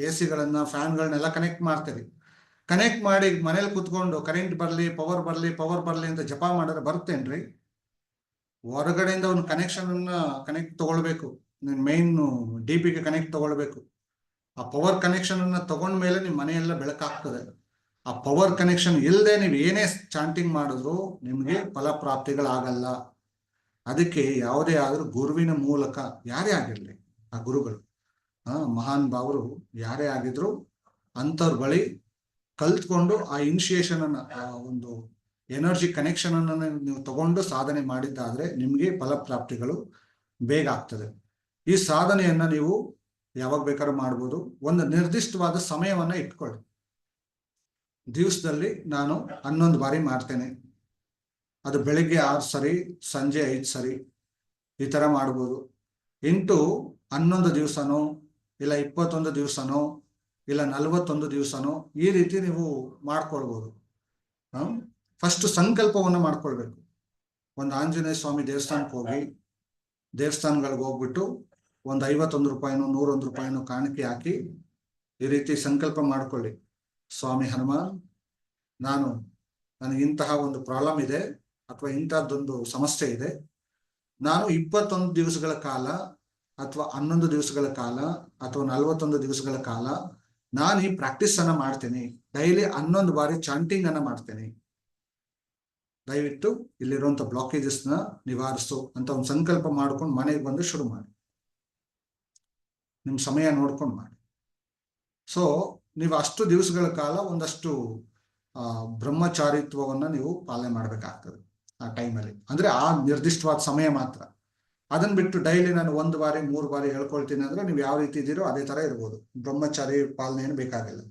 AC ಗಳನ್ನ, ಫ್ಯಾನ್ಗಳನ್ನೆಲ್ಲ ಕನೆಕ್ಟ್ ಮಾಡ್ತೀರಿ. ಕನೆಕ್ಟ್ ಮಾಡಿ ಮನೇಲಿ ಕುತ್ಕೊಂಡು ಕರೆಂಟ್ ಬರ್ಲಿ, ಪವರ್ ಬರ್ಲಿ ಅಂತ ಜಪ ಮಾಡಿದ್ರೆ ಬರುತ್ತೇನ್ರಿ? ಹೊರಗಡೆಯಿಂದ ಒಂದು ಕನೆಕ್ಷನ್ ಅನ್ನ ಕನೆಕ್ಟ್ ತಗೊಳ್ಬೇಕು, ಮೈನ್ DP ಗೆ ಕನೆಕ್ಟ್ ತಗೊಳ್ಬೇಕು. ಆ ಪವರ್ ಕನೆಕ್ಷನ್ ಅನ್ನ ತಗೊಂಡ್ಮೇಲೆ ನಿಮ್ ಮನೆಯೆಲ್ಲ ಬೆಳಕಾಗ್ತದೆ. ಆ ಪವರ್ ಕನೆಕ್ಷನ್ ಇಲ್ಲದೆ ನೀವು ಏನೇ ಚಾಂಟಿಂಗ್ ಮಾಡಿದ್ರು ನಿಮ್ಗೆ ಫಲಪ್ರಾಪ್ತಿಗಳಾಗಲ್ಲ. ಅದಕ್ಕೆ ಯಾವುದೇ ಆದ್ರೂ ಗುರುವಿನ ಮೂಲಕ, ಯಾರೇ ಆಗಿರ್ಲಿ ಆ ಗುರುಗಳು, ಮಹಾನ್ ಭಾವರು ಯಾರೇ ಆಗಿದ್ರು ಅಂತವ್ರ ಬಳಿ ಕಲ್ತ್ಕೊಂಡು ಆ ಇನಿಷಿಯೇಷನ್ ಅನ್ನ, ಆ ಒಂದು ಎನರ್ಜಿ ಕನೆಕ್ಷನ್ ಅನ್ನ ನೀವು ತಗೊಂಡು ಸಾಧನೆ ಮಾಡಿದ್ದಾದ್ರೆ ನಿಮ್ಗೆ ಫಲಪ್ರಾಪ್ತಿಗಳು ಬೇಗ ಆಗ್ತದೆ. ಈ ಸಾಧನೆಯನ್ನ ನೀವು ಯಾವಾಗ ಬೇಕಾದ್ರೂ ಮಾಡ್ಬೋದು. ಒಂದು ನಿರ್ದಿಷ್ಟವಾದ ಸಮಯವನ್ನ ಇಟ್ಕೊಳ್ಳಿ. ದಿವಸದಲ್ಲಿ ನಾನು 11 ಬಾರಿ ಮಾಡ್ತೇನೆ, ಅದು ಬೆಳಿಗ್ಗೆ 6 ಸರಿ, ಸಂಜೆ 5 ಸರಿ, ಈ ತರ ಮಾಡ್ಬೋದು. ಇಂಟು 11 ದಿವಸನೋ ಇಲ್ಲ 21 ದಿವಸನೋ ಇಲ್ಲ 41 ದಿವಸನೋ ಈ ರೀತಿ ನೀವು ಮಾಡ್ಕೊಳ್ಬೋದು. ಫಸ್ಟ್ ಸಂಕಲ್ಪವನ್ನು ಮಾಡ್ಕೊಳ್ಬೇಕು. ಒಂದು ಆಂಜನೇಯ ಸ್ವಾಮಿ ದೇವಸ್ಥಾನಕ್ಕೆ ಹೋಗಿ, ದೇವಸ್ಥಾನಗಳಿಗೆ ಹೋಗ್ಬಿಟ್ಟು ಒಂದು 51 ರೂಪಾಯಿನೋ 101 ರೂಪಾಯಿನೋ ಕಾಣಿಕೆ ಹಾಕಿ ಈ ರೀತಿ ಸಂಕಲ್ಪ ಮಾಡ್ಕೊಳ್ಳಿ. ಸ್ವಾಮಿ ಹನುಮಾನ್, ನನಗೆ ಇಂತಹ ಒಂದು ಪ್ರಾಬ್ಲಮ್ ಇದೆ ಅಥವಾ ಇಂತಹದ್ದೊಂದು ಸಮಸ್ಯೆ ಇದೆ, ನಾನು 21 ದಿವಸಗಳ ಕಾಲ ಅಥವಾ 11 ದಿವಸಗಳ ಕಾಲ ಅಥವಾ 41 ದಿವಸಗಳ ಕಾಲ ನಾನು ಈ ಪ್ರಾಕ್ಟೀಸ್ ಅನ್ನ ಮಾಡ್ತೇನೆ. ಡೈಲಿ 11 ಬಾರಿ ಚಾಂಟಿಂಗ್ ಅನ್ನ ಮಾಡ್ತೇನೆ. ದಯವಿಟ್ಟು ಇಲ್ಲಿರುವಂತ ಬ್ಲಾಕೇಜಸ್ ನ ನಿವಾರಿಸು ಅಂತ ಒಂದು ಸಂಕಲ್ಪ ಮಾಡ್ಕೊಂಡು ಮನೆಗೆ ಬಂದು ಶುರು ಮಾಡಿ. ನಿಮ್ ಸಮಯ ನೋಡ್ಕೊಂಡು ಮಾಡಿ. ಸೊ ನೀವು ಅಷ್ಟು ದಿವಸಗಳ ಕಾಲ ಒಂದಷ್ಟು ಬ್ರಹ್ಮಚಾರಿತ್ವವನ್ನ ನೀವು ಪಾಲನೆ ಮಾಡ್ಬೇಕಾಗ್ತದೆ ಆ ಟೈಮಲ್ಲಿ. ಅಂದ್ರೆ ಆ ನಿರ್ದಿಷ್ಟವಾದ ಸಮಯ ಮಾತ್ರ. ಅದನ್ನ ಬಿಟ್ಟು ಡೈಲಿ ನಾನು 1 ಬಾರಿ 3 ಬಾರಿ ಹೇಳ್ಕೊಳ್ತೀನಿ ಅಂದ್ರೆ ನೀವು ಯಾವ ರೀತಿ ಇದ್ದೀರೋ ಅದೇ ತರ ಇರ್ಬೋದು. ಬ್ರಹ್ಮಚಾರಿ ಪಾಲನೆ ಏನು ಬೇಕಾಗಿಲ್ಲ.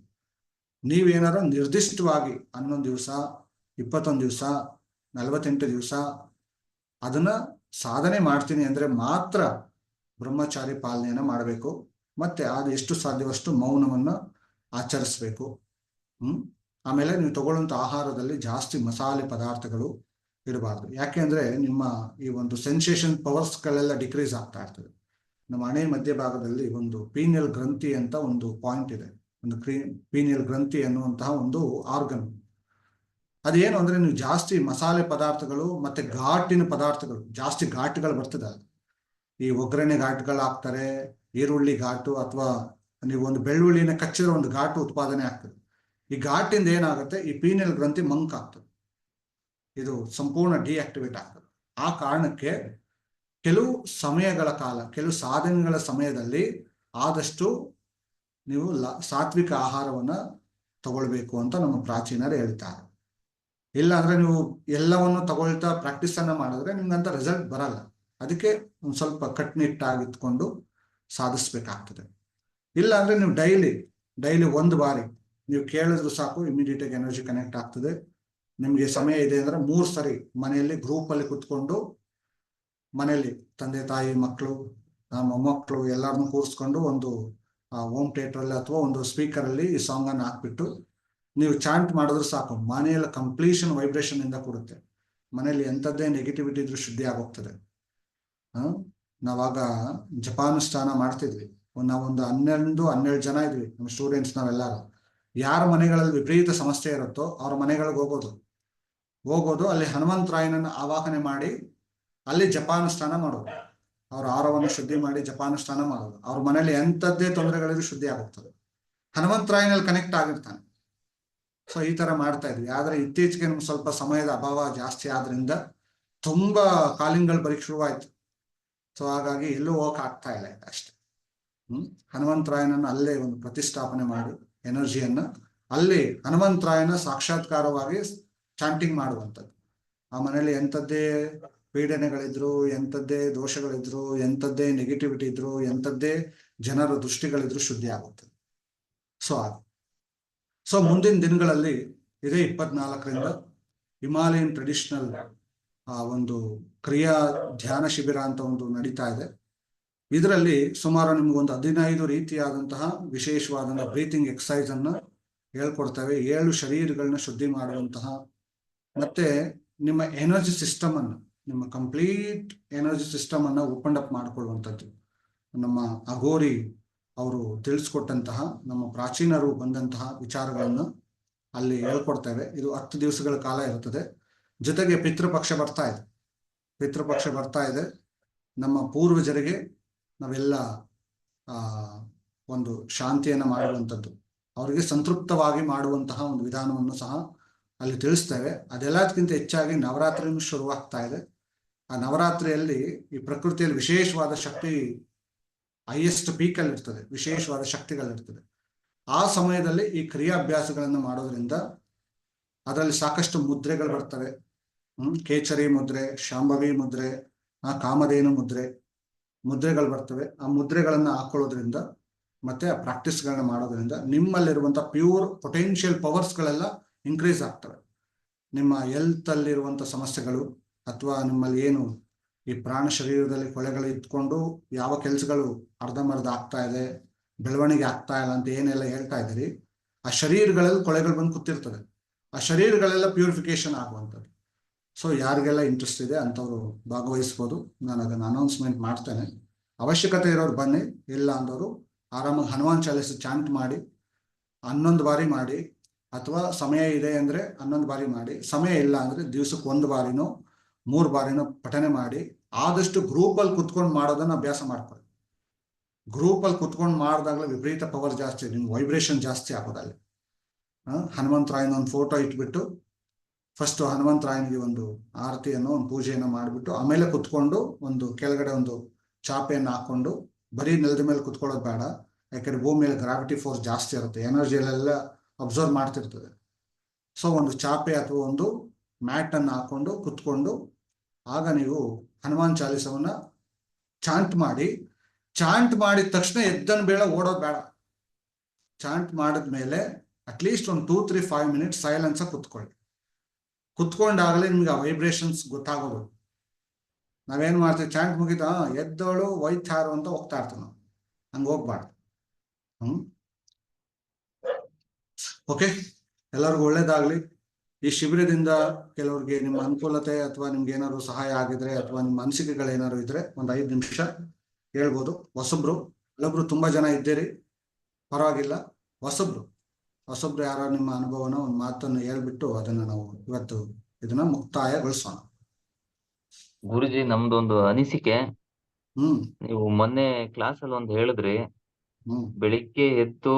ನೀವೇನಾದ್ರು ನಿರ್ದಿಷ್ಟವಾಗಿ 11 ದಿವಸ, 21 ದಿವಸ, 48 ದಿವಸ ಅದನ್ನ ಸಾಧನೆ ಮಾಡ್ತೀನಿ ಅಂದ್ರೆ ಮಾತ್ರ ಬ್ರಹ್ಮಚಾರಿ ಪಾಲನೆಯನ್ನ ಮಾಡಬೇಕು. ಮತ್ತೆ ಅದು ಎಷ್ಟು ಸಾಧ್ಯವಷ್ಟು ಮೌನವನ್ನ ಆಚರಿಸ್ಬೇಕು. ಆಮೇಲೆ ನೀವು ತಗೊಳ್ಳುವಂತ ಆಹಾರದಲ್ಲಿ ಜಾಸ್ತಿ ಮಸಾಲೆ ಪದಾರ್ಥಗಳು ಇಡಬಾರ್ದು. ಯಾಕೆಂದ್ರೆ ನಿಮ್ಮ ಈ ಒಂದು ಸೆನ್ಸೇಷನ್ ಪವರ್ಸ್ಗಳೆಲ್ಲ ಡಿಕ್ರೀಸ್ ಆಗ್ತಾ ಇರ್ತದೆ. ನಮ್ಮ ಹಣೆ ಮಧ್ಯಭಾಗದಲ್ಲಿ ಒಂದು ಪೀನಿಯಲ್ ಗ್ರಂಥಿ ಅಂತ ಒಂದು ಪಾಯಿಂಟ್ ಇದೆ. ಒಂದು ಪೀನಿಯಲ್ ಗ್ರಂಥಿ ಅನ್ನುವಂತಹ ಒಂದು ಆರ್ಗನ್. ಅದೇನು ಅಂದ್ರೆ ನೀವು ಜಾಸ್ತಿ ಮಸಾಲೆ ಪದಾರ್ಥಗಳು ಮತ್ತೆ ಘಾಟಿನ ಪದಾರ್ಥಗಳು, ಜಾಸ್ತಿ ಘಾಟ್ಗಳು ಬರ್ತದೆ. ಈ ಒಗ್ಗರಣೆ ಘಾಟ್ಗಳು ಹಾಕ್ತಾರೆ, ಈರುಳ್ಳಿ ಘಾಟು ಅಥವಾ ನೀವು ಒಂದು ಬೆಳ್ಳುಳ್ಳಿನ ಕಚ್ಚಿರೋ ಒಂದು ಘಾಟು ಉತ್ಪಾದನೆ ಆಗ್ತದೆ. ಈ ಘಾಟಿಂದ ಏನಾಗುತ್ತೆ, ಈ ಪೀನಿಯಲ್ ಗ್ರಂಥಿ ಮಂಕ್ ಆಗ್ತದೆ, ಇದು ಸಂಪೂರ್ಣ ಡಿಆಕ್ಟಿವೇಟ್ ಆಗ್ತದೆ. ಆ ಕಾರಣಕ್ಕೆ ಕೆಲವು ಸಮಯಗಳ ಕಾಲ, ಕೆಲವು ಸಾಧನೆಗಳ ಸಮಯದಲ್ಲಿ ಆದಷ್ಟು ನೀವು ಸಾತ್ವಿಕ ಆಹಾರವನ್ನ ತಗೊಳ್ಬೇಕು ಅಂತ ನಮ್ಮ ಪ್ರಾಚೀನರು ಹೇಳ್ತಾರೆ. ಇಲ್ಲ ಅಂದ್ರೆ ನೀವು ಎಲ್ಲವನ್ನು ತಗೊಳ್ತಾ ಪ್ರಾಕ್ಟೀಸ್ ಅನ್ನ ಮಾಡಿದ್ರೆ ನಿಮ್ಗಂತ ರಿಸಲ್ಟ್ ಬರಲ್ಲ. ಅದಕ್ಕೆ ಒಂದು ಸ್ವಲ್ಪ ಕಟ್ನಿಟ್ಟಾಗಿತ್ಕೊಂಡು ಸಾಧಿಸ್ಬೇಕಾಗ್ತದೆ. ಇಲ್ಲ ಅಂದ್ರೆ ನೀವು ಡೈಲಿ 1 ಬಾರಿ ನೀವು ಕೇಳಿದ್ರು ಸಾಕು, ಇಮಿಡಿಯೇಟ್ ಆಗಿ ಎನರ್ಜಿ ಕನೆಕ್ಟ್ ಆಗ್ತದೆ. ನಿಮ್ಗೆ ಸಮಯ ಇದೆ ಅಂದ್ರೆ 3 ಸರಿ ಮನೆಯಲ್ಲಿ ಗ್ರೂಪ್ ಅಲ್ಲಿ ಕುತ್ಕೊಂಡು, ಮನೆಯಲ್ಲಿ ತಂದೆ ತಾಯಿ ಮಕ್ಕಳು ಮೊಮ್ಮಕ್ಕಳು ಎಲ್ಲರನ್ನೂ ಕೂರಿಸ್ಕೊಂಡು ಒಂದು ಹೋಮ್ ಥಿಯೇಟರ್ ಅಲ್ಲಿ ಅಥವಾ ಒಂದು ಸ್ಪೀಕರ್ ಅಲ್ಲಿ ಈ ಸಾಂಗ್ ಅನ್ನು ಹಾಕ್ಬಿಟ್ಟು ನೀವು ಚಾಂಟ್ ಮಾಡಿದ್ರೆ ಸಾಕು, ಮನೆಯಲ್ಲಿ ಕಂಪ್ಲೀಷನ್ ವೈಬ್ರೇಷನ್ ಇಂದ ಕೊಡುತ್ತೆ. ಮನೆಯಲ್ಲಿ ಎಂಥದ್ದೇ ನೆಗೆಟಿವಿಟಿ ಇದ್ರೂ ಶುದ್ಧಿ ಆಗೋಗ್ತದೆ. ನಾವಾಗ ಜಪಾನುಷ್ಠಾನ ಮಾಡ್ತಿದ್ವಿ. ನಾವೊಂದು 12 ಜನ ಇದ್ವಿ, ನಮ್ಮ ಸ್ಟೂಡೆಂಟ್ಸ್ ನಾವೆಲ್ಲರೂ. ಯಾರ ಮನೆಗಳಲ್ಲಿ ವಿಪರೀತ ಸಮಸ್ಯೆ ಇರುತ್ತೋ ಅವ್ರ ಮನೆಗಳಿಗೆ ಹೋಗೋದು ಅಲ್ಲಿ ಹನುಮಂತರಾಯನನ್ನು ಆವಾಹನೆ ಮಾಡಿ ಅಲ್ಲಿ ಜಪಾನುಷ್ಠಾನ ಮಾಡೋದು. ಅವ್ರ ಆಹಾರವನ್ನು ಶುದ್ಧಿ ಮಾಡಿ ಜಪಾನುಷ್ಠಾನ ಮಾಡೋದು. ಅವ್ರ ಮನೇಲಿ ಎಂಥದ್ದೇ ತೊಂದರೆಗಳಿದ್ರು ಶುದ್ಧಿ ಆಗೋಗ್ತದೆ. ಹನುಮಂತರಾಯನಲ್ಲಿ ಕನೆಕ್ಟ್ ಆಗಿರ್ತಾನೆ. ಸೊ ಈ ತರ ಮಾಡ್ತಾ ಇದ್ವಿ. ಆದ್ರೆ ಇತ್ತೀಚೆಗೆ ನಮ್ಗೆ ಸ್ವಲ್ಪ ಸಮಯದ ಅಭಾವ ಜಾಸ್ತಿ ಆದ್ರಿಂದ ತುಂಬಾ ಕಾಲಿಂಗ್ಗಳು ಬರೀಕ್ ಶುರುವಾಯ್ತು. ಸೊ ಹಾಗಾಗಿ ಎಲ್ಲೂ ಹೋಗಕ್ ಆಗ್ತಾ ಇಲ್ಲ ಅಷ್ಟೇ. ಹನುಮಂತರಾಯನನ್ನು ಅಲ್ಲೇ ಒಂದು ಪ್ರತಿಷ್ಠಾಪನೆ ಮಾಡಿ ಎನರ್ಜಿಯನ್ನ ಅಲ್ಲಿ ಹನುಮಂತರಾಯನ ಸಾಕ್ಷಾತ್ಕಾರವಾಗಿ ಚಾಂಟಿಂಗ್ ಮಾಡುವಂಥದ್ದು. ಆ ಮನೇಲಿ ಎಂಥದ್ದೇ ಪೀಡನೆಗಳಿದ್ರು, ಎಂಥದ್ದೇ ದೋಷಗಳಿದ್ರು, ಎಂಥದ್ದೇ ನೆಗೆಟಿವಿಟಿ ಇದ್ರು, ಎಂಥದ್ದೇ ಜನರ ದೃಷ್ಟಿಗಳಿದ್ರು ಶುದ್ಧಿ ಆಗುತ್ತದೆ. ಸೊ ಮುಂದಿನ ದಿನಗಳಲ್ಲಿ ಇದೇ 24ರಿಂದ ಹಿಮಾಲಯನ್ ಟ್ರೆಡಿಷನಲ್ ಒಂದು ಕ್ರಿಯಾ ಧ್ಯಾನ ಶಿಬಿರ ಅಂತ ಒಂದು ನಡೀತಾ ಇದೆ. ಇದರಲ್ಲಿ ಸುಮಾರು ನಿಮ್ಗೊಂದು 15 ರೀತಿಯಾದಂತಹ ವಿಶೇಷವಾದಂತಹ ಬ್ರೀತಿಂಗ್ ಎಕ್ಸಸೈಸ್ ಅನ್ನ ಹೇಳ್ಕೊಡ್ತೇವೆ. 7 ಶರೀರಗಳನ್ನ ಶುದ್ಧಿ ಮಾಡುವಂತಹ, ಮತ್ತೆ ನಿಮ್ಮ ಎನರ್ಜಿ ಸಿಸ್ಟಮ್ ಅನ್ನು, ನಿಮ್ಮ ಕಂಪ್ಲೀಟ್ ಎನರ್ಜಿ ಸಿಸ್ಟಮ್ ಅನ್ನ ಓಪನ್ ಅಪ್ ಮಾಡಿಕೊಳ್ಳುವಂಥದ್ದು. ನಮ್ಮ ಅಘೋರಿ ಅವರು ತಿಳಿಸ್ಕೊಟ್ಟಂತಹ, ನಮ್ಮ ಪ್ರಾಚೀನರು ಬಂದಂತಹ ವಿಚಾರಗಳನ್ನು ಅಲ್ಲಿ ಹೇಳ್ಕೊಡ್ತೇವೆ. ಇದು 10 ದಿವಸಗಳ ಕಾಲ ಇರುತ್ತದೆ. ಜೊತೆಗೆ ಪಿತೃಪಕ್ಷ ಬರ್ತಾ ಇದೆ. ನಮ್ಮ ಪೂರ್ವಜರಿಗೆ ನಾವೆಲ್ಲ ಒಂದು ಶಾಂತಿಯನ್ನು ಮಾಡುವಂಥದ್ದು, ಅವರಿಗೆ ಸಂತೃಪ್ತವಾಗಿ ಮಾಡುವಂತಹ ಒಂದು ವಿಧಾನವನ್ನು ಸಹ ಅಲ್ಲಿ ತಿಳಿಸ್ತೇವೆ. ಅದೆಲ್ಲದಕ್ಕಿಂತ ಹೆಚ್ಚಾಗಿ ನವರಾತ್ರಿನೂ ಶುರುವಾಗ್ತಾ ಇದೆ. ಆ ನವರಾತ್ರಿಯಲ್ಲಿ ಈ ಪ್ರಕೃತಿಯಲ್ಲಿ ವಿಶೇಷವಾದ ಶಕ್ತಿ ಹೈಯೆಸ್ಟ್ ಪೀಕಲ್ಲಿ ಇರ್ತದೆ, ವಿಶೇಷವಾದ ಶಕ್ತಿಗಳಿರ್ತದೆ. ಆ ಸಮಯದಲ್ಲಿ ಈ ಕ್ರಿಯಾಭ್ಯಾಸಗಳನ್ನು ಮಾಡೋದ್ರಿಂದ ಅದರಲ್ಲಿ ಸಾಕಷ್ಟು ಮುದ್ರೆಗಳು ಬರ್ತವೆ. ಕೇಚರಿ ಮುದ್ರೆ, ಶಾಂಭವಿ ಮುದ್ರೆ, ಕಾಮಧೇನು ಮುದ್ರೆ, ಮುದ್ರೆಗಳು ಬರ್ತವೆ. ಆ ಮುದ್ರೆಗಳನ್ನ ಹಾಕೊಳ್ಳೋದ್ರಿಂದ ಮತ್ತೆ ಆ ಪ್ರಾಕ್ಟೀಸ್ಗಳನ್ನ ಮಾಡೋದ್ರಿಂದ ನಿಮ್ಮಲ್ಲಿರುವಂಥ ಪ್ಯೂರ್ ಪೊಟೆನ್ಷಿಯಲ್ ಪವರ್ಸ್ಗಳೆಲ್ಲ ಇನ್ಕ್ರೀಸ್ ಆಗ್ತವೆ. ನಿಮ್ಮ ಹೆಲ್ತ್ ಅಲ್ಲಿರುವಂಥ ಸಮಸ್ಯೆಗಳು ಅಥವಾ ನಿಮ್ಮಲ್ಲಿ ಏನು ಈ ಪ್ರಾಣ ಶರೀರದಲ್ಲಿ ಕೊಳೆಗಳು ಇಟ್ಕೊಂಡು ಯಾವ ಕೆಲಸಗಳು ಅರ್ಧಂಬರ್ಧ ಆಗ್ತಾ ಇದೆ, ಬೆಳವಣಿಗೆ ಆಗ್ತಾ ಇಲ್ಲ ಅಂತ ಏನೆಲ್ಲ ಹೇಳ್ತಾ ಇದ್ದೀರಿ, ಆ ಶರೀರಗಳಲ್ಲಿ ಕೊಳೆಗಳು ಬಂದು ಕೂತಿರ್ತದೆ. ಆ ಶರೀರಗಳೆಲ್ಲ ಪ್ಯೂರಿಫಿಕೇಶನ್ ಆಗುವಂಥದ್ದು. ಸೊ ಯಾರಿಗೆಲ್ಲ ಇಂಟ್ರೆಸ್ಟ್ ಇದೆ ಅಂಥವ್ರು ಭಾಗವಹಿಸ್ಬೋದು. ನಾನು ಅದನ್ನು ಅನೌನ್ಸ್ಮೆಂಟ್ ಮಾಡ್ತೇನೆ. ಅವಶ್ಯಕತೆ ಇರೋರು ಬನ್ನಿ, ಇಲ್ಲ ಅಂದವರು ಆರಾಮಾಗಿ ಹನುಮಾನ್ ಚಾಲಿಸ್ ಚಾಂಟ್ ಮಾಡಿ 11 ಬಾರಿ ಮಾಡಿ, ಅಥವಾ ಸಮಯ ಇದೆ ಅಂದರೆ 11 ಬಾರಿ ಮಾಡಿ, ಸಮಯ ಇಲ್ಲ ಅಂದರೆ ದಿವಸಕ್ಕೆ 1 ಬಾರಿನೋ 3 ಬಾರಿನೋ ಪಠನೆ ಮಾಡಿ. ಆದಷ್ಟು ಗ್ರೂಪಲ್ಲಿ ಕುತ್ಕೊಂಡು ಮಾಡೋದನ್ನ ಅಭ್ಯಾಸ ಮಾಡ್ಕೊಳ್ಳಿ. ಗ್ರೂಪಲ್ಲಿ ಕುತ್ಕೊಂಡು ಮಾಡಿದಾಗಲೇ ವಿಪರೀತ ಪವರ್ ಜಾಸ್ತಿ, ನಿಮ್ಗೆ ವೈಬ್ರೇಷನ್ ಜಾಸ್ತಿ ಆಗೋದಲ್ಲಿ. ಹನುಮಂತರಾಯನ ಒಂದು ಫೋಟೋ ಇಟ್ಬಿಟ್ಟು ಫಸ್ಟ್ ಹನುಮಂತರಾಯನಿಗೆ ಒಂದು ಆರತಿಯನ್ನು, ಒಂದು ಪೂಜೆಯನ್ನು ಮಾಡಿಬಿಟ್ಟು ಆಮೇಲೆ ಕುತ್ಕೊಂಡು ಒಂದು ಕೆಳಗಡೆ ಒಂದು ಚಾಪೆಯನ್ನು ಹಾಕೊಂಡು, ಬರೀ ನೆಲದ ಮೇಲೆ ಕುತ್ಕೊಳ್ಳೋದು ಬೇಡ. ಯಾಕಂದ್ರೆ ಭೂಮಿ ಮೇಲೆ ಗ್ರಾವಿಟಿ ಫೋರ್ಸ್ ಜಾಸ್ತಿ ಇರುತ್ತೆ, ಎನರ್ಜಿಯಲ್ಲೆಲ್ಲ ಅಬ್ಸರ್ವ್ ಮಾಡ್ತಿರ್ತದೆ. ಸೊ ಒಂದು ಚಾಪೆ ಅಥವಾ ಒಂದು ಮ್ಯಾಟ್ ಅನ್ನು ಹಾಕೊಂಡು ಕುತ್ಕೊಂಡು ಆಗ ನೀವು ಹನುಮಾನ್ ಚಾಲಿಸವನ್ನ ಚಾಂಟ್ ಮಾಡಿ. ಚಾಂಟ್ ಮಾಡಿದ ತಕ್ಷಣ ಎದ್ದನ್ ಬೇಡ, ಓಡೋದು ಬೇಡ. ಚಾಂಟ್ ಮಾಡಿದ್ಮೇಲೆ ಅಟ್ಲೀಸ್ಟ್ ಒಂದು 2-3-5 ಮಿನಿಟ್ಸ್ ಸೈಲೆನ್ಸ್ ಕುತ್ಕೊಳ್ಳಿ. ಕುತ್ಕೊಂಡಾಗಲೇ ನಿಮ್ಗೆ ಆ ವೈಬ್ರೇಷನ್ಸ್ ಗೊತ್ತಾಗೋದು. ನಾವೇನ್ ಮಾಡ್ತೀವಿ, ಚಾಂಟ್ ಮುಗಿತಾ ಎದ್ದೋಳು ವೈದ್ಯಾರು ಅಂತ ಹೋಗ್ತಾ ಇರ್ತೀವಿ ನಾವು. ಹಂಗೆ ಹೋಗ್ಬಾರ್ದು. ಓಕೆ, ಎಲ್ಲರಿಗೂ ಒಳ್ಳೇದಾಗ್ಲಿ. ಈ ಶಿಬಿರದಿಂದ ಕೆಲವ್ರಿಗೆ ನಿಮ್ಮ ಅನುಕೂಲತೆ ಅಥವಾ ನಿಮ್ಗೆ ಏನಾದ್ರು ಸಹಾಯ ಆಗಿದ್ರೆ ಅಥವಾ ನಿಮ್ಮ ಅನಿಸಿಕೆಗಳೇನಾದ್ರು ಇದ್ರೆ ಒಂದು 5 ನಿಮಿಷ ಹೇಳ್ಬೋದು. ಹೊಸಬ್ರು ಅಲ್ಲೊಬ್ರು ತುಂಬಾ ಜನ ಇದ್ದೀರಿ, ಪರವಾಗಿಲ್ಲ. ಹೊಸಬ್ರು ಯಾರೋ ನಿಮ್ಮ ಅನುಭವನ ಒಂದು ಮಾತನ್ನು ಹೇಳ್ಬಿಟ್ಟು ಅದನ್ನ ನಾವು ಇವತ್ತು ಇದನ್ನ ಮುಕ್ತಾಯಗೊಳಿಸೋಣ. ಗುರುಜಿ, ನಮ್ದೊಂದು ಅನಿಸಿಕೆ. ನೀವು ಮೊನ್ನೆ ಕ್ಲಾಸ್ ಅಲ್ಲಿ ಒಂದು ಹೇಳಿದ್ರಿ, ಬೆಳಿಗ್ಗೆ ಎದ್ದು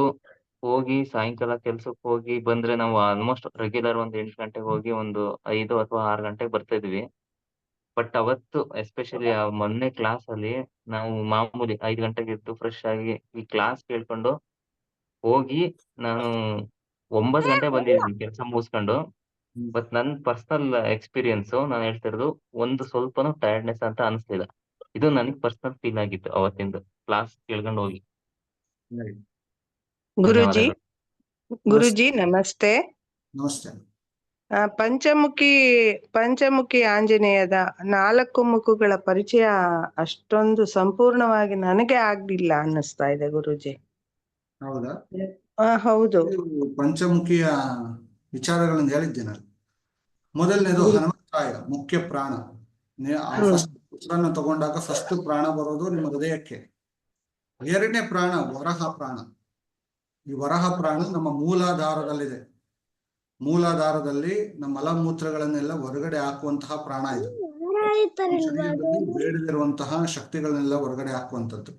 ಹೋಗಿ ಸಾಯಂಕಾಲ ಕೆಲ್ಸಕ್ಕೆ ಹೋಗಿ ಬಂದ್ರೆ ನಾವು ಆಲ್ಮೋಸ್ಟ್ ರೆಗ್ಯುಲರ್ 8 ಗಂಟೆಗೆ ಹೋಗಿ ಒಂದು 5 ಅಥವಾ 6 ಗಂಟೆಗೆ ಬರ್ತಾ ಇದ್ವಿ. ಬಟ್ ಅವತ್ತು ಎಸ್ಪೆಷಲಿ ಮೊನ್ನೆ ಕ್ಲಾಸ್ ಅಲ್ಲಿ ನಾವು ಮಾಮೂಲಿ 5 ಗಂಟೆಗೆ ಎದ್ದು ಫ್ರೆಶ್ ಆಗಿ ಈ ಕ್ಲಾಸ್ ಕೇಳ್ಕೊಂಡು ಹೋಗಿ ನಾನು 9 ಗಂಟೆ ಬಂದಿದ್ದೀನಿ ಕೆಲಸ ಮುಗಿಸ್ಕೊಂಡು. ಬಟ್ ನನ್ ಪರ್ಸನಲ್ ಎಕ್ಸ್ಪೀರಿಯನ್ಸ್ ನಾನು ಹೇಳ್ತಿರೋದು, ಒಂದು ಸ್ವಲ್ಪನೂ ಟೈರ್ಡ್ನೆಸ್ ಅಂತ ಅನಿಸ್ಲಿಲ್ಲ. ಇದು ನನಗೆ ಪರ್ಸನಲ್ ಫೀಲ್ ಆಗಿತ್ತು ಅವತ್ತಿಂದ ಕ್ಲಾಸ್ ಕೇಳ್ಕೊಂಡು ಹೋಗಿ. ಗುರುಜಿ, ಗುರುಜಿ ನಮಸ್ತೆ. ನಮಸ್ತೆ. ಪಂಚಮುಖಿ ಆಂಜನೇಯದ 4 ಮುಖಗಳ ಪರಿಚಯ ಅಷ್ಟೊಂದು ಸಂಪೂರ್ಣವಾಗಿ ನನಗೆ ಆಗ್ಲಿಲ್ಲ ಅನ್ನಿಸ್ತಾ ಇದೆ ಗುರುಜಿ. ಹೌದಾ? ಹೌದು. ಪಂಚಮುಖಿಯ ವಿಚಾರಗಳನ್ನು ಹೇಳಿದ್ದೇನೆ. ಮೊದಲನೇದು ಹನುಮಂತರಾಯ, ಮುಖ್ಯ ಪ್ರಾಣ. ತಗೊಂಡಾಗ ಫಸ್ಟ್ ಪ್ರಾಣ ಬರೋದು ನಿಮ್ಮ ಹೃದಯಕ್ಕೆ. 2ನೇ ಪ್ರಾಣ ವರಹ ಪ್ರಾಣ. ಈ ವರಹ ಪ್ರಾಣ ನಮ್ಮ ಮೂಲಾಧಾರದಲ್ಲಿದೆ. ಮೂಲಾಧಾರದಲ್ಲಿ ನಮ್ಮ ಮಲಮೂತ್ರಗಳನ್ನೆಲ್ಲ ಹೊರಗಡೆ ಹಾಕುವಂತಹ ಪ್ರಾಣ ಇದು. ಶರೀರದಲ್ಲಿ ಬೇಡದಿರುವಂತಹ ಶಕ್ತಿಗಳನ್ನೆಲ್ಲ ಹೊರಗಡೆ ಹಾಕುವಂಥದ್ದು.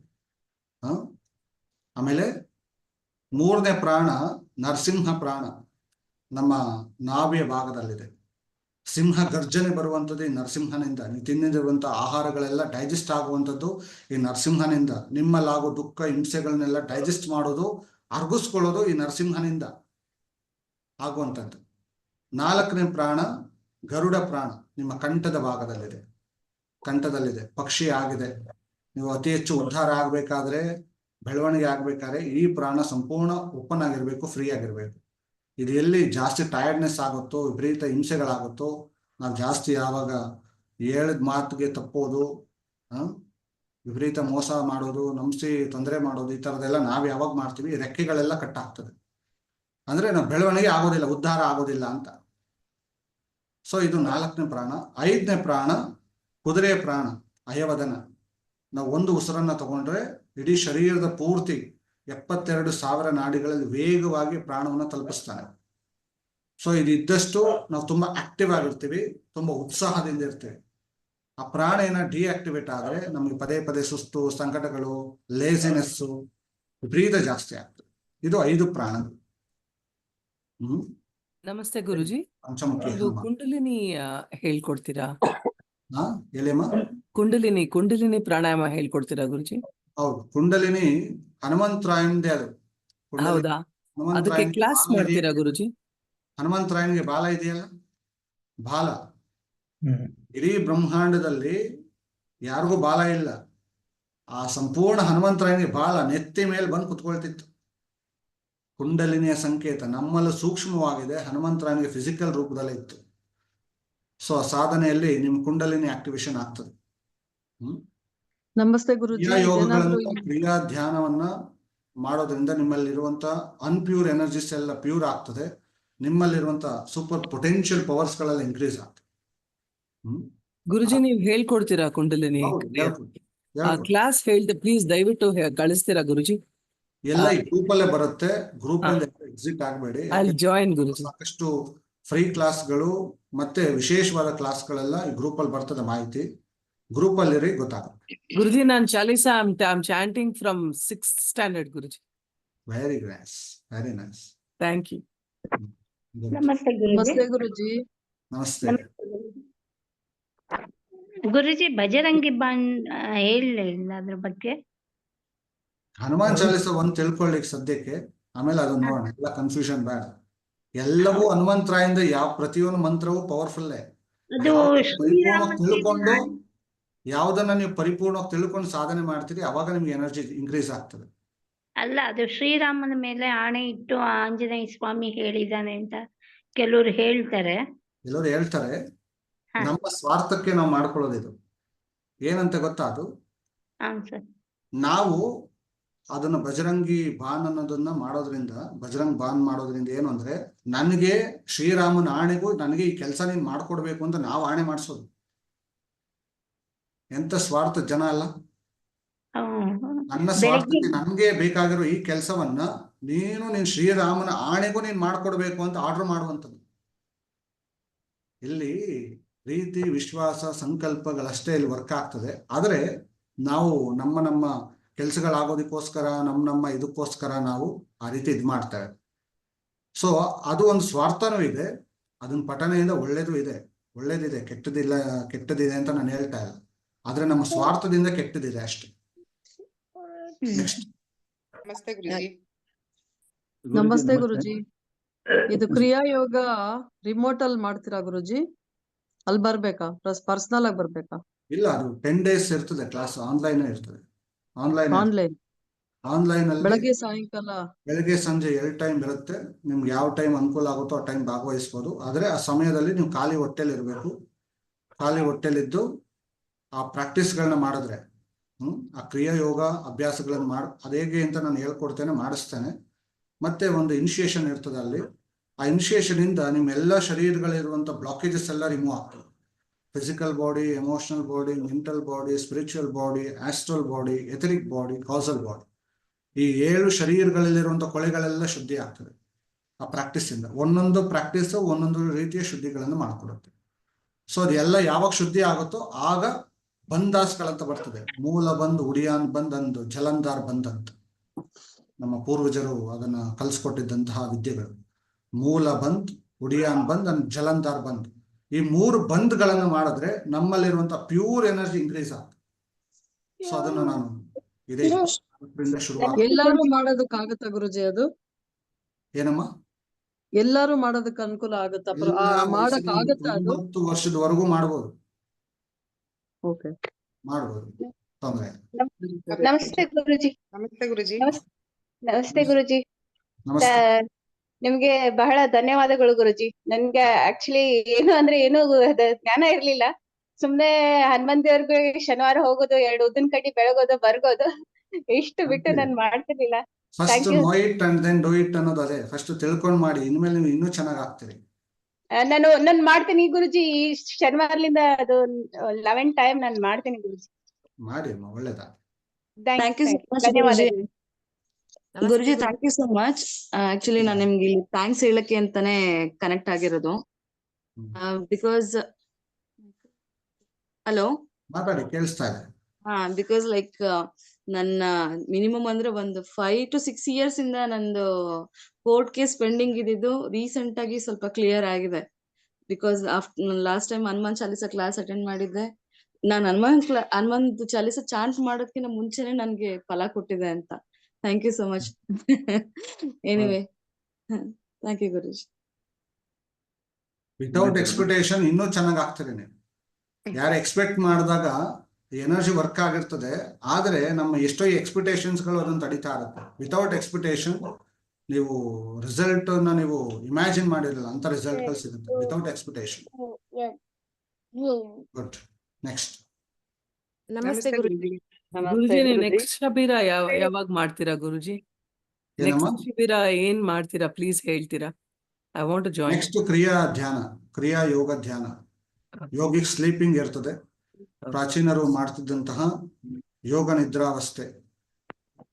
ಆಮೇಲೆ 3ನೇ ಪ್ರಾಣ ನರಸಿಂಹ ಪ್ರಾಣ, ನಮ್ಮ ನಾಭಿಯ ಭಾಗದಲ್ಲಿದೆ. ಸಿಂಹ ಗರ್ಜನೆ ಬರುವಂಥದ್ದು ಈ ನರಸಿಂಹನಿಂದ. ನೀವು ತಿನ್ನಿರುವಂತಹ ಆಹಾರಗಳೆಲ್ಲ ಡೈಜೆಸ್ಟ್ ಆಗುವಂಥದ್ದು ಈ ನರಸಿಂಹನಿಂದ. ನಿಮ್ಮಲ್ಲಾಗೋ ದುಃಖ ಹಿಂಸೆಗಳನ್ನೆಲ್ಲ ಡೈಜೆಸ್ಟ್ ಮಾಡೋದು, ಅರ್ಗಿಸ್ಕೊಳ್ಳೋದು ಈ ನರಸಿಂಹನಿಂದ ಆಗುವಂಥದ್ದು. 4ನೇ ಪ್ರಾಣ ಗರುಡ ಪ್ರಾಣ, ನಿಮ್ಮ ಕಂಠದ ಭಾಗದಲ್ಲಿದೆ. ಪಕ್ಷಿ ಆಗಿದೆ. ನೀವು ಅತಿ ಹೆಚ್ಚು ಉದ್ಧಾರ ಆಗ್ಬೇಕಾದ್ರೆ, ಬೆಳವಣಿಗೆ ಆಗ್ಬೇಕಾದ್ರೆ ಈ ಪ್ರಾಣ ಸಂಪೂರ್ಣ ಓಪನ್ ಆಗಿರ್ಬೇಕು, ಫ್ರೀ ಆಗಿರ್ಬೇಕು. ಇದು ಎಲ್ಲಿ ಜಾಸ್ತಿ ಟಯರ್ಡ್ನೆಸ್ ಆಗುತ್ತೋ, ವಿಪರೀತ ಹಿಂಸೆಗಳಾಗುತ್ತೋ, ನಾವು ಜಾಸ್ತಿ ಯಾವಾಗ ಹೇಳಿದ ಮಾತಿಗೆ ತಪ್ಪೋದು, ವಿಪರೀತ ಮೋಸ ಮಾಡೋದು, ನಂಬಿಸಿ ತೊಂದರೆ ಮಾಡೋದು, ಈ ಥರದ್ದೆಲ್ಲ ನಾವು ಯಾವಾಗ ಮಾಡ್ತೀವಿ, ರೆಕ್ಕೆಗಳೆಲ್ಲ ಕಟ್ಟಾಗ್ತದೆ. ಅಂದ್ರೆ ನಾವು ಬೆಳವಣಿಗೆ ಆಗೋದಿಲ್ಲ, ಉದ್ಧಾರ ಆಗೋದಿಲ್ಲ ಅಂತ. ಸೊ ಇದು 4ನೇ ಪ್ರಾಣ. 5ನೇ ಪ್ರಾಣ ಕುದುರೆಯ ಪ್ರಾಣ, ಅಯವದನ. ನಾವು ಒಂದು ಉಸಿರನ್ನ ತಗೊಂಡ್ರೆ ಇಡೀ ಶರೀರದ ಪೂರ್ತಿ 72,000 ನಾಡಿಗಳಲ್ಲಿ ವೇಗವಾಗಿ ಪ್ರಾಣವನ್ನು ತಲುಪಿಸ್ತಾನೆ. ಸೊ ಇದು ಇದ್ದಷ್ಟು ನಾವು ತುಂಬಾ ಆಕ್ಟಿವ್ ಆಗಿರ್ತೀವಿ, ತುಂಬಾ ಉತ್ಸಾಹದಿಂದ ಇರ್ತೀವಿ. ಆ ಪ್ರಾಣ ಏನ ಡಿಆಕ್ಟಿವೇಟ್ ಆದ್ರೆ ನಮ್ಗೆ ಪದೇ ಪದೇ ಸುಸ್ತು, ಸಂಕಟಗಳು, ಲೇಸಿನೆಸ್ಸು ವಿಪರೀತ ಜಾಸ್ತಿ ಆಗ್ತದೆ. ಇದು 5 ಪ್ರಾಣಗಳು. ನಮಸ್ತೆ ಗುರುಜಿ. ಪಂಚಮುಖಿ ಇದು ಕುಂಡಲಿನಿ ಹೇಳ್ಕೊಡ್ತೀರಾ? ಹೇಳಿಯಮ್ಮ. ಕುಂಡಲಿನಿ ಪ್ರಾಣಾಯಾಮ ಹೇಳ್ಕೊಡ್ತೀರಾ ಗುರುಜಿ? ಹೌದು, ಕುಂಡಲಿನಿ ಹನುಮಂತರಾಯಂದೇ ಅದು. ಹೌದಾ? ಅದಕ್ಕೆ ಕ್ಲಾಸ್ ಮಾಡ್ತೀರಾ ಗುರುಜಿ? ಹನುಮಂತರಾಯನಿಗೆ ಬಾಲ ಇದೆಯಲ್ಲ, ಬಾಲ. ಇಡೀ ಬ್ರಹ್ಮಾಂಡದಲ್ಲಿ ಯಾರಿಗೂ ಬಾಲ ಇಲ್ಲ. ಆ ಸಂಪೂರ್ಣ ಹನುಮಂತರಾಯನಿಗೆ ಬಹಳ ನೆತ್ತಿ ಮೇಲೆ ಬಂದು ಕುತ್ಕೊಳ್ತಿತ್ತು. ಕುಂಡಲಿನಿಯ ಸಂಕೇತ ನಮ್ಮಲ್ಲಿ ಸೂಕ್ಷ್ಮವಾಗಿದೆ, ಹನುಮಂತರಾಯನಿಗೆ ಫಿಸಿಕಲ್ ರೂಪದಲ್ಲೇ ಇತ್ತು. ಸೊ ಆ ಸಾಧನೆಯಲ್ಲಿ ನಿಮ್ ಕುಂಡಲಿನಿ ಆಕ್ಟಿವೇಶನ್ ಆಗ್ತದೆ. ನಮಸ್ತೆ ಗುರುಜಿ. ಕ್ರಿಯಾ ಯೋಗಗಳನ್ನು ಕ್ರಿಯಾ ಧ್ಯಾನವನ್ನ ಮಾಡೋದ್ರಿಂದ ನಿಮ್ಮಲ್ಲಿರುವಂತ ಅನ್ಪ್ಯೂರ್ ಎನರ್ಜಿಸ್ ಎಲ್ಲ ಪ್ಯೂರ್ ಆಗ್ತದೆ. ನಿಮ್ಮಲ್ಲಿರುವಂತ ಸೂಪರ್ ಪೊಟೆನ್ಶಿಯಲ್ ಪವರ್ಸ್ ಗಳೆಲ್ಲ ಇನ್ಕ್ರೀಸ್ ಆಗ್ತದೆ. ಗುರುಜಿ ನೀವ್ ಹೇಳ್ಕೊಡ್ತೀರಾ ಕುಂಡಲಿನಿ ಕ್ರಿಯೆ? ಆ ಕ್ಲಾಸ್ ಪ್ಲೀಸ್ ದಯವಿಟ್ಟು ಕಳಿಸ್ತೀರಾ ಗುರುಜಿ? ಎಲ್ಲ ಈ ಗ್ರೂಪ್ ಅಲ್ಲೇ ಬರುತ್ತೆ. ಗ್ರೂಪ್ ಅಲ್ಲಿ ಎಕ್ಸಿಟ್ ಆಗಬೇಡಿ. ಜಾಯಿನ್ ಗುರುಜಿ. ಸಾಕಷ್ಟು ಫ್ರೀ ಕ್ಲಾಸ್ಗಳು ಮತ್ತೆ ವಿಶೇಷವಾದ ಕ್ಲಾಸ್ಗಳೆಲ್ಲ ಈ ಗ್ರೂಪ್ ಅಲ್ಲಿ ಬರ್ತದೆ. ಮಾಹಿತಿ ಗ್ರೂಪ್ ಅಲ್ಲಿ ಗೊತ್ತಾಗುತ್ತೆ. ಗುರುಜಿ ನಾನ್ Chalisa I'm chanting from 6th standard Guruji. Very nice, very nice. Thank you. ನಮಸ್ತೆ ಗುರುಜಿ. ನಮಸ್ತೆ ಗುರುಜಿ. ನಮಸ್ತೆ ಗುರುಜಿ, ಬಜರಂಗಿ ಬಾಣ್ ಹೇಳಿಲ್ಲ ಅದ್ರ ಬಗ್ಗೆ. ಹನುಮಾನ್ ಚಾಲಿಸ ಒಂದ್ ತಿಳ್ಕೊಳ್ಳಿಕ್ ಸದ್ಯಕ್ಕೆ, ಆಮೇಲೆ ಅದನ್ನ ನೋಡೋಣ. ಎಲ್ಲ ಕನ್ಫ್ಯೂಷನ್ ಬೇಡ. ಎಲ್ಲವೂ ಹನುಮಂತರಾಯಿಂದ ಯಾವ ಪ್ರತಿಯೊಂದು ಮಂತ್ರವೂ ಪವರ್ಫುಲ್ಲೇ. ಅದು ಪರಿಪೂರ್ಣವಾಗಿ ತಿಳ್ಕೊಂಡು ಯಾವ್ದನ್ನ ನೀವು ಪರಿಪೂರ್ಣವಾಗಿ ತಿಳ್ಕೊಂಡು ಸಾಧನೆ ಮಾಡ್ತೀರಿ, ಅವಾಗ ನಿಮ್ಗೆ ಎನರ್ಜಿ ಇನ್ಕ್ರೀಸ್ ಆಗ್ತದೆ. ಅಲ್ಲ, ಅದು ಶ್ರೀರಾಮನ ಮೇಲೆ ಆಣೆ ಇಟ್ಟು ಆಂಜನೇಯ ಸ್ವಾಮಿ ಹೇಳಿದಾನೆ ಅಂತ ಕೆಲವರು ಹೇಳ್ತಾರೆ. ಎಲ್ಲರೂ ಹೇಳ್ತಾರೆ. ಹಾ. ನಮ್ಮ ಸ್ವಾರ್ಥಕ್ಕೆ ನಾವು ಮಾಡ್ಕೊಳ್ಳೋದು ಇದು. ಏನಂತ ಗೊತ್ತಾ, ಅದು ಸರ್. ನಾವು ಅದನ್ನ ಬಜರಂಗಿ ಬಾನ್ ಅನ್ನೋದನ್ನ ಮಾಡೋದ್ರಿಂದ, ಬಜರಂಗ್ ಬಾನ್ ಮಾಡೋದ್ರಿಂದ ಏನು ಅಂದ್ರೆ, ನನಗೆ ಶ್ರೀರಾಮನ ಆಣೆಗೂ ನನಗೆ ಈ ಕೆಲಸ ನೀನ್ ಮಾಡ್ಕೊಡ್ಬೇಕು ಅಂತ ನಾವು ಆಣೆ ಮಾಡಿಸೋದು. ಎಂತ ಸ್ವಾರ್ಥ ಜನ ಅಲ್ಲ. ನನ್ನ ಸ್ವಾರ್ಥಕ್ಕೆ ನನ್ಗೆ ಬೇಕಾಗಿರೋ ಈ ಕೆಲಸವನ್ನ ನೀನ್ ಶ್ರೀರಾಮನ ಆಣೆಗೂ ನೀನ್ ಮಾಡ್ಕೊಡ್ಬೇಕು ಅಂತ ಆರ್ಡರ್ ಮಾಡುವಂಥದ್ದು. ಇಲ್ಲಿ ಪ್ರೀತಿ, ವಿಶ್ವಾಸ, ಸಂಕಲ್ಪಗಳಷ್ಟೇ ಇಲ್ಲಿ ವರ್ಕ್ ಆಗ್ತದೆ. ಆದ್ರೆ ನಾವು ನಮ್ಮ ಕೆಲಸಗಳಾಗೋದಕ್ಕೋಸ್ಕರ ನಮ್ಮ ಇದಕ್ಕೋಸ್ಕರ ನಾವು ಆ ರೀತಿ ಇದ್ ಮಾಡ್ತೇವೆ. ಸೊ ಅದು ಒಂದು ಸ್ವಾರ್ಥನೂ ಇದೆ. ಅದನ್ನ ಪಠನೆಯಿಂದ ಒಳ್ಳೇದಿದೆ, ಕೆಟ್ಟದಿದೆ ಅಂತ ನಾನು ಹೇಳ್ತಾ ಇಲ್ಲ. ಆದ್ರೆ ನಮ್ಮ ಸ್ವಾರ್ಥದಿಂದ ಕೆಟ್ಟದಿದೆ ಅಷ್ಟೇ. ನಮಸ್ತೆ ಗುರುಜಿ. ನಮಸ್ತೆ ಗುರುಜಿ. ಇದು ಕ್ರಿಯಾ ಯೋಗ ರಿಮೋಟ್ ಅಲ್ಲಿ ಮಾಡ್ತೀರಾ ಗುರುಜಿ? ಅಲ್ಲಿ ಬರ್ಬೇಕಾ? ಪರ್ಸನಲ್ ಆಗಿ ಬರ್ಬೇಕಾ? ಇಲ್ಲ, ಅದು 10 days ಇರ್ತದೆ ಕ್ಲಾಸ್. ಆನ್ಲೈನ್ ಇರ್ತದೆ. ಆನ್ಲೈನ್ ಅಲ್ಲಿ ಬೆಳಗ್ಗೆ ಸಾಯಂಕಾಲ ಬೆಳಗ್ಗೆ ಸಂಜೆ 2 ಟೈಮ್ ಇರುತ್ತೆ. ನಿಮ್ಗೆ ಯಾವ ಟೈಮ್ ಅನುಕೂಲ ಆಗುತ್ತೋ ಆ ಟೈಮ್ ಭಾಗವಹಿಸ್ಬೋದು. ಆದ್ರೆ ಆ ಸಮಯದಲ್ಲಿ ನೀವು ಖಾಲಿ ಹೊಟ್ಟೆಲಿ ಇರ್ಬೇಕು. ಖಾಲಿ ಹೊಟ್ಟೆಲಿದ್ದು ಆ ಪ್ರಾಕ್ಟೀಸ್ಗಳನ್ನ ಮಾಡಿದ್ರೆ, ಆ ಕ್ರಿಯಾ ಯೋಗ ಅಭ್ಯಾಸಗಳನ್ನ ಅದು ಹೇಗೆ ಅಂತ ನಾನು ಹೇಳ್ಕೊಡ್ತೇನೆ, ಮಾಡಿಸ್ತೇನೆ. ಮತ್ತೆ ಒಂದು ಇನಿಷಿಯೇಷನ್ ಇರ್ತದೆ ಅಲ್ಲಿ. ಆ ಇನಿಷಿಯೇಷನ್ ಇಂದ ನಿಮ್ಮೆಲ್ಲ ಶರೀರಗಳಿರುವಂತ ಬ್ಲಾಕೇಜಸ್ ಎಲ್ಲ ರಿಮೂವ್ ಆಗ್ತದೆ. Physical body, emotional body, mental body, spiritual body, astral body, etheric body, causal body, ಈ 7 ಶರೀರಗಳಲ್ಲಿರುವಂತ ಕೊಳೆಗಳೆಲ್ಲ ಶುದ್ಧಿ ಆಗ್ತದೆ ಆ ಪ್ರಾಕ್ಟೀಸ್ ಇಂದ. ಒಂದೊಂದು ಪ್ರಾಕ್ಟೀಸ್ ಒಂದೊಂದು ರೀತಿಯ ಶುದ್ಧಿಗಳನ್ನು ಮಾಡಿಕೊಡುತ್ತೆ. ಸೊ ಅದೆಲ್ಲ ಯಾವಾಗ ಶುದ್ಧಿ ಆಗುತ್ತೋ ಆಗ ಬಂದಾಸ್ಗಳಂತ ಬರ್ತದೆ. ಮೂಲ ಬಂದ್, ಉಡಿಯಾನ್ ಬಂದ್, ಅಂದು ಜಲಂಧಾರ್ ಬಂದ್ ಅಂತ ನಮ್ಮ ಪೂರ್ವಜರು ಅದನ್ನ ಕಲ್ಸ್ಕೊಟ್ಟಿದ್ದಂತಹ ವಿದ್ಯೆಗಳು. ಮೂಲ ಬಂದ್, ಉಡಿಯಾನ್ ಬಂದ್ ಅಂಡ್ ಜಲಂಧಾರ್ ಬಂದ್. ಈ 3 ಬಂದ್ಗಳನ್ನು ಮಾಡಿದ್ರೆ ನಮ್ಮಲ್ಲಿರುವಂತ ಪ್ಯೂರ್ ಎನರ್ಜಿ ಇನ್ಕ್ರೀಸ್ ಆಗ್ತದೆ. ಸೊ ಅದನ್ನ ನಾನು ಇದೇ ಶುರು. ಎಲ್ಲಾರು ಮಾಡೋದಕ್ಕಾಗತ್ತಾ ಗುರುಜಿ? ಅದು ಏನಮ್ಮ? ಎಲ್ಲಾರು ಮಾಡೋದಕ್ಕೆ ಅನುಕೂಲ ಆಗುತ್ತಾ? ಮಾಡಕ್ ಆಗತ್ತಾ? ಅದು 90 ವರ್ಷದವರೆಗೂ ಮಾಡ್ಬೋದು. ಓಕೆ, ಮಾಡ್ಬೋದು, ತೊಂದ್ರೆ. ನಮಸ್ತೆ ಗುರುಜಿ. ನಮಸ್ತೆ ಗುರುಜಿ. ನಮಸ್ತೆ ಗುರುಜಿ. ನಮಸ್ತೆ. ನಿಮ್ಗೆ ಬಹಳ ಧನ್ಯವಾದಗಳು ಗುರುಜಿ. ನನ್ಗೆ ಆಕ್ಚುಲಿ ಏನು ಜ್ಞಾನ ಇರ್ಲಿಲ್ಲ. ಸುಮ್ನೆ ಹನುಮಂತ ದೇವ್ರಿಗೆ ಶನಿವಾರ ಹೋಗೋದು, 2 ಉದ್ದಿನ ಕಡ್ಡಿ ಬೆಳಗೋದು, ಬರ್ಗೋದು, ಇಷ್ಟು ಬಿಟ್ಟು ನಾನ್ ಮಾಡ್ತಿರ್ಲಿಲ್ಲ. First know it and then do it ಅನ್ನೋದು ಅದೇ. ಫಸ್ಟ್ ತಿಳ್ಕೊಂಡ್ ಮಾಡಿ, ಇನ್ಮೇಲೆ ನೀವು ಇನ್ನೂ ಚೆನ್ನಾಗಿ ಆಗ್ತೀರಿ. ನಾನು ಮಾಡ್ತೀನಿ ಗುರುಜಿ. ಈ ಶನಿವಾರದಿಂದ ಅದು 11 ಟೈಮ್ ನಾನು ಮಾಡ್ತೀನಿ ಗುರುಜಿ. ಮಾಡಿ ಅಮ್ಮ, ಒಳ್ಳೇದಾ. Thank you so much, ಧನ್ಯವಾದಗಳು Guruji. Thank you so much. Actually ನಾನು ನಿಮ್ಗೆ ಇಲ್ಲಿ ಥ್ಯಾಂಕ್ಸ್ ಹೇಳಕ್ಕೆ ಅಂತಾನೆ ಕನೆಕ್ಟ್ ಆಗಿರೋದು. ಬಿಕಾಸ್ ಹಲೋ, ಮಾತಾಡಿ, ಕೇಳಿಸ್ತಾ ಇದೆ. ಬಿಕಾಸ್ ಲೈಕ್ ನನ್ನ ಮಿನಿಮಮ್ ಅಂದ್ರೆ ಒಂದು 5 to 6 years ಇಂದ ನಂದು ಕೋರ್ಟ್ ಕೇಸ್ ಪೆಂಡಿಂಗ್ ಇದ್ದಿದ್ದು ರೀಸೆಂಟ್ ಆಗಿ ಸ್ವಲ್ಪ ಕ್ಲಿಯರ್ ಆಗಿದೆ. Because last time Hanuman Chalisa class attend ಮಾಡಿದ್ದೆ. ನಾನು ಹನುಮಾನ್ ಚಾಲಿಸಾ ಚಾಂಟ್ ಮಾಡೋದಕ್ಕಿಂತ ಮುಂಚೆನೆ ನನ್ಗೆ ಫಲ ಕೊಟ್ಟಿದೆ ಅಂತ. Thank you so much. Anyway, thank you Guruji. Without expectation ಇನ್ನೂ ಚೆನ್ನಾಗಿ ಆಗ್ತೀರಿ ನೀವು. ಯಾರು ಎಕ್ಸ್ಪೆಕ್ಟ್ ಮಾಡಿದಾಗ ಎನರ್ಜಿ ವರ್ಕ್ ಆಗಿರ್ತದೆ. ಆದರೆ ನಮ್ಮ ಎಷ್ಟೋ ಎಕ್ಸ್ಪೆಕ್ಟೇಷನ್ಸ್ಗಳು ಅದನ್ನು ತಡೀತಾ ಇರುತ್ತೆ. ವಿತೌಟ್ ಎಕ್ಸ್ಪೆಕ್ಟೇಷನ್ ನೀವು ರಿಸಲ್ಟ್ ನೀವು ಇಮ್ಯಾಜಿನ್ ಮಾಡಿರಲ್ಲ ಅಂತ ರಿಸಲ್ಟ್ಗಳು ಸಿಗುತ್ತೆ ವಿತೌಟ್ ಎಕ್ಸ್ಪೆಕ್ಟೇಷನ್. ಗುಡ್. ನೆಕ್ಸ್ಟ್. ನಮಸ್ತೆ ಗುರುಜಿ. ಗುರುಜಿ ನೆಕ್ಸ್ಟ್ ಶಿಬಿರ ಯಾವಾಗ ಮಾಡ್ತೀರಾ ಗುರುಜಿ? ನೆಕ್ಸ್ಟ್ ಶಿಬಿರ ಏನ್ ಮಾಡ್ತೀರಾ ಪ್ಲೀಸ್ ಹೇಳ್ತೀರಾ? I want to join. Next Kriya Yoga ಧ್ಯಾನ. ಯೋಗಿಕ್ ಸ್ಲೀಪಿಂಗ್ ಇರ್ತದೆ. ಪ್ರಾಚೀನರು ಮಾಡ್ತಿದ್ದಂತಹ ಯೋಗ ನಿದ್ರಾವಸ್ಥೆ.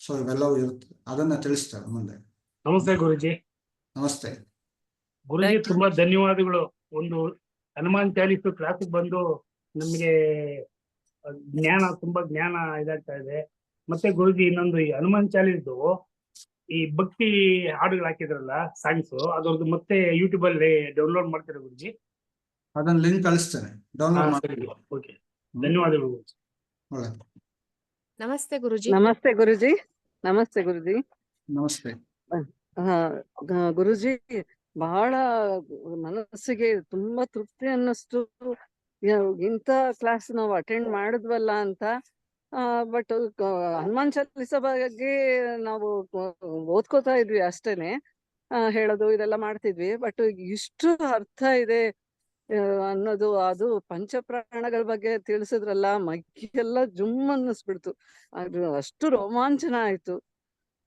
ಸೊ ಇವೆಲ್ಲವೂ ಇರುತ್ತೆ, ಅದನ್ನ ತಿಳಿಸ್ತಾರೆ ಮುಂದೆ. ನಮಸ್ತೆ ಗುರುಜಿ. ನಮಸ್ತೆ ಗುರುಜಿ, ತುಂಬಾ ಧನ್ಯವಾದಗಳು. ಒಂದು ಹನುಮಾನ್ ಚಾಲೀಸು ಕ್ಲಾಸಿಗೆ ಬಂದು ನಮ್ಗೆ ತುಂಬಾ ಜ್ಞಾನ ಇದಾಗ್ತಾ ಇದೆ. ಮತ್ತೆ ಗುರುಜಿ, ಇನ್ನೊಂದು ಈ ಹನುಮಾನ್ ಚಾಲೀಸ್ದು ಈ ಭಕ್ತಿ ಹಾಡುಗಳು ಹಾಕಿದ್ರಲ್ಲ, ಸಾಂಗ್ಸ್, ಅದ್ರದ್ದು ಮತ್ತೆ ಯೂಟ್ಯೂಬ್ ಅಲ್ಲಿ ಡೌನ್ಲೋಡ್ ಮಾಡ್ತೀರಾ ಗುರುಜಿ? ಅದನ್ನ ಲಿಂಕ್ ಕಳಿಸ್ತೇನೆ, ಡೌನ್ಲೋಡ್ ಮಾಡಿ. ಓಕೆ, ಧನ್ಯವಾದಗಳು ಗುರುಜಿ. ಒಳ್ಳೆದು. ನಮಸ್ತೆ ಗುರುಜಿ. ನಮಸ್ತೆ ಗುರುಜಿ. ನಮಸ್ತೆ ಗುರುಜಿ. ನಮಸ್ತೆ. ಗುರುಜಿ, ಬಹಳ ಮನಸ್ಸಿಗೆ ತುಂಬಾ ತೃಪ್ತಿ ಅನ್ನಿಸ್ತು. ಇಂಥ ಕ್ಲಾಸ್ ನಾವು ಅಟೆಂಡ್ ಮಾಡಿದ್ವಲ್ಲ ಅಂತ. ಬಟ್ ಹನುಮಾನ್ ಚಾಲೀಸ ಬಗ್ಗೆ ನಾವು ಓದ್ಕೋತಾ ಇದ್ವಿ ಅಷ್ಟೇನೆ, ಹೇಳೋದು ಇದೆಲ್ಲ ಮಾಡ್ತಿದ್ವಿ. ಬಟ್ ಇಷ್ಟು ಅರ್ಥ ಇದೆ ಅನ್ನೋದು, ಅದು ಪಂಚಪ್ರಾಣಗಳ ಬಗ್ಗೆ ತಿಳಿಸಿದ್ರಲ್ಲ, ಮೈಯೆಲ್ಲ ಜುಮ್ ಅನ್ನಿಸ್ಬಿಡ್ತು. ಅದು ಅಷ್ಟು ರೋಮಾಂಚನ ಆಯ್ತು.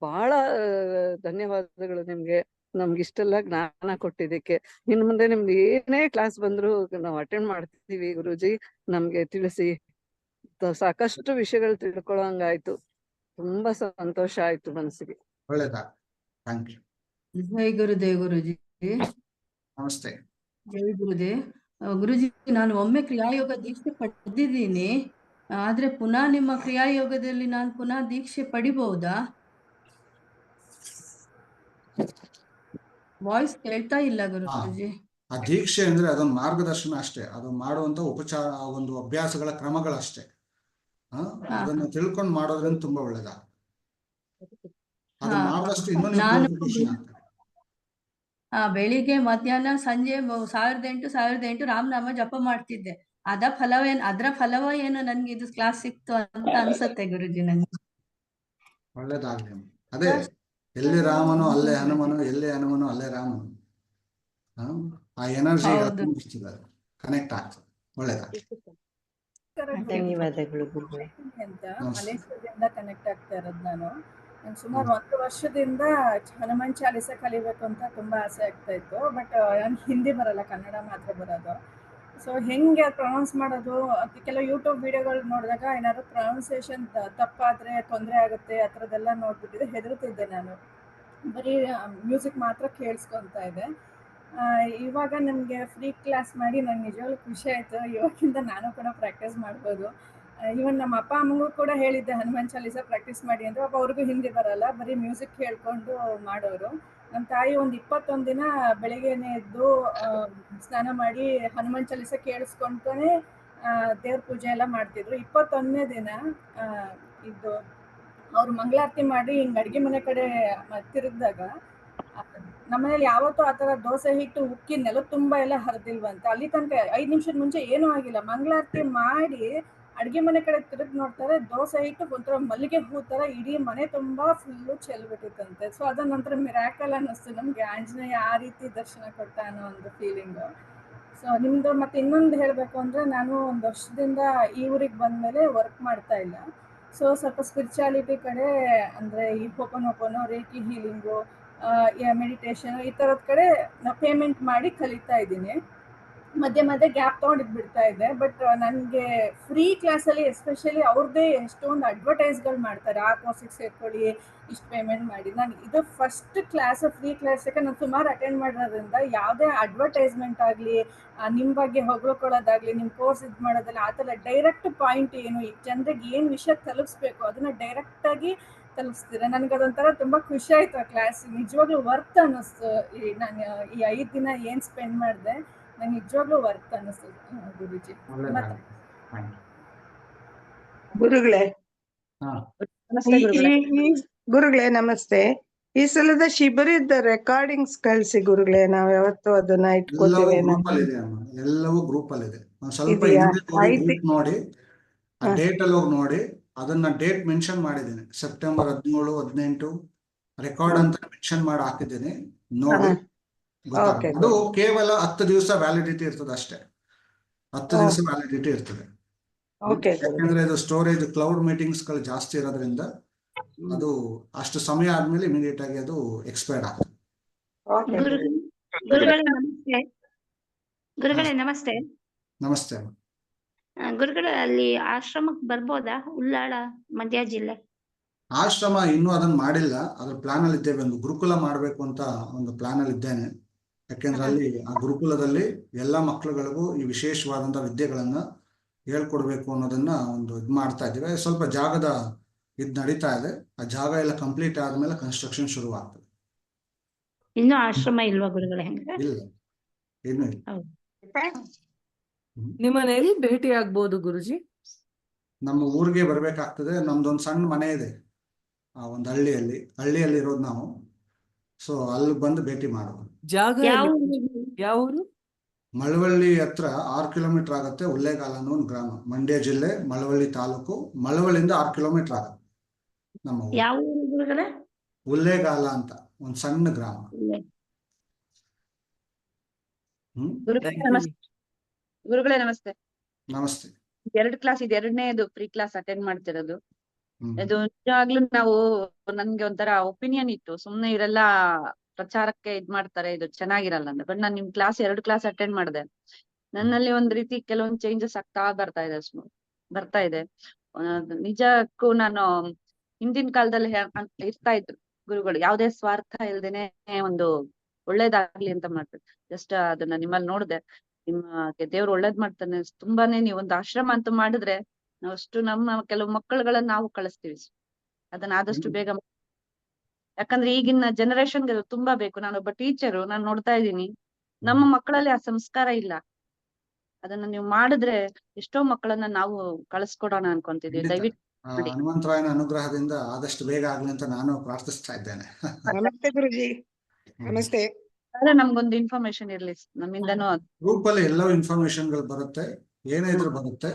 ಬಹಳ ಧನ್ಯವಾದಗಳು ನಿಮ್ಗೆ, ನಮ್ಗೆ ಇಷ್ಟೆಲ್ಲ ಜ್ಞಾನ ಕೊಟ್ಟಿದ್ದಕ್ಕೆ. ಇನ್ನು ಮುಂದೆ ನಿಮ್ದು ಏನೇ ಕ್ಲಾಸ್ ಬಂದ್ರು ನಾವು ಅಟೆಂಡ್ ಮಾಡ್ತೀವಿ ಗುರುಜಿ. ನಮ್ಗೆ ತಿಳಿಸಿ, ಸಾಕಷ್ಟು ವಿಷಯಗಳು ತಿಳ್ಕೊಳ್ಳೋಂಗಾಯ್ತು. ತುಂಬಾ ಸಂತೋಷ ಆಯ್ತು ಮನಸ್ಸಿಗೆ. ಒಳ್ಳೆದಾ, ಥ್ಯಾಂಕ್ ಯು. ಜೈ ಗುರುದೇವ್ ಗುರುಜಿ. ನಮಸ್ತೆ. ಜೈ ಗುರುದೇವ್. ಗುರುಜಿ, ನಾನು ಒಮ್ಮೆ ಕ್ರಿಯಾಯೋಗ ದೀಕ್ಷೆ ಪಡೆದಿದ್ದೀನಿ, ಆದ್ರೆ ಪುನಃ ನಿಮ್ಮ ಕ್ರಿಯಾಯೋಗದಲ್ಲಿ ನಾನು ಪುನಃ ದೀಕ್ಷೆ ಪಡಿಬಹುದಾ? ವಾಯ್ಸ್ ಕೇಳ್ತಾ ಇಲ್ಲ ಗುರುಜಿ. ಆ ದೀಕ್ಷೆ ಅಂದ್ರೆ ಅದೊಂದು ಮಾರ್ಗದರ್ಶನ ಅಷ್ಟೇ, ಅದು ಮಾಡುವಂತ ಉಪಚಾರ, ಒಂದು ಅಭ್ಯಾಸಗಳ ಕ್ರಮಗಳಷ್ಟೇ. ಅದನ್ನ ತಿಳ್ಕೊಂಡು ಮಾಡೋದ್ರಿಂದ ತುಂಬಾ ಒಳ್ಳೇದ. ಅದು ಮಾಡಿದಷ್ಟು ಇನ್ನೊಂದು ಬೆಳಿಗ್ಗೆ ಮಧ್ಯಾಹ್ನ ಸಂಜೆ 1008 ರಾಮನಾಮ ಜಪ ಮಾಡ್ತಿದ್ದೆ. ಅದ್ರ ಫಲವ ಏನು ನನ್ಗೆ ಇದು ಕ್ಲಾಸ್ ಸಿಕ್ತು ಅಂತ ಅನ್ಸತ್ತೆ ಗುರುಜಿ ನಂಗೆ. ಒಳ್ಳೇದಾಗ್ಲಿ. ಅದೇ, ಎಲ್ಲಿ ರಾಮನು ಅಲ್ಲೇ ಹನುಮನು, ಎಲ್ಲಿ ಹನುಮನು ಅಲ್ಲೇ ರಾಮನು. ಆ ಎನರ್ಜಿ ಕನೆಕ್ಟ್ ಆಗ್ತದೆ. ಒಳ್ಳೇದಾಗ್ಲಿ. ಧನ್ಯವಾದಗಳು. ಮಲೇಶ್ವರದಿಂದ ಕನೆಕ್ಟ್ ಆಗ್ತಾ ಇರೋದು ನಾನು. ಸುಮಾರು 1 ವರ್ಷದಿಂದ ಹನುಮಾನ್ ಚಾಲೀಸ ಕಲಿಬೇಕು ಅಂತ ತುಂಬಾ ಆಸೆ ಆಗ್ತಾ ಇತ್ತು. ಬಟ್ ನನ್ಗೆ ಹಿಂದಿ ಬರಲ್ಲ, ಕನ್ನಡ ಮಾತ್ರ ಬರೋದು. ಸೊ ಹೆಂಗೆ ಪ್ರೊನೌನ್ಸ್ ಮಾಡೋದು, ಕೆಲವು ಯೂಟ್ಯೂಬ್ ವಿಡಿಯೋಗಳು ನೋಡಿದಾಗ ಏನಾದ್ರು ಪ್ರೊನೌನ್ಸಿಯೇಷನ್ ತಪ್ಪಾದ್ರೆ ತೊಂದರೆ ಆಗುತ್ತೆ, ಆ ಥರದ್ದೆಲ್ಲ ನೋಡ್ಬಿಟ್ಟಿದೆ. ಹೆದರ್ತಿದ್ದೆ ನಾನು. ಬರೀ ಮ್ಯೂಸಿಕ್ ಮಾತ್ರ ಕೇಳಿಸ್ಕೊತಾ ಇದ್ದೆ. ಇವಾಗ ನಮಗೆ ಫ್ರೀ ಕ್ಲಾಸ್ ಮಾಡಿ ನಂಗೆ ನಿಜವಾಗ್ಲೂ ಖುಷಿ ಆಯಿತು. ಇವಾಗಿಂದ ನಾನು ಕೂಡ ಪ್ರಾಕ್ಟೀಸ್ ಮಾಡ್ಬೋದು. ಇವನ್ ನಮ್ಮ ಅಪ್ಪ ಅಮ್ಮಗೂ ಕೂಡ ಹೇಳಿದ್ದೆ ಹನುಮಾನ್ ಚಾಲೀಸ ಪ್ರಾಕ್ಟೀಸ್ ಮಾಡಿ ಅಂತ. ಪಾಪ ಅವ್ರಿಗೂ ಹಿಂದಿ ಬರಲ್ಲ, ಬರೀ ಮ್ಯೂಸಿಕ್ ಹೇಳ್ಕೊಂಡು ಮಾಡೋರು. ನಮ್ಮ ತಾಯಿ ಒಂದು 21 ದಿನ ಬೆಳಿಗ್ಗೆನೆ ಎದ್ದು ಸ್ನಾನ ಮಾಡಿ ಹನುಮಾನ್ ಚಾಲೀಸ ಕೇಳಿಸ್ಕೊಂತಾನೆ ದೇವ್ರ ಪೂಜೆ ಎಲ್ಲ ಮಾಡ್ತಿದ್ರು. 21ನೇ ದಿನ ಇದು ಅವ್ರು ಮಂಗಳಾರತಿ ಮಾಡಿ ಹಿಂಗೆ ಅಡುಗೆ ಮನೆ ಕಡೆ ತಿರುಗಿದಾಗ, ನಮ್ಮನೇಲಿ ಯಾವತ್ತೂ ಆ ಥರ ದೋಸೆ ಹಿಟ್ಟು ಉಕ್ಕಿ ನೆಲ ತುಂಬ ಎಲ್ಲ ಹರಿದಿಲ್ವಂತ. ಅಲ್ಲಿ ತನಕ 5 ನಿಮಿಷದ ಮುಂಚೆ ಏನೂ ಆಗಿಲ್ಲ. ಮಂಗಳಾರತಿ ಮಾಡಿ ಅಡುಗೆ ಮನೆ ಕಡೆ ತಿರುಗಿ ನೋಡ್ತಾರೆ, ದೋಸೆ ಹಿಟ್ಟು ಒಂಥರ ಮಲ್ಲಿಗೆ ಹೂ ಥರ ಇಡೀ ಮನೆ ತುಂಬ ಫುಲ್ಲು ಚೆಲ್ಬಿಟ್ಟಿತ್ತಂತೆ. ಸೊ ಅದ ನಂತರ ಮಿರಾಕಲ್ ಅನ್ನಿಸ್ತು ನಮಗೆ, ಆಂಜನೇಯ ಆ ರೀತಿ ದರ್ಶನ ಕೊಟ್ಟ ಅನ್ನೋ ಒಂದು ಫೀಲಿಂಗು. ಸೊ ನಿಮ್ಮದು ಮತ್ತೆ ಇನ್ನೊಂದು ಹೇಳಬೇಕು ಅಂದರೆ, ನಾನು 1 ವರ್ಷದಿಂದ ಈ ಊರಿಗೆ ಬಂದಮೇಲೆ ವರ್ಕ್ ಮಾಡ್ತಾ ಇಲ್ಲ. ಸೊ ಸ್ವಲ್ಪ ಸ್ಪಿರಿಚುಯಾಲಿಟಿ ಕಡೆ, ಅಂದರೆ ಈ ಹೋಪನೋಪನೋ, ರೇಕಿ ಹೀಲಿಂಗು, ಮೆಡಿಟೇಷನ್ ಈ ಥರದ ಕಡೆ ಪೇಮೆಂಟ್ ಮಾಡಿ ಕಲಿತಾ ಇದ್ದೀನಿ. ಮಧ್ಯೆ ಮಧ್ಯೆ ಗ್ಯಾಪ್ ತೊಗೊಂಡಿದ್ಬಿಡ್ತಾ ಇದ್ದೆ. ಬಟ್ ನನಗೆ ಫ್ರೀ ಕ್ಲಾಸಲ್ಲಿ ಎಸ್ಪೆಷಲಿ ಅವ್ರದ್ದೇ ಎಷ್ಟೊಂದು ಅಡ್ವರ್ಟೈಸ್ಗಳು ಮಾಡ್ತಾರೆ, ಆ ಕೋರ್ಸಿಗೆ ಸೇರ್ಕೊಳ್ಳಿ, ಇಷ್ಟು ಪೇಮೆಂಟ್ ಮಾಡಿ. ನಾನು ಇದು ಫಸ್ಟ್ ಕ್ಲಾಸ್, ಫ್ರೀ ಕ್ಲಾಸ್. ಯಾಕಂದ್ರೆ ನಾನು ಸುಮಾರು ಅಟೆಂಡ್ ಮಾಡಿರೋದ್ರಿಂದ ಯಾವುದೇ ಅಡ್ವರ್ಟೈಸ್ಮೆಂಟ್ ಆಗಲಿ, ನಿಮ್ಮ ಬಗ್ಗೆ ಹೊಗಳ್ಕೊಳ್ಳೋದಾಗಲಿ, ನಿಮ್ಮ ಕೋರ್ಸ್ ಇದು ಮಾಡೋದಲ್ಲ, ಆ ಥರ ಡೈರೆಕ್ಟ್ ಪಾಯಿಂಟ್ ಏನು, ಈ ಜನರಿಗೆ ಏನು ವಿಷಯ ತಲುಪಿಸ್ಬೇಕು ಅದನ್ನು ಡೈರೆಕ್ಟಾಗಿ ತಲುಪಿಸ್ತೀರ. ನನಗೆ ಅದೊಂಥರ ತುಂಬ ಖುಷಿ ಆಯಿತು ಆ ಕ್ಲಾಸ್. ನಿಜವಾಗ್ಲೂ ವರ್ತ್ ಅನ್ನಿಸ್ತು. ನಾನು ಈ 5 ದಿನ ಏನು ಸ್ಪೆಂಡ್ ಮಾಡಿದೆ, ನಂಗೆ ನಿಜವಾಗ್ಲೂ ವರ್ತ್ ಅನ್ನಿಸ್ತು ಗುರುಜಿ. ಗುರುಗಳೇ, ಗುರುಗಳೇ ನಮಸ್ತೆ. ಈ ಸಲದ ಶಿಬಿರದ ರೆಕಾರ್ಡಿಂಗ್ಸ್ ಕಳಿಸಿ ಗುರುಗಳೇ, ನಾವ್ ಯಾವತ್ತೂ ಅದನ್ನ ಇಟ್ಕೋತೀವಿ. ಎಲ್ಲವೂ ಗ್ರೂಪ್ ಅಲ್ಲಿ ಇದೆ. ಸ್ವಲ್ಪ ನೋಡಿ ಆ ಡೇಟ್ ಅಲ್ಲಿ ಹೋಗಿ ನೋಡಿ, ಅದನ್ನ ಡೇಟ್ ಮೆನ್ಷನ್ ಮಾಡಿದ್ದೀನಿ, ಸೆಪ್ಟೆಂಬರ್ 17, 18 ರೆಕಾರ್ಡ್ ಅಂತ ಮೆನ್ಷನ್ ಮಾಡಿ ಹಾಕಿದ್ದೀನಿ, ನೋಡಿ ಗೊತ್ತಾಗುತ್ತೆ. ಅದು ಕೇವಲ 10 ದಿವಸ ವ್ಯಾಲಿಡಿಟಿ ಇರ್ತದೆ ಅಷ್ಟೇ, 10 ದಿವಸ ವ್ಯಾಲಿಡಿಟಿ ಇರ್ತದೆ. ಯಾಕಂದ್ರೆ ಇದು ಸ್ಟೋರೇಜ್ ಕ್ಲೌಡ್ ಮೀಟಿಂಗ್ಸ್ ಗಳು ಜಾಸ್ತಿ ಇರೋದ್ರಿಂದ ಅದು ಅಷ್ಟು ಸಮಯ ಆದ್ಮೇಲೆ ಇಮಿಡಿಯೇಟ್ ಆಗಿ ಅದು ಎಕ್ಸ್ಪೈರ್ಡ್ ಆಗ್ತದೆ. ಗುರುಗಳೇ ನಮಸ್ತೆ. ಗುರುಗಳೇ ನಮಸ್ತೆ. ನಮಸ್ತೆ. ಗುರುಗಳೇ, ಅಲ್ಲಿ ಆಶ್ರಮಕ್ಕೆ ಬರ್ಬೋದಾ? ಉಳ್ಳಾಳ, ಮಂಡ್ಯ ಜಿಲ್ಲೆ. ಆಶ್ರಮ ಇನ್ನೂ ಅದನ್ನ ಮಾಡಿಲ್ಲ, ಅದ್ರ ಪ್ಲಾನ್ ಅಲ್ಲಿ ಇದ್ದೇವೆ. ಒಂದು ಗುರುಕುಲ ಮಾಡ್ಬೇಕು ಅಂತ ಒಂದು ಪ್ಲಾನ್ ಅಲ್ಲಿ ಇದ್ದೇನೆ. ಯಾಕೆಂದ್ರೆ ಅಲ್ಲಿ ಆ ಗುರುಕುಲದಲ್ಲಿ ಎಲ್ಲಾ ಮಕ್ಕಳುಗಳಿಗೂ ಈ ವಿಶೇಷವಾದಂತಹ ವಿದ್ಯೆಗಳನ್ನ ಹೇಳ್ಕೊಡ್ಬೇಕು ಅನ್ನೋದನ್ನ ಒಂದು ಇದ್ ಮಾಡ್ತಾ ಇದ್ದೀವಿ. ಸ್ವಲ್ಪ ಜಾಗದ ಇದ್ ನಡೀತಾ ಇದೆ. ಆ ಜಾಗ ಎಲ್ಲ ಕಂಪ್ಲೀಟ್ ಆದ್ಮೇಲೆ ಕನ್ಸ್ಟ್ರಕ್ಷನ್ ಶುರು ಆಗ್ತದೆ. ಇನ್ನೂ ಆಶ್ರಮ ಇಲ್ವಾ ಗುರುಗಳೇ? ಹೆಂಗ? ಇಲ್ಲ, ಇನ್ನೂ ಇಲ್ಲ. ನಿಮ್ಮನ್ನ ಎಲ್ಲಿ ಭೇಟಿ ಆಗ್ಬೋದು ಗುರುಜಿ? ನಮ್ಮ ಊರಿಗೆ ಬರ್ಬೇಕಾಗ್ತದೆ. ನಮ್ದೊಂದು ಸಣ್ಣ ಮನೆ ಇದೆ ಆ ಒಂದು ಹಳ್ಳಿಯಲ್ಲಿ ಇರೋದು ನಾವು. ಸೊ ಅಲ್ಲಿ ಬಂದು ಭೇಟಿ ಮಾಡುವ. ಜಾಗ ಯಾವ ಊರು? ಮಳವಳ್ಳಿ ಹತ್ರ 6 ಕಿಲೋಮೀಟರ್ ಆಗುತ್ತೆ. ಉಲ್ಲೇಗಾಲ ಅನ್ನೋ ಒಂದು ಗ್ರಾಮ, ಮಂಡ್ಯ ಜಿಲ್ಲೆ, ಮಳವಳ್ಳಿ ತಾಲೂಕು. ಮಳವಳ್ಳಿಯಿಂದ 6 ಕಿಲೋಮೀಟರ್ ಆಗುತ್ತೆ ನಮ್ಮ ಊರು. ಯಾವ ಊರು ಗುರುಗಳೇ? ಉಲ್ಲೇಗಾಲ ಅಂತ ಒಂದು ಸಣ್ಣ ಗ್ರಾಮ. ಗುರುಗಳೇ ನಮಸ್ತೆ. ನಮಸ್ತೆ. 2 ಕ್ಲಾಸ್ ಇದು 2ನೇದು ಫ್ರೀ ಕ್ಲಾಸ್ ಅಟೆಂಡ್ ಮಾಡ್ತಿರೋದು. ಇದು ನಿಜವಾಗ್ಲೂ ನನ್ಗೆ ಒಂಥರ ಒಪಿನಿಯನ್ ಇತ್ತು, ಸುಮ್ನೆ ಇವರೆಲ್ಲ ಪ್ರಚಾರಕ್ಕೆ ಇದ್ ಮಾಡ್ತಾರೆ, ಇದು ಚೆನ್ನಾಗಿರಲ್ಲ ಅಂತ. ಬಟ್ ನಾನು ನಿಮ್ ಕ್ಲಾಸ್ 2 ಕ್ಲಾಸ್ ಅಟೆಂಡ್ ಮಾಡಿದೆ. ನನ್ನಲ್ಲಿ ಒಂದ್ ರೀತಿ ಕೆಲವೊಂದು ಚೇಂಜಸ್ ಆಗ್ತಾ ಬರ್ತಾ ಇದೆ. ನಿಜಕ್ಕೂ ನಾನು ಹಿಂದಿನ ಕಾಲದಲ್ಲಿ ಇರ್ತಾ ಇದ್ರು ಗುರುಗಳು, ಯಾವ್ದೇ ಸ್ವಾರ್ಥ ಇಲ್ದೇನೆ ಒಂದು ಒಳ್ಳೇದಾಗ್ಲಿ ಅಂತ ಮಾಡ್ತಾರೆ. ಜಸ್ಟ್ ಅದನ್ನ ನಿಮ್ಮಲ್ಲಿ ನೋಡಿದೆ. ನಿಮ್ಗೆ ದೇವ್ರು ಒಳ್ಳೇದ್ ಮಾಡ್ತಾನೆ. ತುಂಬಾನೇ ನೀವು ಒಂದು ಆಶ್ರಮ ಅಂತ ಮಾಡಿದ್ರೆ ಅಷ್ಟು ನಮ್ಮ ಕೆಲವು ಮಕ್ಕಳುಗಳನ್ನ ನಾವು ಕಳಿಸ್ತೀವಿ. ಅದನ್ನ ಆದಷ್ಟು ಬೇಗ, ಯಾಕಂದ್ರೆ ಈಗಿನ ಜನರೇಷನ್ಗೆ ಅದು ತುಂಬಾ ಬೇಕು. ನಾನೊಬ್ಬ ಟೀಚರು, ನಾನು ನೋಡ್ತಾ ಇದ್ದೀನಿ ನಮ್ಮ ಮಕ್ಕಳಲ್ಲಿ ಆ ಸಂಸ್ಕಾರ ಇಲ್ಲ. ಅದನ್ನ ನೀವು ಮಾಡಿದ್ರೆ ಎಷ್ಟೋ ಮಕ್ಕಳನ್ನ ನಾವು ಕಳಿಸ್ಕೊಡೋಣ ಅನ್ಕೊಂತಿದೀವಿ. ದಯವಿಟ್ಟು ಹನುಮಂತರಾಯನ ಅನುಗ್ರಹದಿಂದ ಆದಷ್ಟು ಬೇಗ ಆಗ್ಲಿ ಅಂತ ನಾನು ಪ್ರಾರ್ಥಿಸ್ತಾ ಇದ್ದೇನೆ. ನಮಸ್ತೆ ಗುರುಜಿ. ನಮಸ್ತೆ. ನಮ್ಗೊಂದು ಇನ್ಫಾರ್ಮೇಶನ್ ಇರ್ಲಿ ನಮ್ಮಿಂದನೂ. ಗ್ರೂಪ್ ಅಲ್ಲಿ ಎಲ್ಲವೂ ಇನ್ಫಾರ್ಮೇಶನ್ ಗಳು ಬರುತ್ತೆ, ಏನೇ ಇದ್ರೂ ಬರುತ್ತೆ.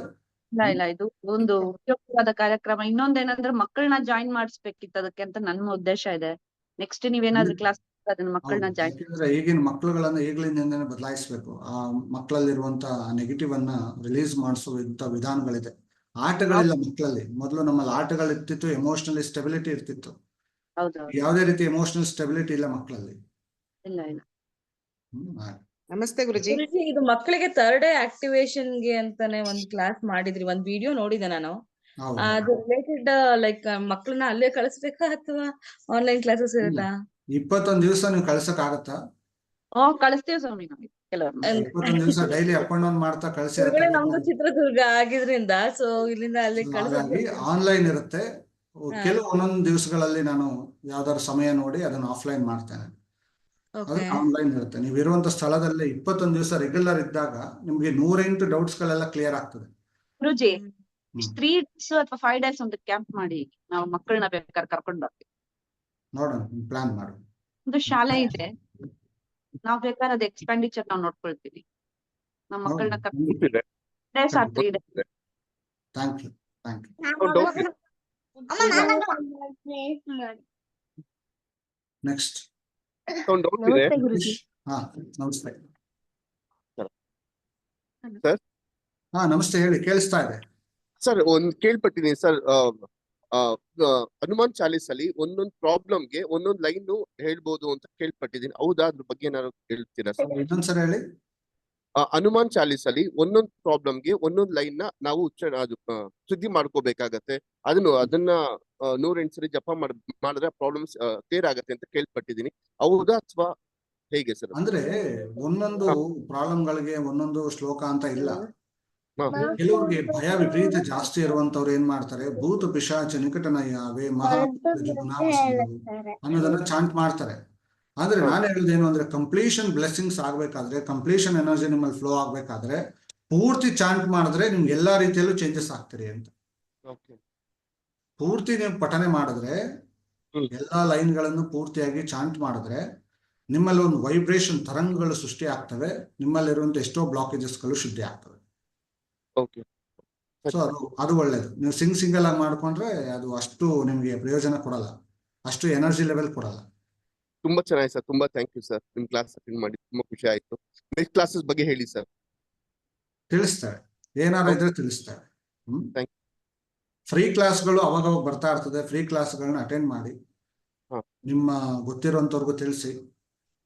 ಇಲ್ಲ ಇದು ಒಂದು ಉಪಯುಕ್ತವಾದ ಕಾರ್ಯಕ್ರಮ. ಇನ್ನೊಂದೇನಂದ್ರೆ ಮಕ್ಕಳನ್ನ ಜಾಯಿನ್ ಮಾಡಿಸ್ಬೇಕಿತ್ತು ಅದಕ್ಕೆ ಅಂತ ನನ್ನ ಉದ್ದೇಶ ಇದೆ. ನೆಕ್ಸ್ಟ್ ನೀವೇನಾದ್ರೂ ಕ್ಲಾಸ್ ಅದನ್ನ ಮಕ್ಕಳನ್ನ ಜಾಯಿನ್, ಈಗಿನ ಮಕ್ಕಳುಗಳನ್ನ ಈಗಲಿಂದನೇ ಬದಲಾಯಿಸ್ಬೇಕು. ಆ ಮಕ್ಕಳಲ್ಲಿರುವಂತ ನೆಗೆಟಿವ್ ಅನ್ನ ರಿಲೀಸ್ ಮಾಡಿಸುವಂತ ವಿಧಾನಗಳಿದೆ. ಆಟಗಳಿಲ್ಲ ಮಕ್ಕಳಲ್ಲಿ. ಮೊದಲು ನಮ್ಮಲ್ಲಿ ಆಟಗಳಿರ್ತಿತ್ತು, ಎಮೋಷನಲಿ ಸ್ಟೆಬಿಲಿಟಿ ಇರ್ತಿತ್ತು. ಯಾವುದೇ ರೀತಿ ಎಮೋಷನಲ್ ಸ್ಟೆಬಿಲಿಟಿ ಇಲ್ಲ ಮಕ್ಕಳಲ್ಲಿ. ಇಲ್ಲ. ನಮಸ್ತೆ ಗುರುಜಿ. ಇದು ಮಕ್ಕಳಿಗೆ 3rd ಡೇ ಆಕ್ಟಿವೇಶನ್ಗೆ ಅಂತಾನೆ ಒಂದು ಕ್ಲಾಸ್ ಮಾಡಿದ್ರಿ, ಒಂದ್ ವಿಡಿಯೋ ನೋಡಿದೆ ನಾನು. ಅದು ರಿಲೇಟೆಡ್ ಲೈಕ್ ಮಕ್ಕಳನ್ನ ಅಲ್ಲೇ ಕಳಿಸ್ಬೇಕಾ ಅಥವಾ ಆನ್ಲೈನ್ ಕ್ಲಾಸಸ್ ಇರುತ್ತಾ? 21 ದಿವಸ ನೀವು ಕಳ್ಸಕ್ ಆಗತ್ತಾ? ಕಳಿಸ್ತೀವಿ ಸ್ವಾಮಿ. ಕೆಲವರು 21 ದಿವಸ ಡೈಲಿ ಅಪ್ ಅಂಡ್ ಡೌನ್ ಮಾಡ್ತಾ ಕಳಿಸಿ. ನಮ್ದು ಚಿತ್ರದುರ್ಗ ಆಗಿದ್ರಿಂದ ಸೊ ಇಲ್ಲಿಂದ ಅಲ್ಲಿ ಆನ್ಲೈನ್ ಇರುತ್ತೆ. ಕೆಲವು ಒಂದೊಂದು ದಿವಸಗಳಲ್ಲಿ ನಾನು ಯಾವ್ದಾದ್ರು ಸಮಯ ನೋಡಿ ಅದನ್ನ ಆಫ್ಲೈನ್ ಮಾಡ್ತೇನೆ. ಆನ್ಲೈನ್ ಇರುತ್ತೆ. ನೀವು ಇರುವಂತ ಸ್ಥಳದಲ್ಲಿ 21 ದಿವಸ ರೆಗ್ಯುಲರ್ ಇದ್ದಾಗ ನಿಮ್ಗೆ 108 ಡೌಟ್ಸ್ ಗಳೆಲ್ಲ ಕ್ಲಿಯರ್ ಆಗ್ತದೆ. ಗುರುಜಿ 3 days ಅಥವಾ 5 days ಒಂದು ಕ್ಯಾಂಪ್ ಮಾಡಿ ನಾವು ಮಕ್ಕಳನ್ನ ಬೇಕಾದ್ರೆ ಕರ್ಕೊಂಡು ಬರ್ತೀವಿ. ನೋಡೋಣ, ಪ್ಲಾನ್ ಮಾಡಿ. ಒಂದು ಶಾಲೆ ಇದೆ, ನಾವ್ ಬೇಕಾದ್ರೆ ಅದು ಎಕ್ಸ್ಪೆಂಡಿಚರ್ ನಾವು ನೋಡ್ಕೊಳ್ತೀವಿ. ನಮ್ಮ ಮಕ್ಕಳನ್ನ thank you. Next. Namaste. Namaste, ಹೇಳಿ, ಕೇಳಿಸ್ತಾ ಇದೆ ಸರ್. ಒಂದ್ ಕೇಳ್ಪಟ್ಟಿದ್ದೀನಿ ಸರ್, ಹನುಮಾನ್ ಚಾಲೀಸ್ ಅಲ್ಲಿ ಒಂದೊಂದು ಪ್ರಾಬ್ಲಮ್ಗೆ ಒಂದೊಂದು ಲೈನ್ ಹೇಳ್ಬೋದು ಅಂತ ಕೇಳ್ಪಟ್ಟಿದ್ದೀನಿ. ಹೌದಾ? ಅದ್ರ ಬಗ್ಗೆ ಏನಾದ್ರು ಹೇಳ್ತೀರಾ ಸರ್? ಇನ್ನೊಂದ್ಸರಿ ಹೇಳಿ. ಹನುಮಾನ್ ಚಾಲೀಸ್ ಅಲ್ಲಿ ಒಂದೊಂದು ಪ್ರಾಬ್ಲಮ್ಗೆ ಒಂದೊಂದು ಲೈನ್ ನ ನಾವು ಶುದ್ಧಿ ಮಾಡ್ಕೋಬೇಕಾಗತ್ತೆ. ಅದನ್ನ 108 ಸರಿ ಜಪ ಮಾಡಿದ್ರೆ ಪ್ರಾಬ್ಲಮ್ಸ್ ಕ್ಲಿಯರ್ ಆಗತ್ತೆ ಅಂತ ಕೇಳ್ಪಟ್ಟಿದ್ದೀನಿ. ಹೌದಾ ಅಥವಾ ಹೇಗೆ ಸರ್? ಅಂದ್ರೆ ಒಂದೊಂದು ಪ್ರಾಬ್ಲಮ್ ಗಳಿಗೆ ಒಂದೊಂದು ಶ್ಲೋಕ ಅಂತ ಇಲ್ಲ. ಕೆಲವ್ರಿಗೆ ಭಯ ವಿಪರೀತ ಜಾಸ್ತಿ ಇರುವಂತವ್ರು ಏನ್ ಮಾಡ್ತಾರೆ, ಭೂತ ಪಿಶಾಚ ನಿಕಟನಯ್ಯವೇ ಅನ್ನೋದನ್ನ ಚಾಂಟ್ ಮಾಡ್ತಾರೆ. ಆದ್ರೆ ನಾನು ಹೇಳುದೇನು ಅಂದ್ರೆ, ಕಂಪ್ಲೀಷನ್ ಬ್ಲೆಸ್ಸಿಂಗ್ಸ್ ಆಗ್ಬೇಕಾದ್ರೆ, ಕಂಪ್ಲೀಷನ್ ಎನರ್ಜಿ ನಿಮ್ಮಲ್ಲಿ ಫ್ಲೋ ಆಗ್ಬೇಕಾದ್ರೆ ಪೂರ್ತಿ ಚಾಂಟ್ ಮಾಡಿದ್ರೆ ನಿಮ್ಗೆ ಎಲ್ಲಾ ರೀತಿಯಲ್ಲೂ ಚೇಂಜಸ್ ಆಗ್ತೀರಿ ಅಂತ. ಪೂರ್ತಿ ನೀವು ಪಠನೆ ಮಾಡಿದ್ರೆ, ಎಲ್ಲಾ ಲೈನ್ ಗಳನ್ನು ಪೂರ್ತಿಯಾಗಿ ಚಾಂಟ್ ಮಾಡಿದ್ರೆ ನಿಮ್ಮಲ್ಲಿ ಒಂದು ವೈಬ್ರೇಷನ್ ತರಂಗಗಳು ಸೃಷ್ಟಿ ಆಗ್ತವೆ. ನಿಮ್ಮಲ್ಲಿರುವಂತ ಎಷ್ಟೋ ಬ್ಲಾಕೇಜಸ್ ಗಳು ಶುದ್ಧಿ ಆಗ್ತವೆ. ಸೊ ಅದು ಒಳ್ಳೇದು. ನೀವು ಸಿಂಗಲ್ ಆಗಿ ಮಾಡ್ಕೊಂಡ್ರೆ ಅದು ಅಷ್ಟು ನಿಮ್ಗೆ ಪ್ರಯೋಜನ ಕೊಡಲ್ಲ, ಅಷ್ಟು ಎನರ್ಜಿ ಲೆವೆಲ್ ಕೊಡಲ್ಲ. ತುಂಬಾ ಚೆನ್ನಾಗಿ ಸರ್, ತುಂಬಾ ಥ್ಯಾಂಕ್ ಯು ಸರ್. ನಿಮ್ ಕ್ಲಾಸ್ ಅಟೆಂಡ್ ಮಾಡಿ ತುಂಬಾ ಖುಷಿ ಆಯ್ತು. ನೆಕ್ಸ್ಟ್ ಕ್ಲಾಸಸ್ ಬಗ್ಗೆ ಹೇಳಿ ಸರ್. ತಿಳಿಸ್ತಾರೆ, ಏನಾದ್ರು ಇದ್ರೆ ತಿಳಿಸ್ತಾರೆ. ಫ್ರೀ ಕ್ಲಾಸ್ಗಳು ಅವಾಗ ಬರ್ತಾ ಇರ್ತದೆ. ಫ್ರೀ ಕ್ಲಾಸ್ಗಳನ್ನ ಅಟೆಂಡ್ ಮಾಡಿ, ನಿಮ್ಮ ಗೊತ್ತಿರೋಂಥವ್ರಿಗೂ ತಿಳಿಸಿ.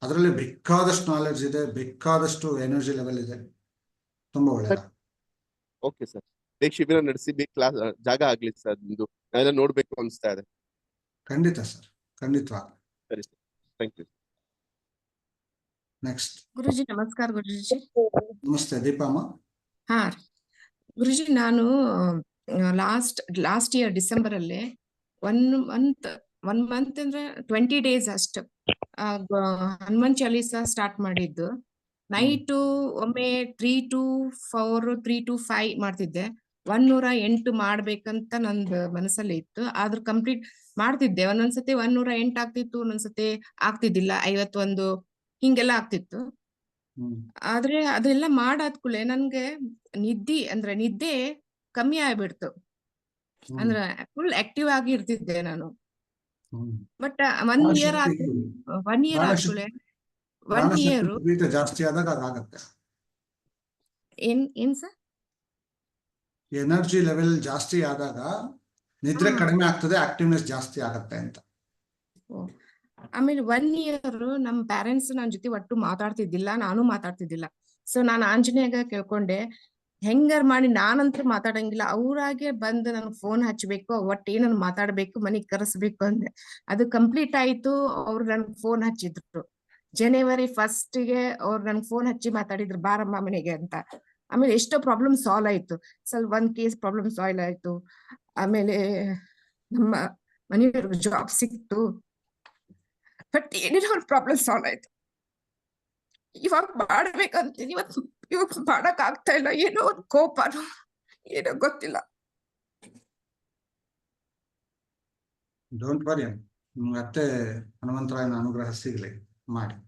ಅದರಲ್ಲಿ ಬೇಕಾದಷ್ಟು ನಾಲೆಡ್ಜ್ ಇದೆ, ಬೇಕಾದಷ್ಟು ಎನರ್ಜಿ ಲೆವೆಲ್ ಇದೆ. ತುಂಬಾ ಒಳ್ಳೆಯದ. ಓಕೆ ಸರ್, ಬೇಗ ಶಿಬಿರ ನಡೆಸಿ, ಬೇಗ ಕ್ಲಾಸ್ ಜಾಗ ಆಗ್ಲಿ ಸರ್. ನಿಮ್ದು ನಾವೆಲ್ಲ ನೋಡ್ಬೇಕು ಅನಿಸ್ತಾ ಇದೆ. ಖಂಡಿತ ಸರ್, ಖಂಡಿತವಾಗಿ. ಸರಿ ಸರ್, ಥ್ಯಾಂಕ್ ಯು. ನೆಕ್ಸ್ಟ್ ಗುರುಜಿ ನಮಸ್ಕಾರ ಗುರುಜಿ. ನಮಸ್ತೆ ದೀಪಮ್ಮ. ಹಾ ಗುರುಜಿ, ನಾನು ಲಾಸ್ಟ್ ಇಯರ್ ಡಿಸೆಂಬರ್ ಅಲ್ಲಿ ಒನ್ ಮಂತ್ ಅಂದ್ರೆ 20 days ಅಷ್ಟು ಹನುಮಾನ್ ಚಾಲೀಸ ಸ್ಟಾರ್ಟ್ ಮಾಡಿದ್ದು. ನೈಟು ಒಮ್ಮೆ 3 to 4 3 to 5 ಮಾಡ್ತಿದ್ದೆ. 108 ಮಾಡ್ಬೇಕಂತ ನಂದು ಮನಸ್ಸಲ್ಲಿ ಇತ್ತು. ಆದ್ರೂ ಕಂಪ್ಲೀಟ್ ಮಾಡ್ತಿದ್ದೆ. ಒಂದೊಂದ್ಸತಿ 108 ಆಗ್ತಿತ್ತು, ಒಂದೊಂದ್ಸತಿ ಆಗ್ತಿದ್ದಿಲ್ಲ, 51 ಹಿಂಗೆಲ್ಲ ಆಗ್ತಿತ್ತು. ಆದ್ರೆ ಅದೆಲ್ಲ ಮಾಡಾದ್ಕೂಲೆ ನನ್ಗೆ ನಿದ್ದೆ ಕಮ್ಮಿ ಆಗ್ಬಿಡ್ತು. ಅಂದ್ರೆ ಫುಲ್ ಆಕ್ಟಿವ್ ಆಗಿ ಇರ್ತಿದ್ದೆ ನಾನು. ಬಟ್ 1 year ಆದ್ಕೂಲೆ 1 year ಜಾಸ್ತಿ ಆದಾಗ ಅದಾಗತ್ತೆ. ಏನ್ ಸರ್? ಎನರ್ಜಿ ಲೆವೆಲ್ ಜಾಸ್ತಿ ಆದಾಗ ನಿದ್ರೆ ಕಡಿಮೆ ಆಗ್ತದೆ, ಆಕ್ಟಿವ್ನೆಸ್ ಜಾಸ್ತಿ ಆಗತ್ತೆ ಅಂತ. ಆಮೇಲೆ 1 year ನಮ್ ಪ್ಯಾರೆಂಟ್ಸ್ ನನ್ ಜೊತೆ ಒಟ್ಟು ಮಾತಾಡ್ತಿದ್ದಿಲ್ಲ, ನಾನು ಮಾತಾಡ್ತಿದ್ದಿಲ್ಲ. ಸೊ ನಾನು ಆಂಜನೇಯಗ ಕೇಳ್ಕೊಂಡೆ, ಹೆಂಗಾರ್ ಮಾಡಿ ನಾನಂತೂ ಮಾತಾಡಂಗಿಲ್ಲ, ಅವ್ರಾಗೆ ಬಂದು ನನ್ಗೆ ಫೋನ್ ಹಚ್ಬೇಕು, ಒಟ್ಟೇನನ್ ಮಾತಾಡ್ಬೇಕು, ಮನೆಗ್ ಕರೆಸ್ಬೇಕು ಅಂದೆ. ಅದು ಕಂಪ್ಲೀಟ್ ಆಯ್ತು. ಅವ್ರು ನನ್ಗೆ ಫೋನ್ ಹಚ್ಚಿದ್ರು January 1st ಅವ್ರು ನನ್ಗೆ ಫೋನ್ ಹಚ್ಚಿ ಮಾತಾಡಿದ್ರು, ಬಾರಮ್ಮ ಮನೆಗೆ ಅಂತ. ಆಮೇಲೆ ಎಷ್ಟೋ ಪ್ರಾಬ್ಲಮ್ ಸಾಲ್ವ್ ಆಯ್ತು. ಸ್ವಲ್ಪ 1 ಕೇಸ್ ಪ್ರಾಬ್ಲಮ್ ಸಾಲ್ವ್ ಆಯ್ತು. ಆಮೇಲೆ ನಮ್ಮ ಮನೆಯವ್ರಿಗೆ ಜಾಬ್ ಸಿಕ್ತು. ಬಟ್ ಏನೇನೋ ಒಂದು ಪ್ರಾಬ್ಲಮ್ ಸಾಲ್ವ್ ಆಯ್ತು. ಇವಾಗ ಮಾಡ್ಬೇಕಂತೀನಿ, ಇವಾಗ ಮಾಡಕ್ ಆಗ್ತಾ ಇಲ್ಲ. ಏನೋ ಒಂದು ಕೋಪನೋ ಏನೋ ಗೊತ್ತಿಲ್ಲ. ಡೋಂಟ್ ವರಿ, ಮತ್ತೆ ಹನುಮಂತರಾಯನ ಅನುಗ್ರಹ ಸಿಗ್ಲಿ, ಮಾಡಿ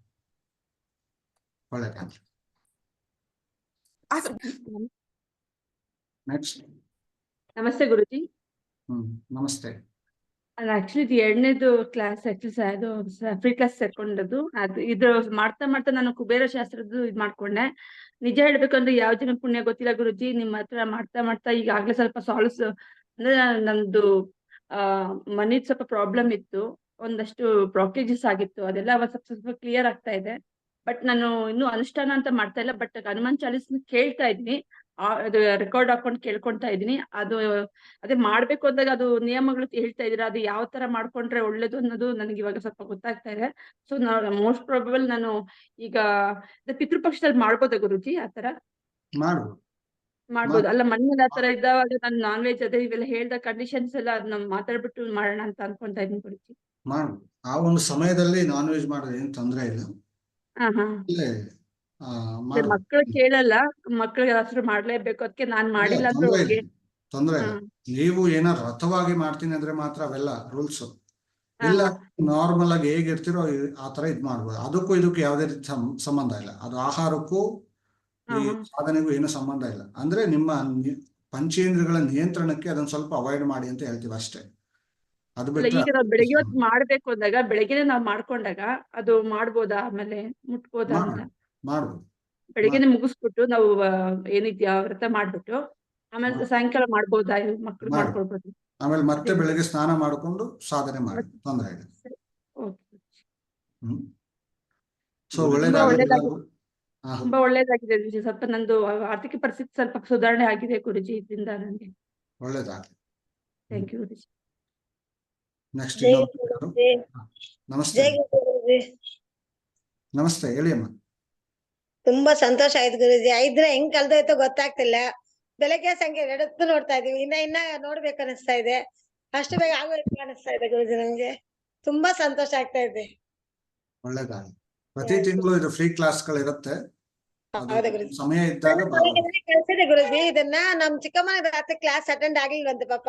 ಒಳ್ಳೆದಾಗ್ಲಿ. ನೆಕ್ಸ್ಟ್. ನಮಸ್ತೆ ಗುರುಜಿ. ನಮಸ್ತೆ. ಅದು ಆಕ್ಚುಲಿ ಇದು 2ನೇದು ಕ್ಲಾಸ್. ಆಕ್ಚುಲಿ ಅದು ಫ್ರೀ ಕ್ಲಾಸ್ ಸೇರ್ಕೊಂಡದ್ದು. ಅದು ಇದು ಮಾಡ್ತಾ ಮಾಡ್ತಾ ನಾನು ಕುಬೇರ ಶಾಸ್ತ್ರದ್ದು ಇದ್ ಮಾಡ್ಕೊಂಡೆ. ನಿಜ ಹೇಳ್ಬೇಕಂದ್ರೆ ಯಾವ ಜನ ಪುಣ್ಯ ಗೊತ್ತಿಲ್ಲ ಗುರುಜಿ, ನಿಮ್ಮ ಹತ್ರ ಮಾಡ್ತಾ ಮಾಡ್ತಾ ಈಗಾಗ್ಲೇ ಸ್ವಲ್ಪ ಸಾಲ್ವ್ಸ್ ಅಂದ್ರೆ ನಮ್ದು ಮನಿದ್ ಸ್ವಲ್ಪ ಪ್ರಾಬ್ಲಮ್ ಇತ್ತು, ಒಂದಷ್ಟು ಬ್ಲಾಕೇಜಸ್ ಆಗಿತ್ತು. ಅದೆಲ್ಲ ಸ್ವಲ್ಪ ಕ್ಲಿಯರ್ ಆಗ್ತಾ ಇದೆ. ಬಟ್ ನಾನು ಇನ್ನೂ ಅನುಷ್ಠಾನ ಅಂತ ಮಾಡ್ತಾ ಇಲ್ಲ. ಬಟ್ ಹನುಮಾನ್ ಚಾಲೀಸ್ ಕೇಳ್ತಾ ಇದ್ದೀನಿ, ಅದು ರೆಕಾರ್ಡ್ ಹಾಕೊಂಡು ಕೇಳ್ಕೊಂತಾ ಇದೀನಿ. ಅದೇ ಮಾಡ್ಬೇಕು ಅಂದಾಗ ಅದು ನಿಯಮಗಳು ಹೇಳ್ತಾ ಇದೀರಾ, ಅದು ಯಾವ ತರ ಮಾಡ್ಕೊಂಡ್ರೆ ಒಳ್ಳೇದು ಅನ್ನೋದು ನನಗೆ ಇವಾಗ ಸ್ವಲ್ಪ ಗೊತ್ತಾಗ್ತಾ ಇದೆ. ಸೊ ಮೋಸ್ಟ್ ಪ್ರಾಬಬಲ್ ನಾನು ಈಗ ಪಿತೃಪಕ್ಷದಲ್ಲಿ ಮಾಡ್ಬೋದಾ ಗುರುಜಿ? ಆತರ ಮಾಡ್ಬೋದು ಅಲ್ಲ? ಮನೇಲಿ ಆತರ ಇದ್ದಾಗ ನಾನು ನಾನ್ ವೆಜ್ ಅದೇ ಇವೆಲ್ಲ ಹೇಳ್ದ ಕಂಡೀಷನ್ಸ್ ಎಲ್ಲ ಅದನ್ನ ಮಾತಾಡ್ಬಿಟ್ಟು ಮಾಡೋಣ ಅಂತ ಅನ್ಕೊಂತಾ ಇದೀನಿ ಗುರುಜಿ. ಆ ಒಂದು ಸಮಯದಲ್ಲಿ ನಾನ್ ವೆಜ್ ಮಾಡಿದ್ರೆ ಏನ್ ತೊಂದ್ರೆ ಇಲ್ಲ. ಮಕ್ಕಳು ಕೇಳಲ್ಲ, ಮಕ್ಕಳಿಗೆ ಹೆಸರು ಮಾಡ್ಲೇಬೇಕು, ಅದಕ್ಕೆ ನಾನ್ ಮಾಡಿಲ್ಲ ಅಂದ್ರೆ ಓಕೆ, ತೊಂದ್ರೆ ಇಲ್ಲ. ನೀವು ಏನಾರು ರಥವಾಗಿ ಮಾಡ್ತೀನಿ ಅಂದ್ರೆ ಮಾತ್ರ ಅವೆಲ್ಲ ರೂಲ್ಸ್. ಇಲ್ಲ ನಾರ್ಮಲ್ ಆಗಿ ಹೇಗಿರ್ತಿರೋ ಆ ತರ ಇದ್ ಮಾಡ್ಬೋದು. ಅದಕ್ಕೂ ಇದಕ್ಕೂ ಯಾವುದೇ ರೀತಿ ಸಂಬಂಧ ಇಲ್ಲ. ಅದು ಆಹಾರಕ್ಕೂ ಈ ಸಾಧನೆಗೂ ಏನು ಸಂಬಂಧ ಇಲ್ಲ. ಅಂದ್ರೆ ನಿಮ್ಮ ಪಂಚೇಂದ್ರಿಯಗಳ ನಿಯಂತ್ರಣಕ್ಕೆ ಅದನ್ನ ಸ್ವಲ್ಪ ಅವಾಯ್ಡ್ ಮಾಡಿ ಅಂತ ಹೇಳ್ತೀವಿ ಅಷ್ಟೇ. ಅದು ಬಿಟ್ಟರೆ ಈಗ ನಾವು ಬೆಳಗ್ಗೆ ಹೊತ್ತು ಮಾಡ್ಬೇಕು ಅಂದಾಗ ಬೆಳಗ್ಗೆನೆ ನಾವ್ ಮಾಡ್ಕೊಂಡಾಗ ಅದು ಮಾಡ್ಬೋದಾ? ಆಮೇಲೆ ಮುಟ್ಬೋದಾ ಅಂತ? ಮಾಡ್ಬೋದು. ಬೆಳಗ್ಗೆನೆ ಮುಗಿಸ್ಬಿಟ್ಟು ನಾವು ಏನಿದ್ಯಾ ವ್ರತ ಮಾಡ್ಬಿಟ್ಟು ಆಮೇಲೆ ಸಾಯಂಕಾಲ ಮಾಡ್ಬೋದಾ? ಮಕ್ಳು ಮಾಡ್ಕೊಳ್ಬೋದು. ಆಮೇಲೆ ಮತ್ತೆ ಬೆಳಗ್ಗೆ ಸ್ನಾನ ಮಾಡ್ಕೊಂಡು ಸಾಧನೆ ಮಾಡಿ, ತೊಂದರೆ ಇಲ್ಲ. ಸೊ ತುಂಬಾ ಒಳ್ಳೇದಾಗಿದೆ ಗುರುಜಿ. ಸ್ವಲ್ಪ ನಂದು ಆರ್ಥಿಕ ಪರಿಸ್ಥಿತಿ ಸ್ವಲ್ಪ ಸುಧಾರಣೆ ಆಗಿದೆ ಗುರುಜಿ ಇದರಿಂದ ನನಗೆ. ಒಳ್ಳೇದಾಗ್ಲಿ. Thank you Guruji. Next. Namaste. Namaste, ಹೇಳಿ ಅಮ್ಮ. ತುಂಬಾ ಸಂತೋಷ ಆಯ್ತು ಗುರುಜಿ. ಇದ್ರೆ ಹೆಂಗ್ ಕಳ್ದೋಯ್ತೋ ಗೊತ್ತಾಗ್ತಿಲ್ಲ. ಬೆಳಗ್ಗೆ ಸಂಖ್ಯೆ 2 ನೋಡ್ತಾ ಇದೀವಿ, ಇನ್ನ ನೋಡ್ಬೇಕು ಅನಿಸ್ತಾ ಇದೆ. ಅಷ್ಟು ಬೇಗ ಆಗೋಯ್ತು ಅನಿಸ್ತಾ ಇದೆ ಗುರುಜಿ. ನಮ್ಗೆ ತುಂಬಾ ಸಂತೋಷ ಆಗ್ತಾ ಇದೆ. ಒಳ್ಳೇದಾಗ್ಲಿ. ಪ್ರತಿ ತಿಂಗಳು ಇದು ಫ್ರೀ ಕ್ಲಾಸ್ಗಳು ಇರುತ್ತೆ. ಸಮಯ ಇದ್ದಾಗ ಕಳ್ಸಿದೆ ಗುರುಜಿ. ಇದನ್ನ ನಮ್ ಚಿಕ್ಕಮ್ಮನ ರಾತ್ರಿ ಕ್ಲಾಸ್ ಅಟೆಂಡ್ ಆಗ್ಲಿಲ್ವಂತೆ ಪಾಪ.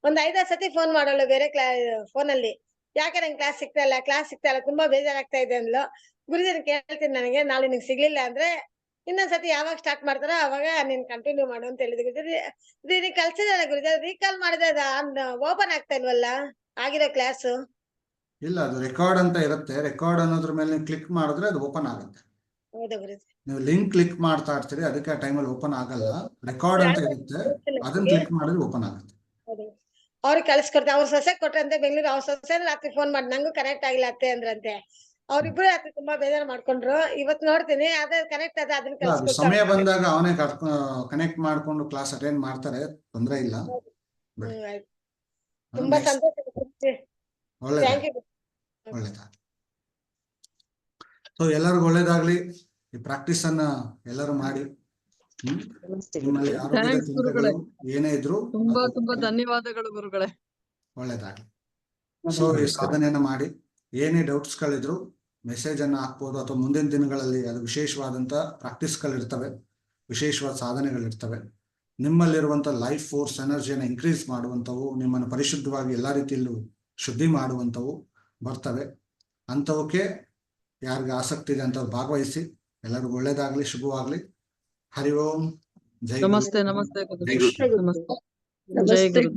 ಒಂದ್ 5-6 ಸತಿ ಫೋನ್ ಮಾಡೋಳು ಬೇರೆ ಫೋನ್ ಅಲ್ಲಿ. ಯಾಕೆ ನಂಗೆ ಕ್ಲಾಸ್ ಸಿಗ್ತಾ ಇಲ್ಲ ತುಂಬಾ ಬೇಜಾರಾಗ್ತಾ ಇದೆ ಅಂದ್ಲು. ಗುರುಜಿನ ಕೇಳ್ತೀನಿ, ನನಗೆ ನಾಳೆ ನಿಂಗೆ ಸಿಗ್ಲಿಲ್ಲ ಅಂದ್ರೆ ಇನ್ನೊಂದ್ಸತಿ ಯಾವಾಗ ಸ್ಟಾರ್ಟ್ ಮಾಡ್ತಾರೋ ಅವಾಗ ನೀನ್ ಕಂಟಿನ್ಯೂ ಮಾಡು ಅಂತ ಹೇಳಿದ್ರು ಗುರುಜಿ. ನೀನ್ ಕಲ್ಸಿದಲ್ಲ ಗುರುಜಿ, ರೀಕಾಲ್ ಮಾಡಿದ್ರೆ ಓಪನ್ ಆಗ್ತಾ ಇಲ್ವಲ್ಲ ಆಗಿರೋ ಕ್ಲಾಸ್? ಇಲ್ಲ, ಅದು ರೆಕಾರ್ಡ್ ಅಂತ ಇರುತ್ತೆ. ರೆಕಾರ್ಡ್ ಅನ್ನೋದ್ರ ಮೇಲೆ ನೀವು ಕ್ಲಿಕ್ ಮಾಡಿದ್ರೆ ಅದು ಓಪನ್ ಆಗುತ್ತೆ. ಹೌದಾ ಗುರುಜಿ? ನೀವು ಲಿಂಕ್ ಕ್ಲಿಕ್ ಮಾಡ್ತಾ ಇರ್ತೀರಿ, ಅದಕ್ಕೆ ಆ ಟೈಮಲ್ಲಿ ಓಪನ್ ಆಗಲ್ಲ. ರೆಕಾರ್ಡ್ ಅಂತ ಇರುತ್ತೆ, ಅದನ್ನ ಕ್ಲಿಕ್ ಮಾಡಿದ್ರೆ ಓಪನ್ ಆಗುತ್ತೆ. ಅವ್ರಿಗೆ ಕಳ್ಸಿಕೊಡ್ತಾರೆ. ಅವ್ರ ಸೊಸೆ ಕೊಟ್ರಂತೆ ಬೆಂಗಳೂರು. ಅವ್ರ ಸೊಸೆ ರಾತ್ರಿ ಫೋನ್ ಮಾಡಿ ನಂಗೂ ಕನೆಕ್ಟ್ ಆಗಿಲ್ಲ ಅತ್ತೆ ಅಂದ್ರಂತೆ. ಅವ್ರಿಬ್ರು ರಾತ್ರಿ ತುಂಬಾ ಬೇಜಾರು ಮಾಡ್ಕೊಂಡ್ರು. ಇವತ್ ನೋಡ್ತೀನಿ ಅದೇ ಕನೆಕ್ಟ್ ಅದ, ಅದನ್ನ ಅದು ಕಳ್ಸಿಕೊಡ್ತಾರೆ. ಸಮಯ ಬಂದಾಗ ಅವನೇ ಕನೆಕ್ಟ್ ಮಾಡ್ಕೊಂಡು ಕ್ಲಾಸ್ ಅಟೆಂಡ್ ಮಾಡ್ತಾರೆ, ತೊಂದರೆ ಇಲ್ಲ. ಆಯ್ತು. ತುಂಬಾ ಸಂತೋಷ ಗುರೂಜಿ. ಒಳ್ಳೇದ Thank you. ಒಳ್ಳೇದಾಗ್ಲಿ. ಸೊ ಎಲ್ಲರಿಗೂ ಒಳ್ಳೇದಾಗ್ಲಿ. ಈ ಪ್ರಾಕ್ಟೀಸ್ ಅನ್ನ ಎಲ್ಲರೂ ಮಾಡಿ. ನಿಮ್ಮಲ್ಲಿ ಆರೋಗ್ಯದ ಥ್ಯಾಂಕ್ಸ್ ಗುರುಗಳೇ. ಚಿಂತೆಗಳು ಏನೇ ಇದ್ರು ತುಂಬಾ ಅದು ತುಂಬಾ ಧನ್ಯವಾದಗಳು ಗುರುಗಳೇ. ಒಳ್ಳೇದಾಗ್ಲಿ. ಸೊ ಈ ಸಾಧನೆಯನ್ನ ಮಾಡಿ. ಏನೇ ಡೌಟ್ಸ್ ಗಳಿದ್ರು ಮೆಸೇಜ್ ಅನ್ನ ಹಾಕ್ಬೋದು, ಅಥವಾ ಮುಂದಿನ ದಿನಗಳಲ್ಲಿ ಅದು ವಿಶೇಷವಾದಂತ ಪ್ರಾಕ್ಟೀಸ್ಗಳಿರ್ತವೆ, ವಿಶೇಷವಾದ ಸಾಧನೆಗಳಿರ್ತವೆ. ನಿಮ್ಮಲ್ಲಿರುವಂತ ಲೈಫ್ ಫೋರ್ಸ್ ಎನರ್ಜಿಯನ್ನು ಇನ್ಕ್ರೀಸ್ ಮಾಡುವಂಥವು, ನಿಮ್ಮನ್ನು ಪರಿಶುದ್ಧವಾಗಿ ಎಲ್ಲಾ ರೀತಿಯಲ್ಲೂ ಶುದ್ಧಿ ಮಾಡುವಂಥವು ಬರ್ತವೆ. ಅಂಥವಕ್ಕೆ ಯಾರಿಗೆ ಆಸಕ್ತಿ ಇದೆ ಅಂತವ್ರು ಭಾಗವಹಿಸಿ. ಎಲ್ಲರಿಗೂ ಒಳ್ಳೇದಾಗ್ಲಿ, ಶುಭವಾಗ್ಲಿ. ಹರಿ ಓಂ. ಜೈ ಗುರು. ನಮಸ್ತೆ ನಮಸ್ತೆ ಗುರುಜಿ. ಜೈ ಗುರು. ನಮಸ್ತೆ. ಜೈ ಗುರು.